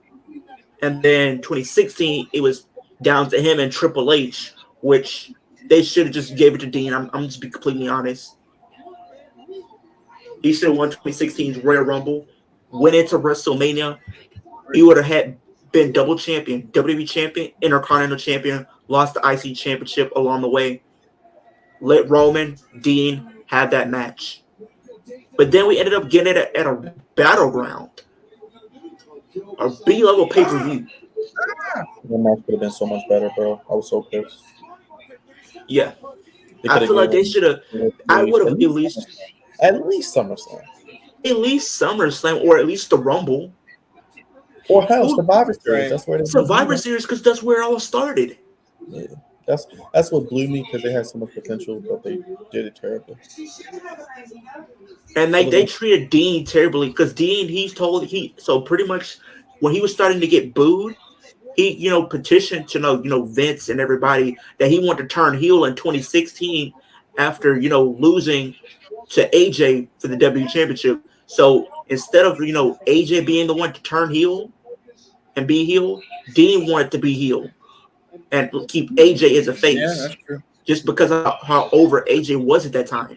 S2: And then 2016, it was down to him and Triple H, which they should have just gave it to Dean. I'm just be completely honest. He should have won 2016's Royal Rumble, went into WrestleMania. He would have been double champion, WWE champion, Intercontinental champion, lost the IC championship along the way. Let Roman, Dean have that match. But then we ended up getting it at a Battleground, a B-level pay-per-view.
S1: The match could have been so much better, bro. I was so pissed.
S2: Yeah. I feel like they should have. I would have
S1: at least SummerSlam.
S2: At least SummerSlam, or at least the Rumble.
S1: Or hell, Survivor Series. That's where
S2: Survivor Series, because that's where it all started.
S1: Yeah. That's what blew me because they had so much potential, but they did it terribly.
S2: And
S1: It was
S2: they
S1: like,
S2: treated Dean terribly because Dean, so pretty much when he was starting to get booed, he petitioned to Vince and everybody that he wanted to turn heel in 2016 after losing to AJ for the W Championship. So instead of AJ being the one to turn heel and be heel, Dean wanted to be heel and keep AJ as a
S3: Yeah,
S2: face,
S3: that's true.
S2: just because of how over AJ was at that time.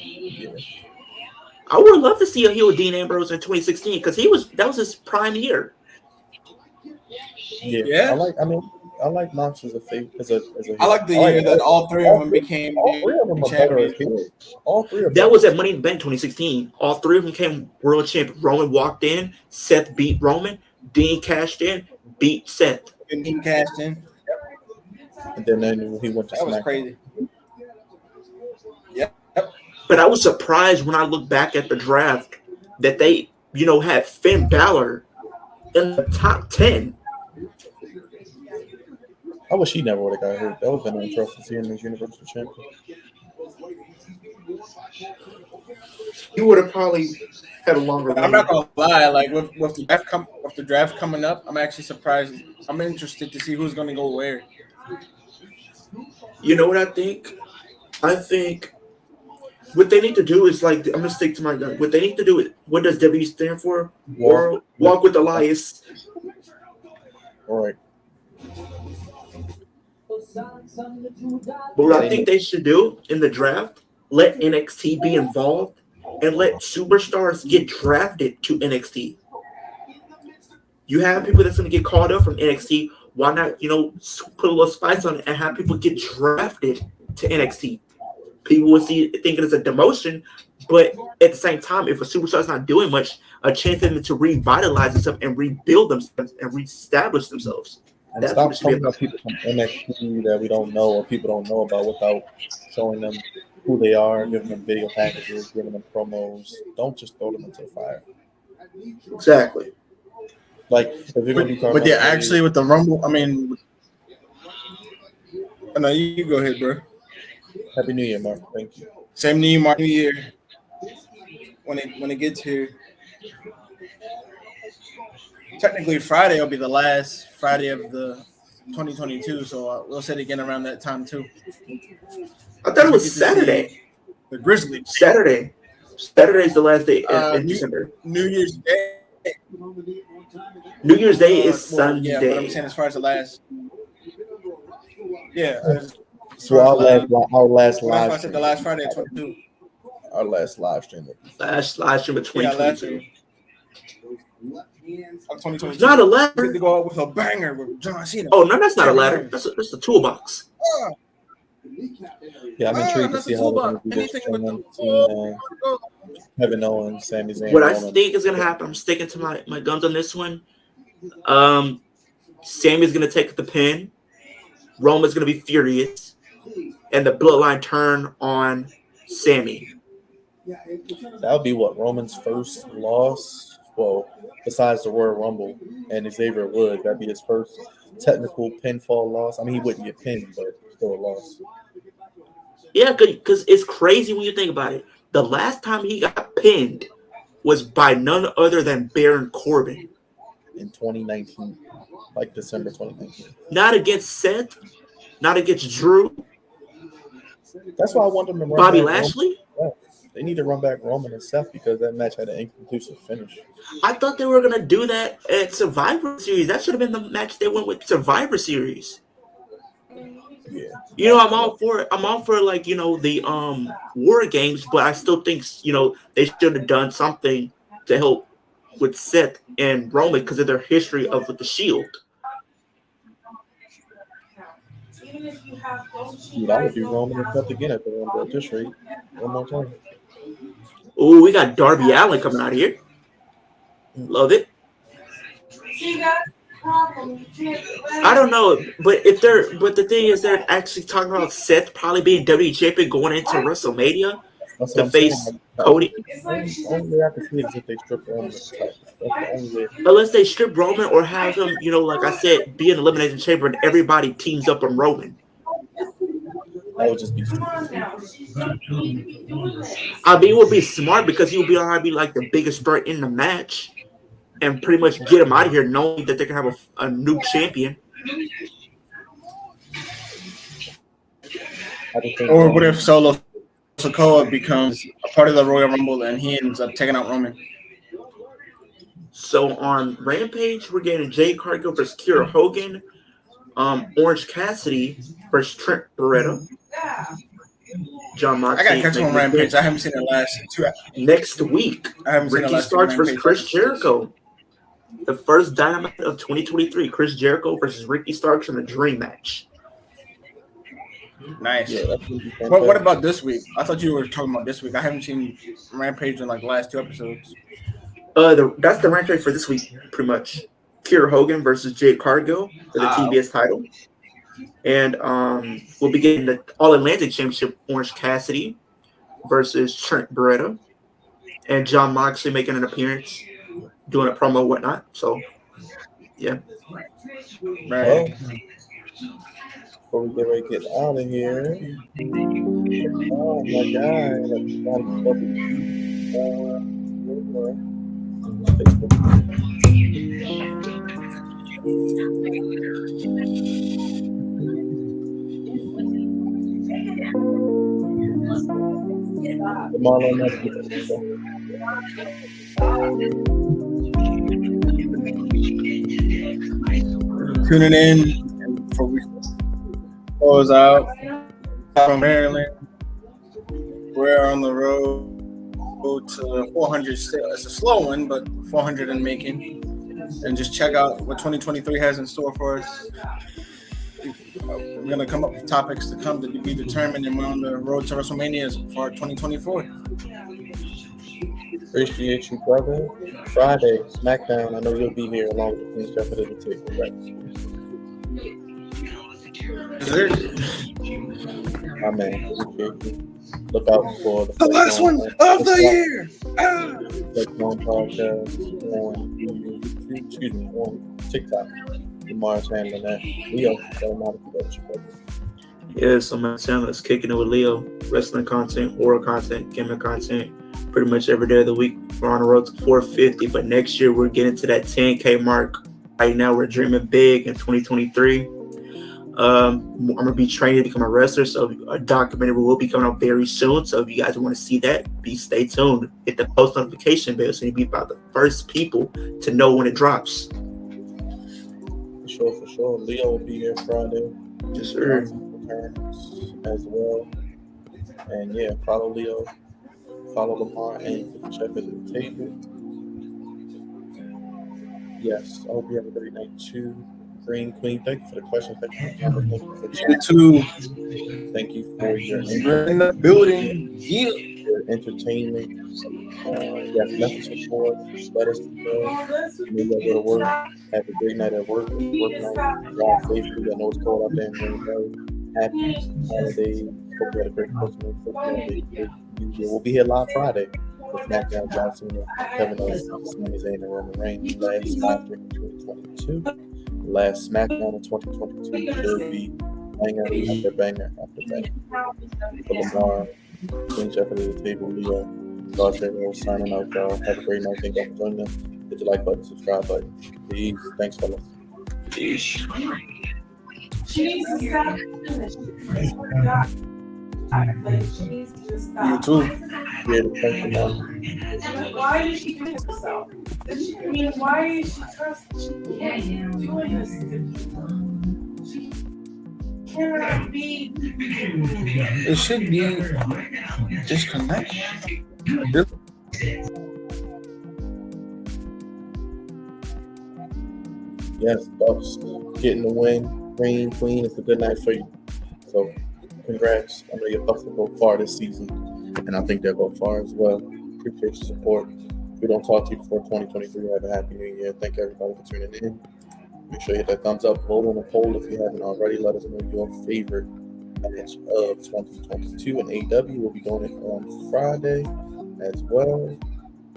S1: yeah,
S2: I would love to see a heel Dean Ambrose in 2016 because that was his prime year.
S1: yeah.
S3: Yeah,
S1: I like Mox as a face as a
S3: I
S1: heel.
S3: like the year that all three of them became
S1: All three of them are better as
S3: champions.
S1: heels. All three are
S2: That
S1: better.
S2: was at Money in the Bank 2016. All three of them came world champion. Roman walked in, Seth beat Roman, Dean cashed in, beat Seth.
S3: And he cashed in.
S1: And then he went to
S3: That was
S1: SmackDown.
S3: crazy. Yep.
S2: But I was surprised when I look back at the draft that they, had Finn Balor in the top 10.
S1: I wish he never would have got hurt. That would have been interesting to see him as Universal Champion.
S2: He would have probably had a longer
S3: I'm
S2: reign.
S3: not gonna lie. Like with the draft coming up, I'm actually surprised. I'm interested to see who's gonna go where.
S2: You know what I think? I think what they need to do is I'm gonna stick to my gun. What they need to do is, what does W stand for? Walk with Elias.
S1: All right.
S2: But what I think they should do in the draft, let NXT be involved and let superstars get drafted to NXT. You have people that's going to get called up from NXT. Why not, put a little spice on it and have people get drafted to NXT? People will think it as a demotion, but at the same time, if a superstar's not doing much, a chance for them to revitalize themselves and rebuild themselves and reestablish themselves.
S1: And
S2: That's
S1: stop
S2: what it should be
S1: talking
S2: about.
S1: about people from NXT that we don't know or people don't know about without showing them who they are, giving them video packages, giving them promos. Don't just throw them into the fire.
S2: Exactly.
S1: Like if you're gonna be talking
S3: But yeah,
S1: about
S3: actually, with the Rumble, I mean, no, you go ahead, bro.
S1: Happy New Year, Mark. Thank you.
S3: Same New Year. When it gets here, technically Friday will be the last Friday of the 2022, so we'll say it again around that time too.
S2: I thought it was Saturday.
S3: The Grizzlies.
S2: Saturday. Saturday's the last day in December.
S3: New Year's Day.
S2: New Year's Day is Sunday.
S3: Yeah, but I'm saying as far as the last. Yeah.
S1: So our last
S3: I
S1: live
S3: said
S1: stream.
S3: the last Friday of 22.
S1: Our last live stream.
S2: Last live stream of
S3: Yeah,
S2: 2022.
S3: Of 2022.
S2: It's not a
S3: Good
S2: ladder.
S3: to go out with a banger with John Cena.
S2: Oh, no, that's not a ladder. That's a toolbox.
S1: Yeah, I'm intrigued to
S3: that's
S1: see
S3: a
S1: how they're
S3: toolbox.
S1: going to do this.
S3: Anything with
S1: Showman,
S3: the-
S1: Cena, Kevin Owens, Sami Zayn.
S2: What I
S1: Roman.
S2: think is going to happen, I'm sticking to my guns on this one. Sammy's going to take the pin. Roman's going to be furious. And the bloodline turn on Sammy.
S1: That would be what Roman's first loss. Well, besides the Royal Rumble and Xavier Woods, that'd be his first technical pinfall loss. I mean, he wouldn't get pinned, but still a loss.
S2: Yeah, because it's crazy when you think about it. The last time he got pinned was by none other than Baron Corbin.
S1: In 2019, like December 2019.
S2: Not against Seth, not against Drew,
S1: That's why I want them to run
S2: Bobby
S1: back
S2: Lashley.
S1: Roman. They need to run back Roman and Seth because that match had an inconclusive finish.
S2: I thought they were gonna do that at Survivor Series. That should have been the match they went with Survivor Series.
S1: Yeah.
S2: I'm all for it. I'm all for the War Games, but I still think they should have done something to help with Seth and Roman because of their history with the Shield.
S1: Dude, I would do Roman and Seth again at the Rumble at this rate. One more time.
S2: Oh, we got Darby Allin coming out of here. Love it. I don't know, but the thing is, they're actually talking about Seth probably being WWE champion going into WrestleMania.
S1: That's
S2: to
S1: what I'm saying.
S2: face Cody.
S1: The only way I can see it is if they strip Roman of the title. That's the only way.
S2: Unless they strip Roman or have him, like I said, be an elimination chamber and everybody teams up on Roman.
S1: That would just be stupid.
S2: I mean, it would be smart because he would be like the biggest threat in the match and pretty much get him out of here knowing that they can have a new champion.
S1: I just think
S3: Or
S1: Roman-
S3: what if Solo Sikoa becomes a part of the Royal Rumble and he ends up taking out Roman?
S2: So on Rampage, we're getting Jay Cargill versus Kiera Hogan, Orange Cassidy versus Trent Beretta, John
S3: I
S2: Moxley.
S3: gotta catch him on Rampage. I haven't seen the last two.
S2: Next week,
S3: I haven't seen the
S2: Ricky
S3: last two
S2: Starks versus
S3: Rampage
S2: Chris
S3: episodes.
S2: Jericho. The first Dynamite of 2023, Chris Jericho versus Ricky Starks in a dream match.
S3: Nice.
S1: Yeah, that's gonna be
S3: What
S1: fantastic.
S3: about this week? I thought you were talking about this week. I haven't seen Rampage in like the last two episodes.
S2: That's the Rampage for this week, pretty much. Kiera Hogan versus Jade Cargill for the TBS title. And we'll be getting the All-Atlantic Championship, Orange Cassidy versus Trent Beretta. And John Moxley making an appearance, doing a promo, whatnot. So, yeah.
S3: Right.
S1: Before we get ready to get out of here, oh my God, Marlon,
S3: Tuning in before we close out from Maryland. We're on the road to 400 still. It's a slow one, but 400 in making. And just check out what 2023 has in store for us. We're going to come up with topics to come to be determined, and we're on the road to WrestleMania for 2024.
S1: appreciate you, brother. Friday, SmackDown. I know you'll be here along with Queen's Jeopardy to take the right. My man, appreciate you. Look out for the
S3: last one of the year.
S1: Flex-On podcast on YouTube, excuse me, on TikTok. Lamar's handling that. Leo, tell him how to do that, brother.
S2: Yeah, so my channel is Kicking It with Leo. Wrestling content, horror content, gaming content, pretty much every day of the week. We're on the road to 450, but next year we're getting to that 10K mark. Right now we're dreaming big in 2023. I'm going to be training to become a wrestler, so a documentary will be coming out very soon. So if you guys want to see that, stay tuned. Hit the post notification bell so you'll be about the first people to know when it drops.
S1: For sure. Leo will be here Friday.
S2: Yes, sir.
S1: As well. And yeah, follow Leo, follow Lamar, and check at the table. Yes, I hope you have a great night too. Green Queen, thank you for the questions. Thank you for Thank you for your
S3: in the building. Yeah.
S1: your entertainment. Yes, message support. Let us know. Maybe I'll go to work. Have a great night at work. Work night. Drive safely. I know it's cold out there in Green Bay. Happy holidays. Hope you had a great Christmas. We'll be here live Friday with SmackDown John Cena, Kevin Owens, Sami Zayn, and Roman Reigns. Last SmackDown in 2022. Last SmackDown in 2022 should be banger after banger after banger. For Lamar, Queen Jeopardy to the table, Leo, God's favorite host signing out, y'all. Have a great night. Thank y'all for joining us. Hit the like button, subscribe button. Peace. Thanks, fellas.
S2: Peace.
S6: She needs to stop doing this. Like, she needs to just stop.
S3: You too.
S1: Yeah, thank you, man.
S6: Why does she do this herself? Why is she trusting? She can't keep doing this to people. She cannot be.
S3: It should be disconnected.
S1: Yes, Bucks getting the win. Green Queen, it's a good night for you. So, congrats. I know your Bucks will go far this season, and I think they'll go far as well. Appreciate your support. If we don't talk to you before 2023, have a happy new year. Thank everybody for tuning in. Make sure you hit that thumbs up. Vote on the poll if you haven't already. Let us know your favorite match of 2022 in AEW. We'll be doing it on Friday as well.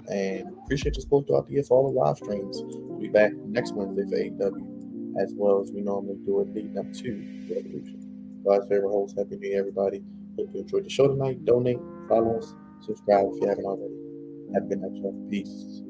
S1: And appreciate your support throughout the year for all the live streams. We'll be back next Wednesday for AEW, as well as we normally do it leading up to Revolution. God's favorite host, Happy New Year, everybody. Hope you enjoyed the show tonight. Donate, follow us, subscribe if you haven't already. Have a good night, y'all. Peace.